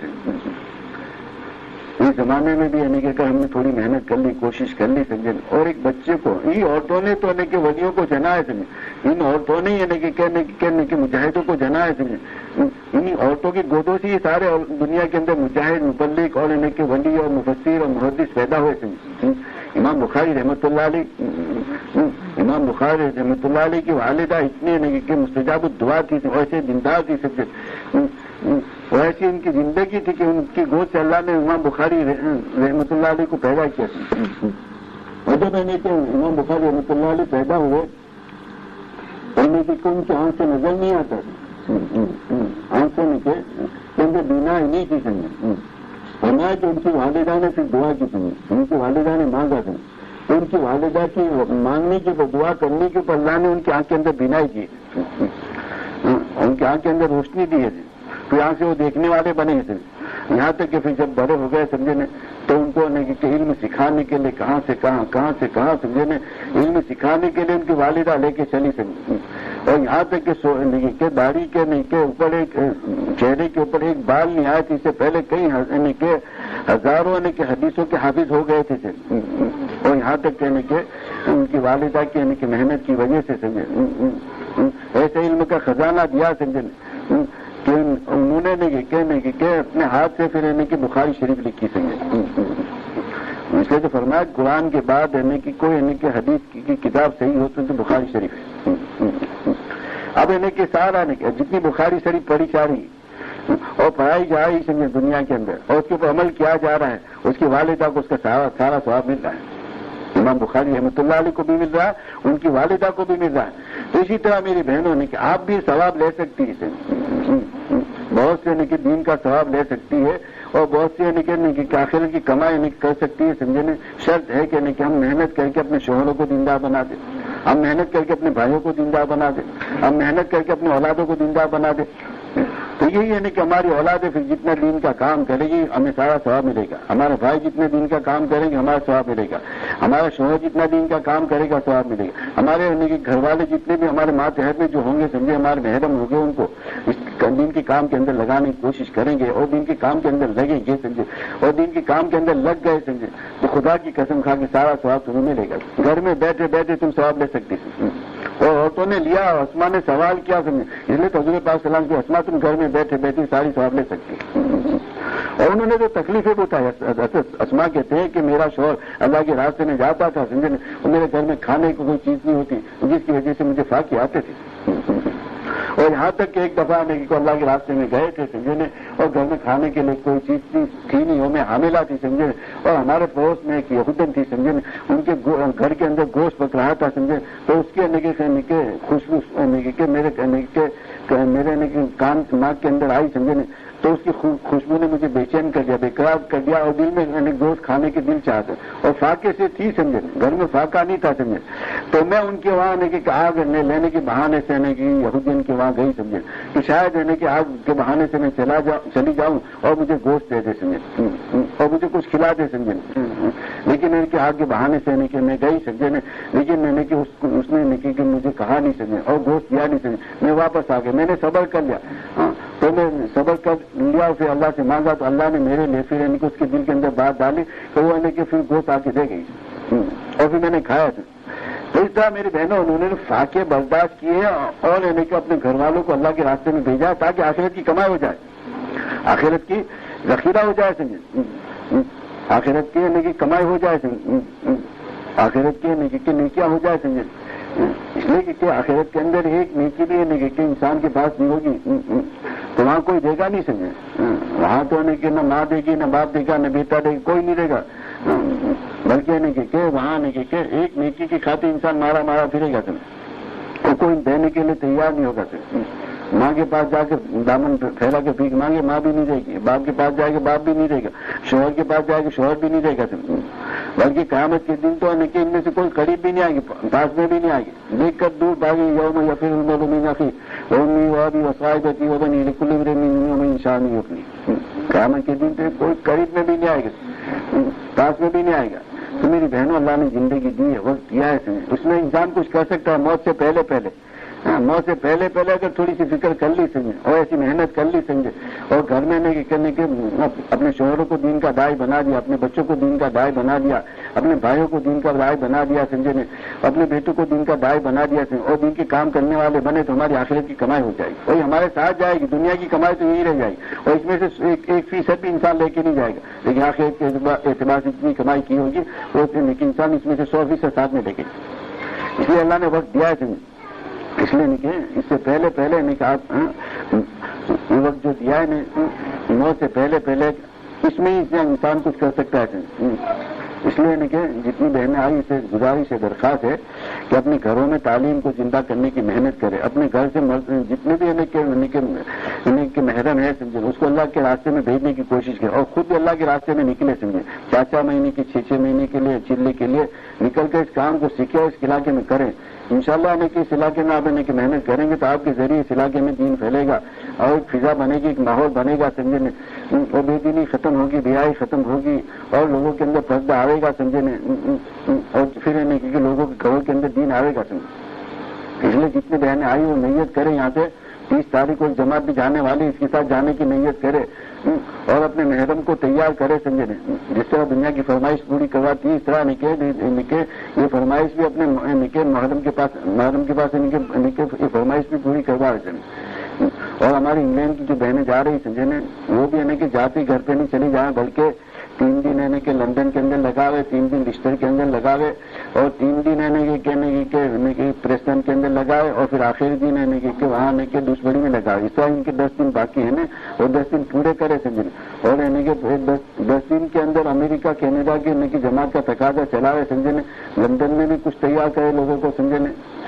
اس زمانے میں بھی کہ ہم نے تھوڑی محنت کر لی، کوشش کر لی، سمجھے، اور ایک بچے کو ان عورتوں نے تو کہ ولیوں کو جنا ہے، سمجھے، ان عورتوں نے کہنے کہ مجاہدوں کو جنا ہے، سمجھے، ان عورتوں کی گودوں سے ہی سارے دنیا کے اندر مجاہد، مبلغ اور کہ ولی اور مفسر اور محدث پیدا ہوئے، سمجھے۔ امام بخاری رحمۃ اللہ علیہ کی والدہ اتنے کہ مستجاب الدعا تھی، ایسے دیندار تھی، سمجھے، وہ ایسی ان کی زندگی تھی کہ ان کی گود سے اللہ نے امام بخاری رحمۃ اللہ علیہ کو پیدا کیا اور جب میں نے کہ امام بخاری رحمۃ اللہ علیہ پیدا ہوئے پڑھنے کی ان کی آنکھ سے نظر نہیں آتا آنکھ سے نکلے کیونکہ بینا ہی نہیں تھی سمجھے فرمایا کہ ان کی والدہ نے پھر دعا کی سمجھے ان کی والدہ نے مانگا تھا تو ان کی والدہ کی مانگنے کی دعا کرنے کے اوپر اللہ نے ان کی آنکھ کے اندر بینائی کی ان کی آنکھ کے اندر روشنی دی ہے پھر یہاں سے وہ دیکھنے والے بنے تھے یہاں تک کہ پھر جب بڑے ہو گئے سمجھے نے تو ان کو علم سکھانے کے لیے کہاں سے کہاں سمجھے نے علم سکھانے کے لیے ان کی والدہ لے کے چلی سمجھے اور یہاں تک کہ داڑھی کے اوپر ایک چہرے کے اوپر ایک بال نہیں آئے تھے اس سے پہلے کئی ہزاروں حدیثوں کے حافظ ہو گئے تھے اور یہاں تک کہ ان کی والدہ کی محنت کی وجہ سے سمجھے ایسے علم کا خزانہ دیا سمجھے کہ انہوں نے کہ اپنے ہاتھ سے پھر کہ بخاری شریف لکھی سمجھے اس لیے تو فرمایا قرآن کے بعد کہ کوئی کہ حدیث کی کتاب صحیح ہو تو بخاری شریف اب کہ سارا جتنی بخاری شریف پڑھی جا رہی اور پڑھائی جا رہی سمجھے دنیا کے اندر اور اس کے اوپر عمل کیا جا رہا ہے اس کی والدہ کو اس کا سارا ثواب مل رہا ہے امام بخاری رحمۃ اللہ علیہ کو بھی مل رہا ہے ان کی والدہ کو بھی مل رہا ہے تو اسی طرح میری بہنوں نے کہ آپ بھی ثواب لے سکتی ہے بہت سے کہ دین کا ثواب لے سکتی ہے اور بہت سے کہ آخرت کی کمائی کر سکتی ہے سمجھنے شرط ہے کہ ہم محنت کر کے اپنے شوہروں کو دیندار بنا دیں ہم محنت کر کے اپنے بھائیوں کو دیندار بنا دیں ہم محنت کر کے اپنے اولادوں کو دیندار بنا دیں تو یہی ہے کہ ہماری اولاد پھر جتنا دین کا کام کرے گی ہمیں سارا ثواب ملے گا ہمارے بھائی جتنے دین کا کام کریں گے ہمارا ثواب ملے گا ہمارا شوہر جتنا دین کا کام کرے گا ثواب ملے گا ہمارے گھر والے جتنے بھی ہمارے ماتحت میں جو ہوں گے سمجھے ہمارے محرم ہوں گے ان کو اس دین کے کام کے اندر لگانے کی کوشش کریں گے اور دین کے کام کے اندر لگیں گے سمجھے اور دین کے کام کے اندر لگ گئے سمجھے تو خدا کی قسم کھا کے سارا ثواب تمہیں ملے گا گھر میں بیٹھے بیٹھے تم ثواب لے سکتے اور عورتوں نے لیا اسما نے سوال کیا سمجھے اس لیے تو حضور پاک سلام کی اسما تم گھر میں بیٹھے بیٹھے ساری ثواب لے سکتی اور انہوں نے جو تکلیفیں بتائی اسما کہتے ہیں کہ میرا شوہر اللہ کے راستے میں جاتا تھا سمجھے اور میرے گھر میں کھانے کو کوئی چیز نہیں ہوتی جس کی وجہ سے مجھے فاقے آتے تھے اور یہاں تک کہ ایک دفعہ اللہ کے راستے میں گئے تھے سمجھے اور گھر میں کھانے کے لیے کوئی چیز تھی نہیں ہو میں حاملہ تھی سمجھے اور ہمارے پڑوس میں ایک یہودن تھی سمجھے ان کے گھر کے اندر گوشت پک رہا تھا سمجھے تو اس کے خوشبو میرے کان ناک کے اندر آئی سمجھے تو اس کی خوشبو نے مجھے بے چین کر دیا بےقرار کر دیا اور دل میں گوشت کھانے کی دل چاہتا اور فاقے سے تھی سمجھے گھر میں فاقہ نہیں تھا سمجھے تو میں ان کے وہاں آگ لینے کے بہانے سے یہودین کے وہاں گئی سمجھے کہ شاید کہ آگ کے بہانے سے میں چلی جاؤں اور مجھے گوشت دے دے سمجھے اور مجھے کچھ کھلا دے سمجھے لیکن آگ کے بہانے سے میں گئی سمجھے لیکن میں نے کہ اس نے کہ مجھے کہا نہیں سمجھے اور گوشت دیا نہیں سمجھے میں واپس آ گیا میں نے صبر کر لیا تو میں صبر کر لیا اور پھر اللہ سے مانگا تو اللہ نے میرے لیے پھر اس کے دل کے اندر بات ڈالی تو وہ کہ پھر گوشت آ کے دے گئی اور پھر میں نے کھایا تھا تو اس طرح میری بہنوں انہوں نے فاقے برداشت کیے اور کہ اپنے گھر والوں کو اللہ کے راستے میں بھیجا تاکہ آخرت کی کمائی ہو جائے آخرت کی ذخیرہ ہو جائے سمجھے آخرت کی کمائی ہو جائے سمجھے آخرت کی نیکیاں ہو جائے سمجھے اس لیے کہ آخرت کے اندر ایک نیکی بھی ہے کہ انسان کے پاس نہیں ہوگی تو وہاں کوئی دے گا نہیں سمجھے وہاں تو کہ نہ ماں دے گی نہ باپ دے گا نہ بیٹا دے گا کوئی نہیں دے گا بلکہ کہ وہاں کہ ایک نیکی کی خاطر انسان مارا پھرے گا سمجھے اور کوئی دینے کے لیے تیار نہیں ہوگا سمجھے ماں کے پاس جا کے دامن پھیلا کے بھیک مانگے ماں بھی نہیں دے گی باپ کے پاس جائے گا باپ بھی نہیں دے گا شوہر کے پاس جائے گا شوہر بھی نہیں دے گا بلکہ قیامت کے دن تو کہ ان میں سے کوئی قریب بھی نہیں آئے گی پاس میں بھی نہیں آئے گی دیکھ کر دور بھاگی یوم یا پھر انسان اپنی قیامت کے دن تو کوئی قریب میں بھی نہیں آئے گا پاس میں بھی نہیں آئے گا تو میری بہنوں اللہ نے زندگی دی ہے وقت دیا ہے اس میں انسان کچھ کر سکتا ہے موت سے پہلے موت سے پہلے اگر تھوڑی سی فکر کر لی سمجھے اور ایسی محنت کر لی سمجھے اور گھر میں کرنے کے اپنے شوہروں کو دین کا داعی بنا دیا اپنے بچوں کو دین کا داعی بنا دیا اپنے بھائیوں کو دین کا داعی بنا دیا سمجھے نے اپنے بیٹوں کو دین کا داعی بنا دیا اور دین کے کام کرنے والے بنے تو ہماری آخرت کی کمائی ہو جائے گی وہی ہمارے ساتھ جائے گی دنیا کی کمائی تو یہی رہ جائے گی اور اس میں سے 1% بھی انسان لے کے نہیں جائے گا لیکن آخرت کے اعتبار سے جتنی کمائی کی ہوگی وہ انسان اس میں سے 100% ساتھ میں لے کے اس لیے اللہ نے وقت دیا ہے اس لیے اس سے پہلے آپ یہ وقت جو دیا ہے موت سے پہلے پہلے اس میں ہی انسان کچھ کر سکتا ہے. اس لیے کہ جتنی بہنیں آئی اسے گزارش ہے، درخواست ہے کہ اپنے گھروں میں تعلیم کو زندہ کرنے کی محنت کرے. اپنے گھر سے جتنے بھی کے محرم ہے سمجھے اس کو اللہ کے راستے میں بھیجنے کی کوشش کرے اور خود بھی اللہ کے راستے میں نکلے سمجھے. 4 مہینے کی 6 مہینے کے لیے چلنے کے لیے نکل کر اس کام کو سیکھے اور اس علاقے میں کریں. انشاءاللہ کہ اس علاقے میں آپ محنت کریں گے تو آپ کے ذریعے اس علاقے میں دین پھیلے گا اور ایک فضا بنے گی، ایک ماحول بنے گا سمجھے. اور بے دینی ختم ہوگی، بیائی ختم ہوگی اور لوگوں کے اندر پردہ آئے گا سمجھے. اور پھر کہ لوگوں کے گھروں کے اندر دین آئے گا سمجھے. اس لیے جتنی بہنیں آئی وہ نیت کریں یہاں سے 30 تاریخ کو جماعت بھی جانے والی اس کے ساتھ جانے کی نیت کرے اور اپنے محرم کو تیار کرے سمجھے. جس طرح دنیا کی فرمائش پوری کرواتی ہے اس طرح نکے یہ فرمائش بھی اپنے محرم کے پاس یہ فرمائش بھی پوری کروا رہے. اور ہماری انگلینڈ کی جو بہنیں جا رہی سمجھے وہ بھی کہ جاتی گھر پہ نہیں چلی جائیں بلکہ 3 دن کہ لندن کے اندر لگاوے، 3 دن لسٹر کے اندر لگاوے اور 3 دن کہ پریسٹن کے اندر لگائے اور پھر آخری دن کہ وہاں کہ دوسبڑی میں لگائے. اس طرح ان کے 10 دن باقی ہے اور 10 دن پورے کرے سمجھے. اور کہ 10 دن کے اندر امریکہ کینیڈا کی جماعت کا تقاضا چلاوے سمجھے. لندن میں بھی کچھ تیار کرے لوگوں کو سمجھے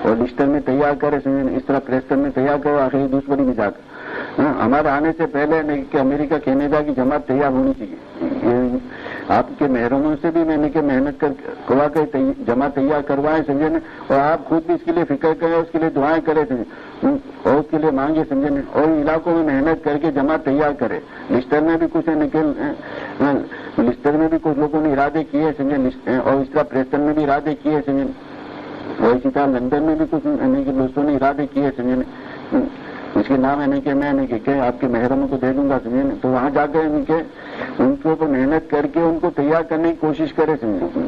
اور لسٹر میں تیار کرے سمجھے. اس طرح پریسٹن میں تیار کرے آخری دوسبڑی میں جا کر. ہمارے آنے سے پہلے کہ امریکہ کینیڈا کی جماعت تیار ہونی چاہیے. آپ کے محرموں سے بھی کہ محنت کروا کر جماعت تیار کروائیں سمجھے اور آپ خود بھی اس کے لیے فکر کریں، اس کے لیے دعائیں کریں سمجھے اور اس کے لیے مانگے سمجھے اور علاقوں میں محنت کر کے جماعت تیار کرے. لسٹر میں بھی کچھ لسٹر میں بھی کچھ لوگوں نے ارادے کیے سمجھے اور اس طرح پریسٹن میں بھی ارادے کیے سمجھے اور اسی طرح لندن میں بھی کچھ دوستوں نے ارادے کیے سمجھے. اس کے نام کہ میں کہ آپ کے محرموں کو دے دوں گا سمجھے. تو وہاں جا کر ان کے اوپر محنت کر کے ان کو تیار کرنے کی کوشش کرے سمجھے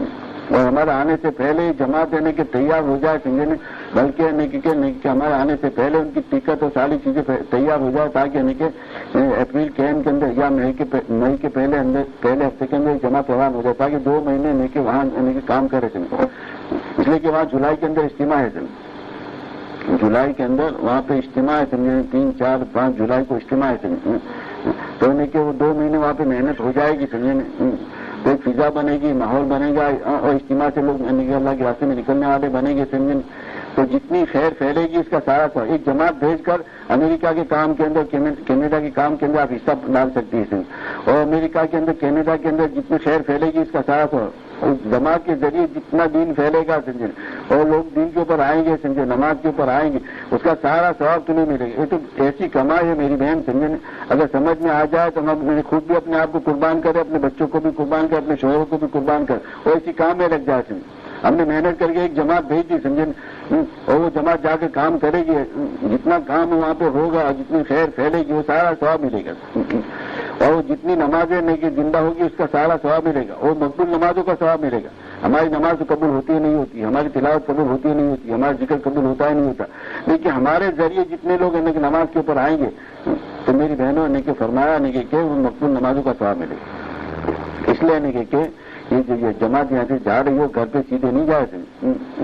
اور ہمارے آنے سے پہلے جماعت کہ تیار ہو جائے سمجھے بلکہ کہ ہمارے آنے سے پہلے ان کی ٹکٹ اور ساری چیزیں تیار ہو جائے تاکہ کہ اپریل کے اینڈ کے اندر یا مئی کے پہلے ہفتے کے اندر جماعت روان ہو جائے تاکہ 2 مہینے کہ وہاں کام کرے سمجھے. اس لیے کہ وہاں جولائی کے اندر اجتماع ہے سمجھے. جولائی کے اندر وہاں پہ اجتماع ہے سمجھے. 3, 4, 5 جولائی کو اجتماع ہے سمجھے. تو کہ وہ 2 مہینے وہاں پہ محنت ہو جائے گی سمجھے. کوئی فضا بنے گی، ماحول بنے گا اور اجتماع سے لوگ اللہ کے راستے میں نکلنے والے بنے گے سمجھے. تو جتنی خیر پھیلے گی اس کا سارا ایک جماعت بھیج کر امریکہ کے کام کے اندر کینیڈا کے کام کے اندر آپ حصہ ڈال سکتی ہے اور امریکہ کے اندر کینیڈا کے اندر جتنی خیر پھیلے گی اس کا سارا جماعت کے ذریعے جتنا دین پھیلے گا سمجھے اور لوگ دین کے اوپر آئیں گے سمجھے، نماز کے اوپر آئیں گے اس کا سارا ثواب تمہیں ملے گا. یہ تو ایسی کمائی ہے میری بہن سمجھے. اگر سمجھ میں آ جائے تو ہم خود بھی اپنے آپ کو قربان کرے، اپنے بچوں کو بھی قربان کرے، اپنے شوہروں کو بھی قربان کرے اور اسی کام میں لگ جائے سمجھے. ہم نے محنت کر کے ایک جماعت بھیج دی سمجھے اور وہ جماعت جا کے کام کرے گی. جتنا کام وہاں پہ ہوگا، جتنی خیر پھیلے گی وہ سارا ثواب ملے گا اور جتنی نمازیں زندہ ہوگی اس کا سارا ثواب ملے گا اور مقبول نمازوں کا ثواب ملے گا. ہماری نماز تو قبول ہوتی ہے نہیں ہوتی، ہماری تلاوت قبول ہوتی ہے نہیں ہوتی، ہمارا ذکر قبول ہوتا ہے نہیں ہوتا، لیکن ہمارے ذریعے جتنے لوگ نماز کے اوپر آئیں گے تو میری بہنوں نے فرمایا کہ وہ مقبول نمازوں کا ثواب ملے گا. اس لیے کہ یہ جماعت یہاں سے جا رہی ہو گھر پہ سیدھے نہیں جائے.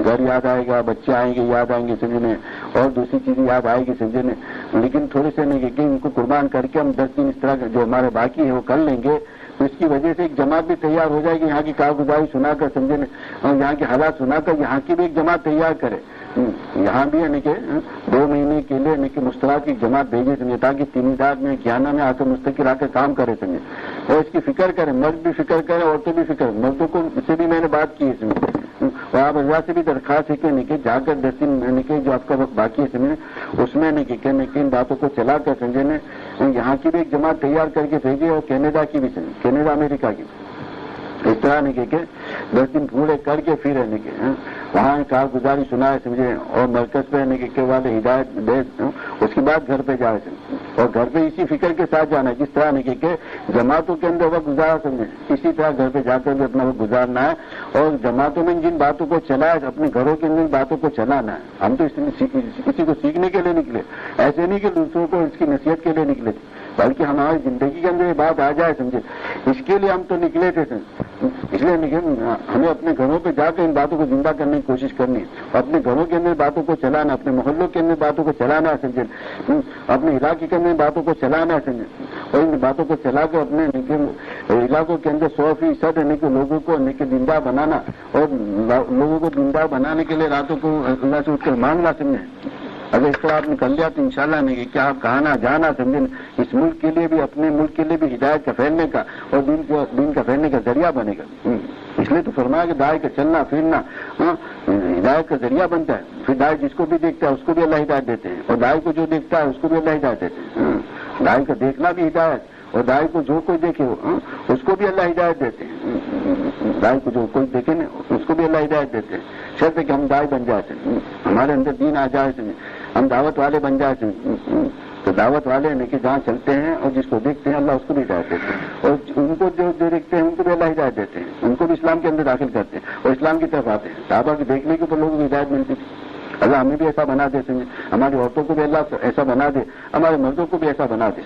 گھر یاد آئے گا، بچے آئیں گے یاد آئیں گے سمجھنے اور دوسری چیزیں یاد آئے گی سمجھنے. لیکن تھوڑے سے کہ ان کو قربان کر کے ہم 10 دن اس طرح جو ہمارے باقی ہے وہ کر لیں گے تو اس کی وجہ سے ایک جماعت بھی تیار ہو جائے گی. یہاں کی کارگزاری سنا کر سمجھنے اور یہاں کے حالات سنا کر یہاں کی بھی ایک جماعت تیار کرے. یہاں بھی کہ 2 مہینے کے لیے کہ مشترک کی جماعت بھیجے سمجھے تاکہ تینیداد میں گیانا میں آ کر مستقل آ کر کام کرے سمجھے اور اس کی فکر کرے. مرد بھی فکر کرے، عورتیں بھی فکر. مردوں کو سے بھی میں نے بات کی ہے سمجھے اور آپ حضرات سے بھی درخواست ہے کہ جا کر 10 دن کہ جو آپ کا وقت باقی ہے سمجھے اس میں کہ ان باتوں کو چلا کر سمجھے یہاں کی بھی ایک جماعت تیار کر کے بھیجے اور کینیڈا کی بھی سمجھے، کینیڈا امریکہ کی. اس طرح کہ 10 دن پورے کر کے پھر کہ وہاں کارگزاری سنائے سمجھے اور مرکز پہ کہ والے ہدایت دے. اس کے بعد گھر پہ جائے سمجھے اور گھر پہ اسی فکر کے ساتھ جانا ہے جس طرح کہ جماعتوں کے اندر وقت گزارا سمجھے اسی طرح گھر پہ جا کر بھی اپنا وقت گزارنا ہے اور جماعتوں میں جن باتوں کو چلائے اپنے گھروں کے اندر باتوں کو چلانا ہے. ہم تو کسی کو سیکھنے کے لیے نکلے، ایسے نہیں کہ دوسروں کو اس کی نصیحت کے لیے نکلے تھے. بلکہ ہماری زندگی کے اندر یہ بات آ جائے سمجھے. اس کے لیے ہم تو نکلے تھے اس لیے ہمیں اپنے گھروں پہ جا کے ان باتوں کو زندہ کرنے کی کوشش کرنی ہے. اپنے گھروں کے اندر باتوں کو چلانا, اپنے محلوں کے اندر باتوں کو چلانا ہے سمجھے, اپنے علاقے کے اندر باتوں کو چلانا ہے سمجھے, اور ان باتوں کو چلا کے اپنے علاقوں کے اندر 100% لوگوں کو دیندار بنانا, اور لوگوں کو دیندار بنانے کے لیے راتوں کو اللہ سے اٹھ کر مانگنا سمجھے. اگر اس طرح آپ نے کر لیا تو انشاءاللہ نہیں کہ آپ کہاں جانا سمجھے, اس ملک کے لیے بھی, اپنے ملک کے لیے بھی ہدایت کا پھیلنے کا اور دین کا پھیلنے کا ذریعہ بنے گا. اس لیے تو فرمایا کہ داعی کا چلنا پھرنا ہدایت کا ذریعہ بنتا ہے. پھر داعی جس کو بھی دیکھتا ہے اس کو بھی اللہ ہدایت دیتے ہیں, اور داعی کو جو دیکھتا ہے اس کو بھی اللہ ہدایت دیتے ہیں. داعی کا دیکھنا بھی ہدایت, اور داعی کو جو کوئی دیکھے اس کو بھی اللہ ہدایت دیتے ہیں. داعی کو جو کوئی دیکھے نا اس کو بھی اللہ ہدایت دیتے ہیں, شرط ہے کہ ہم داعی بن جائیں, ہمارے اندر دین آ جائے, ہم دعوت والے بن جائیں. تو دعوت والے کہ جہاں چلتے ہیں اور جس کو دیکھتے ہیں اللہ اس کو بھی ہدایت دیتے ہیں, اور ان کو جو دیکھتے ہیں ان کو بھی اللہ ہدایت دیتے ہیں, ان کو بھی اسلام کے اندر داخل کرتے ہیں اور اسلام کی طرف آتے ہیں. صحابہ کے دیکھنے کے اوپر لوگوں کو ہدایت ملتی تھی. اللہ ہمیں بھی ایسا بنا دے سمجھے, ہماری عورتوں کو بھی اللہ ایسا بنا دے, ہمارے مردوں کو بھی ایسا بنا دے.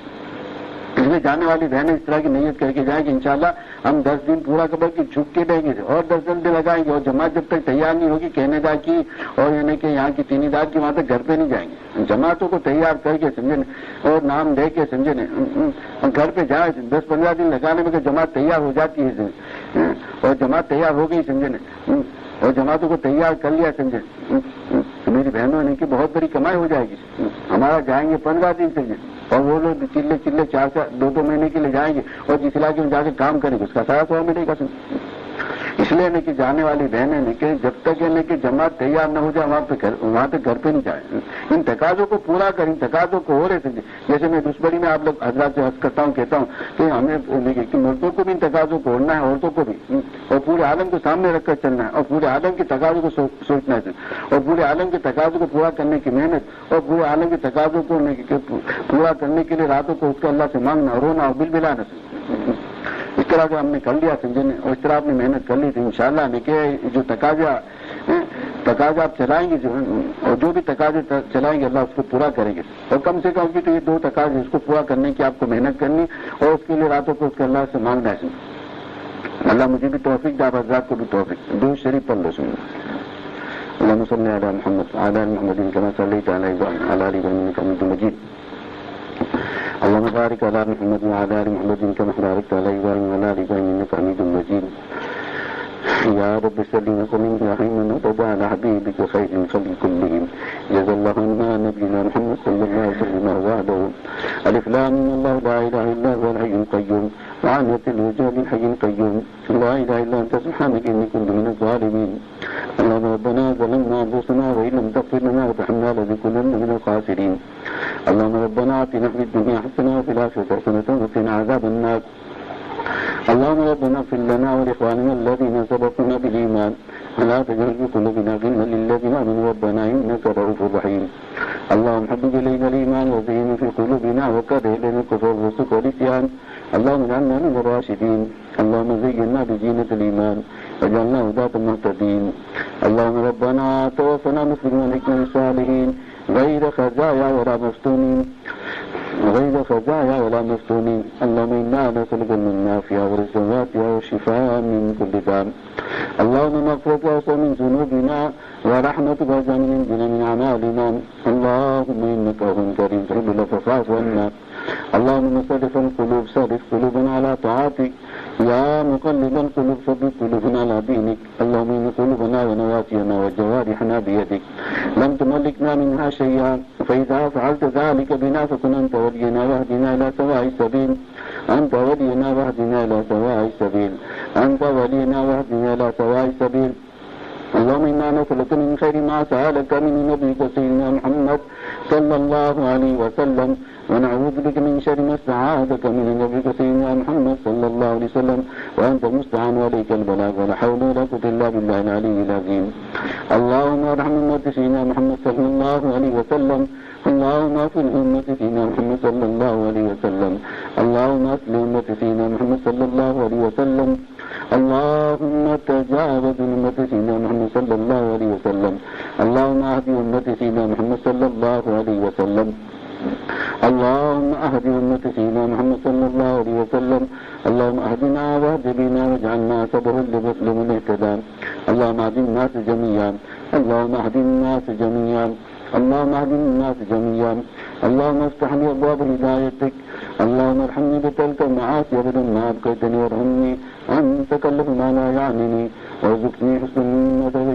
اس لیے جانے والی بہنیں اس طرح کی نیت کر کے جائیں کہ انشاءاللہ ہم 10 دن پورا کر کے جھک کے رہیں گے, اور 10 دن لگائیں گے, اور جماعت جب تک تیار نہیں ہوگی کہنے جا کی اور یعنی کہ یہاں کی تینی دار کی وہاں تک گھر پہ نہیں جائیں گے. جماعتوں کو تیار کر کے سمجھے اور نام دے کے سمجھے گھر پہ جائیں. 10-15 دن لگانے میں جماعت تیار ہو جاتی ہے, اور جماعت تیار ہو گئی سمجھے, اور جماعتوں کو تیار کر لیا سمجھے, میری بہنوں نے کہ بہت بڑی کمائی ہو جائے گی. ہمارا جائیں گے 15 دن سمجھے, اور وہ لوگ چلے 4-2 مہینے کے لیے جائیں گے, اور جس علاقے میں جا کے کام کریں گے اس کا سارا سوال ملے گا. اس لیے کہ جانے والی بہنیں کہ جب تک کہ جماعت تیار نہ ہو جائے وہاں پہ گھر پہ نہیں جائیں. ان تقاضوں کو پورا کریں, ان تقاضوں کو ہو رہے سمجھے. جیسے میں دشمنی میں آپ لوگ حضرات سے عرض کرتا ہوں, کہتا ہوں کہ ہمیں مردوں کو بھی ان تقاضوں کو ہونا ہے, عورتوں کو بھی, اور پورے عالم کو سامنے رکھ کر چلنا ہے, اور پورے عالم کے تقاضوں کو سوچنا ہے, اور پورے عالم کے تقاضوں کو پورا کرنے کی محنت, اور پورے عالم کے تقاضوں کو پورا کرنے کے لیے راتوں کو اس کا اللہ سے مانگنا, رونا اور بل بلانا. اس طرح کا ہم نے کر لیا سمجھے, اور اس طرح آپ نے محنت کر لی تھی انشاءاللہ نے کہ جو تقاضا آپ چلائیں گے, اور جو بھی تقاضے چلائیں گے اللہ اس کو پورا کریں گے. اور کم سے کم تو یہ 2 تقاضے اس کو پورا کرنے کی آپ کو محنت کرنی, اور اس کے لیے راتوں کو اس کے اللہ سے مانگنا ہے. اللہ مجھے بھی توفیق دے, آپ حضرات کو بھی توفیق. درود شریف پڑھ لو سنو. اللهم صل على محمد وعلى ال محمد كما صليت على ابراهيم وعلى ال ابراهيم انك حميد مجيد. اللهم بارك على محمد وعلى ال محمد كما باركت على ابراهيم وعلى ال ابراهيم انك حميد مجيد. يا رب صل وسلم دائما ابدا على حبيبك خير الخلق كلهم. جزا الله عنا نبينا محمد صلى الله عليه وسلم وعده. الف لام الله لا اله الا هو الحي القيوم وعنت الوجود الحي القيوم لا اله الا انت سبحانك اني كنت من الظالمين. اللهم ربنا ظلمنا انفسنا وان لم تغفر لنا وترحمنا لنكونن من الخاسرين. اللهم ربنا آتنا في الدنيا حسنة وفي الآخرة حسنة وقنا عذاب النار. اللهم ربنا اغفر لنا ولإخواننا الذين سبقونا بالإيمان ولا تجعل في قلوبنا غلا للذين آمنوا ربنا إنك رؤوف رحيم. اللهم حبب إلينا الإيمان وزينه في قلوبنا وكره إلينا الكفر والفسوق والعصيان. اللهم اجعلنا من الراشدين. اللهم زينا بزينة الإيمان واجعلنا هداة مهتدين. اللهم ربنا توفنا مسلمين ولحقنا بالصالحين غير خزايا ولا مفتونين. اللهم إنا نسألك من نافعة ورزقا واسعا وشفاء من كل داء. اللهم مغفرة واسعة من ذنوبنا ورحمتك واسعة من عندنا من أعمالنا. اللهم إنك عفو كريم تحب العفو فاعف عنا. اللهم صرف القلوب صرف قلوبنا على طاعتك. يا مقلب القلوب ثبت قلوبنا على دينك. اللهم إن قلوبنا ونواسينا وجوارحنا بيدك لم تملكنا منها شيئا, فإذا فعلت ذلك بنا فكن أنت ولينا واهدنا إلى سواء السبيل. أنت ولينا واهدنا إلى سواء السبيل. أنت ولينا واهدنا إلى سواء السبيل. اللهم إنا نسألك من خير ما سألك من نبيك سيدنا محمد صلى الله عليه وسلم, ونعوذ بك من شر ما استعاذك من نبيك سيدنا محمد صلى الله عليه وسلم, وأنت المستعان وعليك البلاغ ولا حول ولا قوة إلا بالله العلي العظيم. اللهم ارحم أمة سيدنا محمد صلى الله عليه وسلم. اللهم اغفر لأمة سيدنا محمد صلى الله عليه وسلم. اللهم اغفر لأمة سيدنا محمد صلى الله عليه وسلم. اللهم تجاوز أمة سيدنا محمد صلى الله عليه وسلم. اللهم اهد أمة سيدنا محمد صلى الله عليه وسلم. اللهم اهد أمة سيدنا محمد صلى الله عليه وسلم. اللهم اهدنا واهد بنا واجعلنا سببا لمن اهتدى. اللهم اهد الناس جميعا. اللهم اهد الناس جميعا. اللهم اهد الناس جميعا. اللهم افتح لي ابواب هدايتك. اللهم ارحمني بتلك المعاصي ابدا ما ابقيتني، وارحمني ان تكلف ما لا يعنيني، وارزقني حسن النظر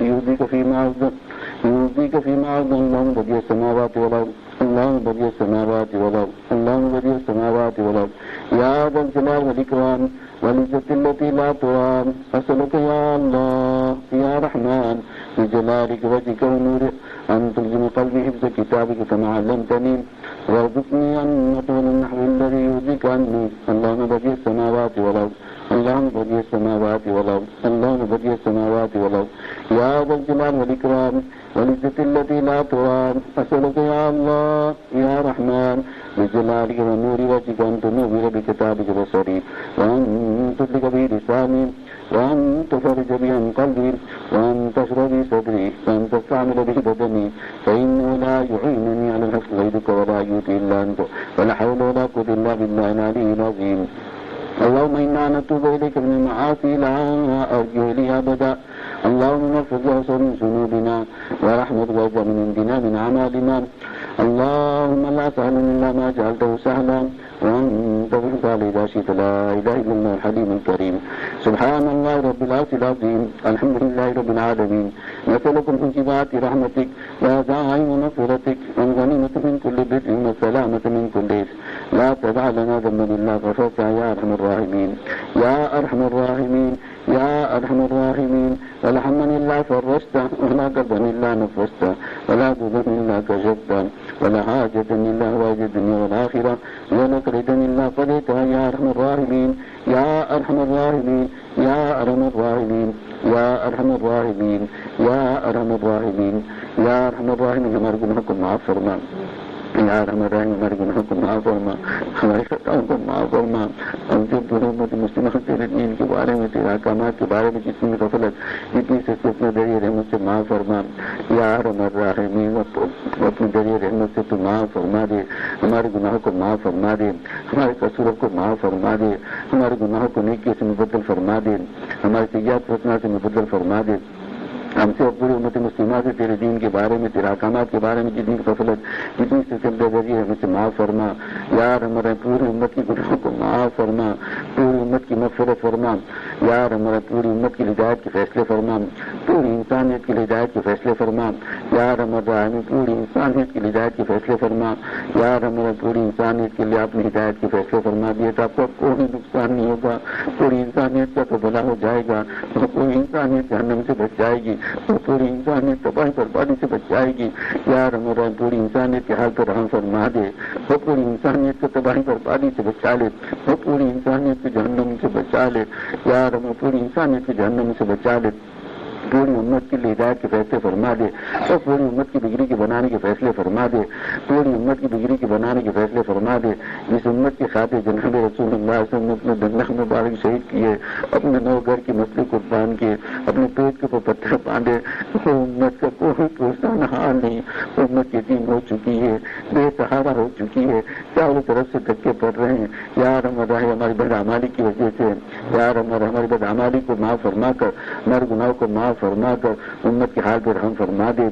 يهديك فيما عرض. اللهم بديع السماوات والارض. اللهم بديع السماوات والارض. اللهم بديع السماوات والارض. يا ذا الجلال والاكرام والعزة التي لا ترام، اسالك يا الله يا رحمن بجلالك وجهك ونورك ان تلزم قلبي حفظ كتابك كما علمتني، وارزقني ان اطول النحو الذي يرضيك عني. اللهم بديع السماوات والارض. اللهم بديع السماوات والارض. اللهم بديع السماوات والارض. يا ذا الجلال والاكرام والعزة التي لا ترام، اسالك يا الله يا رحمن بجلالك ونور وجهك ان تنور بكتابك بصري، وان تطلق به لساني، وان تفرج به عن قلبي، وان تشرح به صدري، وان تستعمل به بدني، فانه لا يعينني على الحق غيرك ولا يؤتي الا انت، ولا حول ولا قوه الا بالله العلي العظيم. اللهم انا نتوب اليك من المعاصي لا ارجو اليها ابدا. اللهم اغفر لنا من ذنوبنا ورحمتك واجعل من عندنا من اعمالنا. اللهم لا سهل الا ما جعلته سهلا، وانت بالفعل اذا شئت. لا اله الا الله الحليم الكريم. سبحان الله رب العرش العظيم. الحمد لله رب العالمين. نسألكم من جبات رحمتك ودعائم مغفرتك والغنيمة من كل بر والسلامة من كل إثم. لا تدع لنا ذنبا الا غفرته يا ارحم الراحمين. يا ارحم الراحمين. يا ارحم الراحمين. ولا هما الا فرجته، ولا كربا الا نفسته، ولا ذنبا الا كشفته، ولا حاجة الا هوائج الدنيا والاخرة، ولا كردا الا قضيتها يا ارحم الراحمين. يا ارحم الراحمين. يا ارحم الراحمين. يا ارحم الراحمين. يا ارحم الراحمين. يا ارحم الراحمين. ہمارے گناہوں کو معاف فرما یا ارحم الراحمین. ہمارے گناہوں کو معاف فرما، ہماری خطاؤں کو معاف فرما. ہم جو امت مسلمہ تیرے دین کے بارے میں، تیرے احکامات کے بارے میں جتنی غفلت، جتنی سے اپنے ذریعے رحمت سے معاف فرما یا ارحم الراحمین. اپنے ذریعے رحمت سے تو معاف فرما دے. ہمارے گناہوں کو معاف فرما دے، ہمارے قصوروں کو معاف فرما دے، ہمارے گناہوں کو نیکی سے مبدل فرما دے، ہمارے سیئات حسنات سے مبدل فرما دے. ہم سے اور پوری امت مسلمہ سے تیرے دین کے بارے میں، تیرے احکامات کے بارے میں جتنی غفلت، جتنی سے ذریعے ہمیں سے معاف فرما. یار ہمارے پوری امت کی گناہوں کو معاف فرما، پوری امت کی مغفرت فرما. یار ہمارے پوری امت کی ہدایت کے فیصلے فرما، پوری انسانیت کی ہدایت کے فیصلے فرما. یار ہمارے پوری انسانیت کی ہدایت کے فیصلے فرما. یار ہمارے پوری انسانیت کے لیے اپنی ہدایت کے فیصلے فرما دیے تو آپ کو کوئی نقصان نہیں ہوگا. پوری انسانیت کا تو بھلا ہو جائے گا، پوری انسانیت جہنم سے بچ جائے گی، تو پوری انسانیت تباہی بربادی سے بچ جائے گی. یار ہمارا پوری انسانیت کے حال پر رحم فرما دے. وہ پوری انسانیت کو تباہی بربادی سے بچا لے، وہ پوری انسانیت کو جہنم سے بچا لے. یار ہم پوری انسانیت کو جہنم سے بچا لے. پوری امت کے لیے ہدایت کے فیصلے فرما دے، اور پوری امت کی بگڑی کے بنانے کے فیصلے فرما دے. پوری امت کی بگڑی کے بنانے کے فیصلے فرما دے. جس امت کے خاطر جناب رسول اللہ صلی اللہ علیہ وسلم نے اپنے دندہ مبارک شہید کیے، اپنے نو گھر کے مسئلے کو باندھ کے، اپنے پیٹ کے اوپر پتھر باندھے، وہ امت کا کوئی پرسان حال نہیں. امت یتیم ہو چکی ہے، بے سہارا ہو چکی ہے، چاروں طرف سے دھکے پڑ رہے ہیں. یار ہماری بدعمالی کی وجہ سے، یار ہماری بدعمالی کو معاف فرما کر، ہمارے گناہوں کو معاف فرما کر امت کے حال پہ رحم فرما دے.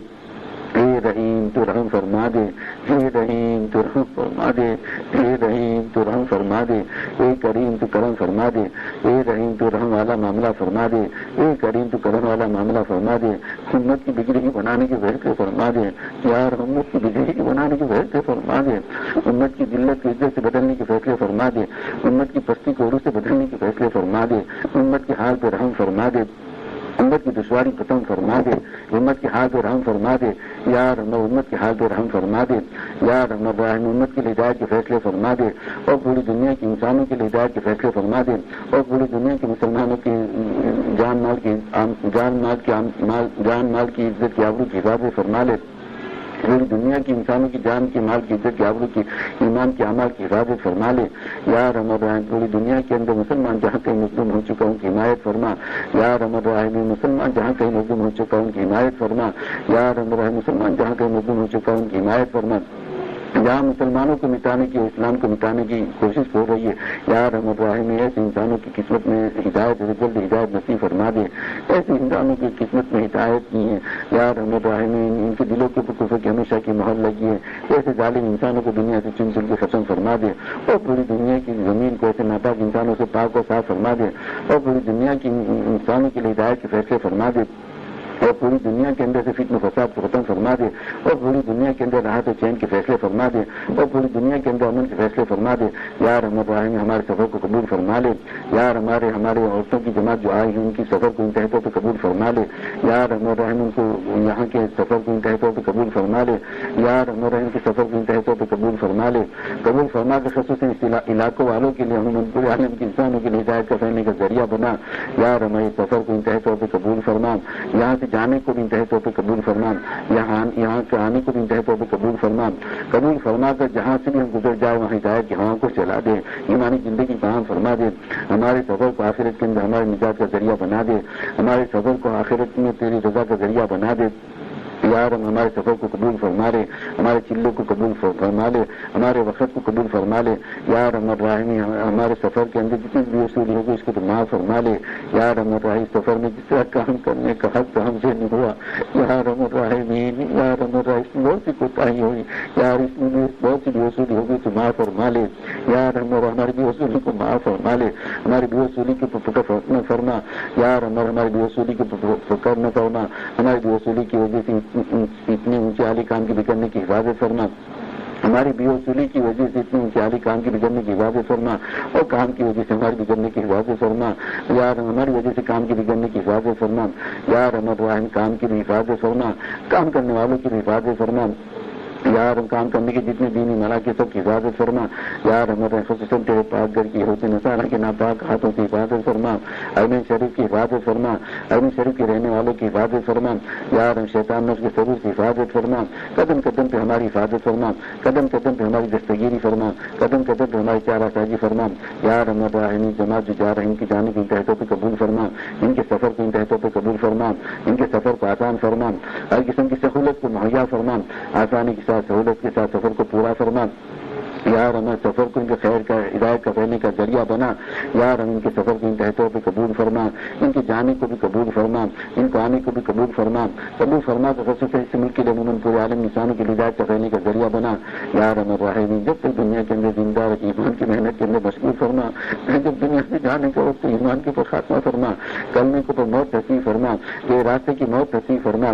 اے رحیم تو رحم فرما دے، اے رحیم تو رحم فرما دے، اے رحیم تو رحم فرما دے، اے کریم تو کرم فرما دے، اے رحیم تو رحم والا معاملہ فرما دے، اے کریم تو کرم والا معاملہ فرما دے. امت کی بگڑی بنانے کے فیصلے فرما دے. یار امت کی بگڑی بنانے کے فیصلے فرما دے. امت کی ذلت کی عزت سے بدلنے کے فیصلے فرما دے. امت کی پستی کو عروج سے بدلنے کے فیصلے فرما دے. امت کے حال پہ رحم فرما دے. امت کی دشواری ختم فرما دے. امت کے حال پہ رحم فرما دے. یار امت کے حال پہ رحم فرما دے. یار امت کی ہدایت کے فیصلے فرما دے، اور پوری دنیا کے انسانوں کے لیے ہدایت کے فیصلے فرما دے، اور پوری دنیا کے مسلمانوں کی جان مال کی عزت کی آبرو کی حفاظت فرما لے. پوری دنیا کی انسانوں کی جان کی مال کی عزت کی آبرو کی ایمان کے اعمال کی حفاظت فرما لے. یار ہمارے پوری دنیا کے اندر مسلمان جہاں کہیں مظلوم ہو چکا ان کی حمایت فرما. یار ہمارے مسلمان جہاں کہیں مظلوم ہو چکا ان کی حمایت فرما. یار ہمارے مسلمان جہاں کہیں مظلوم ہو چکا ان کی حمایت فرما. جہاں مسلمانوں کو مٹانے کی اور اسلام کو مٹانے کی کوشش ہو رہی ہے، یا ارحم الراحمین ایسے انسانوں کی قسمت میں ہدایت جلد ہدایت نصیب فرما دے، ایسے انسانوں کی قسمت میں ہدایت نہیں ہے، یا ارحم الراحمین ان کے دلوں کے کفر کی ہمیشہ کی مہر لگی ہے، ایسے ظالم انسانوں کو دنیا سے چن چن کے ختم فرما دے، اور پوری دنیا کی زمین کو ایسے ناپاک انسانوں سے پاک و صاف فرما دے، اور پوری دنیا کی انسانوں کے لیے ہدایت کے فیصلے فرما دے، اور پوری دنیا کے اندر سے فتنہ و فساد کو ختم فرما دے، اور پوری دنیا کے اندر راحت و چین کے فیصلے فرما دے، اور پوری دنیا کے اندر امن کے فیصلے فرما دے، یا ارحم الراحمین ہمارے سفر کو قبول فرما لے، یا ہمارے عورتوں کی جماعت جو آئی ہے ان کی سفر کو انتہائی طور پہ قبول فرما لے، یا ارحم الراحمین ان کو یہاں کے سفر کو انتہائی طور پہ قبول فرما لے، یا ارحم الراحمین کے سفر کو انتہائی طور پہ قبول فرما لے، قبول فرما کے خصوصاً اس علاقوں والوں کے لیے عموماً پورے عالم کے انسانوں کے لیے ہدایت کا پھیلنے کا ذریعہ بنا، یا ہمارے سفر کو انتہائی طور پہ قبول فرما، یہاں سے جانے کو بھی انتہائی طور پہ قبول فرما، یہاں کے آنے کو بھی انتہائی طور پہ قبول فرما کر جہاں سے بھی ہم گزر جائے وہاں ہدایت کی ہواؤں کو چلا دے، ایمانی زندگی فراہم فرما دے، ہمارے سفر کو آخرت کے اندر ہمارے نجات کا ذریعہ بنا دے، ہمارے سفر کو آخرت میں تیری رضا کا ذریعہ بنا دے، یا رب ہمارے سفر کو قبول فرما لے، ہمارے چلوں کو قبول فرما لے، ہمارے وقت کو قبول فرما لے، یا رب الراحمین ہمارے سفر کے اندر جتنی بھی وصولی ہوگی اس کو تو معاف فرما لے، یا رب الراحمین سفر میں جس طرح کام کرنے کا حق ہم سے نہیں ہوا، یا رب الراحمین یا رب الراحمین بہت سی کوتاہی ہوئی، یار اس میں بہت سی بھی وصولی ہوگی تو معاف فرما لے، یا رب ہماری بھی وصولی کو معاف فرما لے، ہماری بھی وصولی کے فکر نہ فرما، یا رب ہماری بھی وصولی کے فکر نہ فرما، ہماری بھی وصولی کی وجہ سے اتنے اونچے عالی کام کی بگڑنے کی حفاظت فرما، ہماری بے وصولی کی وجہ سے اتنی اونچے عالی کام کی بگڑنے کی حفاظت فرما، اور کام کی وجہ سے ہماری بگڑنے کی حفاظت فرما، یار ہماری وجہ سے کام کی بگڑنے کی حفاظت فرما، یار الراحمین کام کی بھی حفاظت فرما، کام کرنے والوں کی بھی حفاظت فرما، یار کام کرنے کے جتنے دینی مراکز سب کی حفاظت فرما، یار ہمارے خصوصاً تیرے پاک گھر کی ہوتے نصارہ کے ناپاک ہاتھوں کی حفاظت فرما، حرم شریف کی حفاظت فرما، حرم شریف کے رہنے والوں کی حفاظت فرما، یار ہم شیطان نفس کے سرور کی حفاظت فرما، قدم قدم پہ ہماری حفاظت فرما، قدم قدم پہ ہماری دستگیری فرما، قدم قدم پہ ہماری چارہ سازی فرما، یار ہمارا جماعت جو جا رہے ہیں ان کی جانے کی انتہائی پہ قبول فرما، ان کے سفر کو انتہائی پہ قبول فرما، ان کے سفر کو آسان فرما، ہر قسم کی سہولت کو مہیا فرما، آسانی کے ساتھ سہولت کے ساتھ سفر کو پورا فرما، یار ہمیں سفر کو ان کے خیر کا ہدایت کا رہنے کا ذریعہ بنا، یار ہم ان کے سفر کو انتہائی طور پہ قبول فرما، ان کے جانے کو بھی قبول فرما، ان کو آنے کو بھی قبول فرما تو خصوصاً اس ملک کے لیے عموماً پورے عالم انسانوں کی ہدایت کا رہنے کا ذریعہ بنا، یار ہمیں الراحمین جب تک دنیا کے اندر زندہ رکھ ایمان کی محنت کے اندر مشغول فرما، جب دنیا سے جانے کا وقت ایمان کے اوپر خاتمہ فرما، کلمے کے اوپر موت نصیب فرما، یہ راستے کی موت نصیب فرما،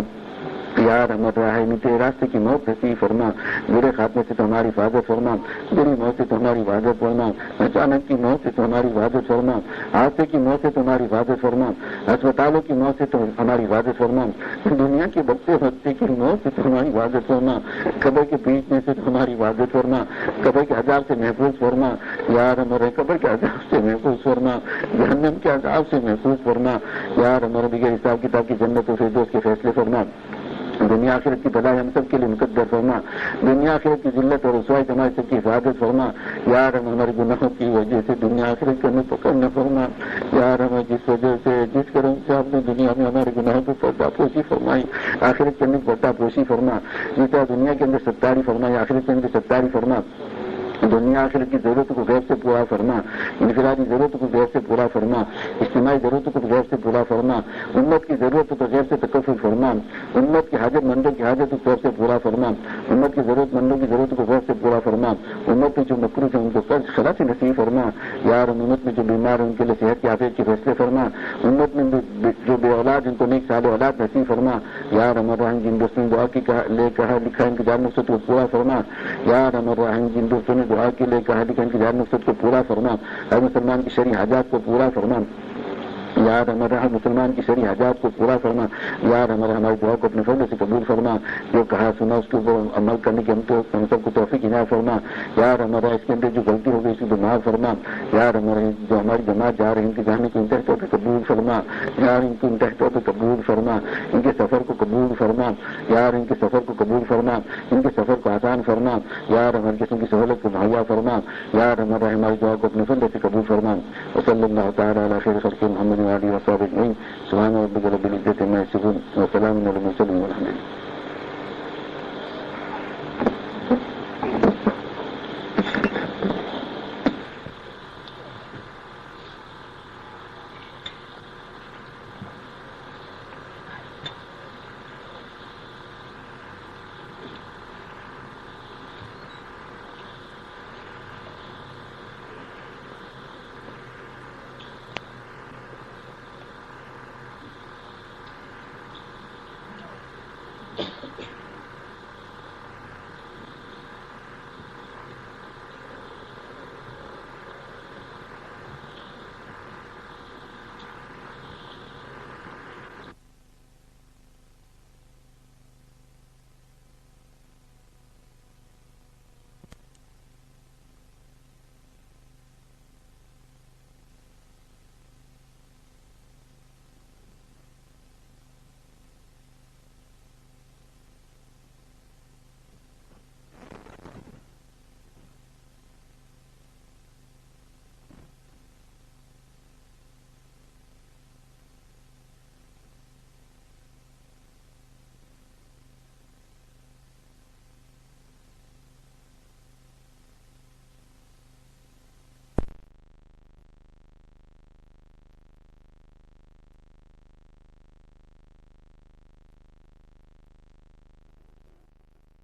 یار ہمارا الراحمین تیرے راستے کی موت نصیب فرما، برے خاتمے سے تو ہماری حفاظت فرما، بری موت سے تو ہماری حفاظت فرما، اچانک کی موت سے تو ہماری حفاظت فرما، حادثے کی موت سے تو ہماری حفاظت فرما، اسپتالوں کی موت سے تو ہماری حفاظت فرما، دنیا کے بچے کی موت سے تو ہماری حفاظت فرما، قبر کے بیچنے سے تو ہماری حفاظت فرما، قبر کے عذاب سے محفوظ فرما، یار ہمارے قبر کے عذاب سے محفوظ فرما، جہنم کے عذاب سے محفوظ فرما، یار ہمارے بغیر حساب کتاب کی جنت و فردوس کے فیصلے فرما، دنیا آخرت کی بھلائی ہم سب کے لیے مقدر فرما، دنیا آخرت کی ذلت اور رسوائی ہمارے سب کی حفاظت فرما، یار ہم ہمارے گناہوں کی وجہ سے دنیا آخرت کا ہمیں پکڑ نہ فرما، یار ہمیں جس وجہ سے جس کرم سے آپ نے دنیا میں ہمارے گناہوں کو پردہ پوشی فرمائی، آخرت کے اندر پردہ پوشی فرما، جس طرح دنیا کے اندر ستاری فرمائی آخرت کے اندر ستاری فرما، دنیا آخرت کی ضرورتوں کو غیر سے پورا فرما، انفرادی ضرورتوں کو غیر سے پورا فرما، اجتماعی ضرورتوں کو غیر سے پورا فرما، امت کی ضرورتوں کو غیر سے تکفل فرما، امت کی حاجت مندوں کی حاجت کو غیر سے پورا فرما، امت کی ضرورت مندوں کی ضرورتوں کو غیر سے پورا فرما، امت میں جو مقروض ہیں ان کو قرض خلاص نصیب فرما، یار امت میں جو بیمار ہیں ان کے لیے صحت کی عافیت کے فیصلے فرما، امت میں جو بے اولاد ان کو نیک سال اولاد نصیب فرما، یار ہمارا جن دوستوں نے دعا کی لے کہا لکھا انتظار مقصد کو پورا فرما، یار ہمارا جن دوستوں نے دعا کے لیے کہا لکھا انتظار مقصد کو پورا فرما، ہر مسلمان کی شرعی حاجات کو پورا فرما، یار ہمارا ہر مسلمان کی شرعی حاجات کو پورا فرما، یار ہماری دعا کو اپنے فضل سے قبول فرما، جو کہا سنا اس کے اوپر عمل کرنے کی ہم سب کو توفیق عنایت فرما، یار ہمارا اس کے اندر جو غلطی ہو گئی اس کو معاف فرما، یار ہمارے جو ہماری جماعت جا رہے ہیں ان کے جانے کو انتہائی طور پہ قبول فرما، یار ان کو انتہائی طور پہ قبول فرما، ان کے سفر کو قبول فرما، یار ان کے سفر کو قبول فرما، ان کے سفر کو آسان فرما، یار ہماری قسم کی سہولت کو مہیا فرما، یار ہماری دعا کو اپنے فضل سے قبول فرما، وصلی اللہ تعالیٰ علی خیر خلق محمد وآلہ وصحبہ اجمعین، سبحان ربک رب العزۃ عما یصفون وسلام علی المرسلین والحمد للہ۔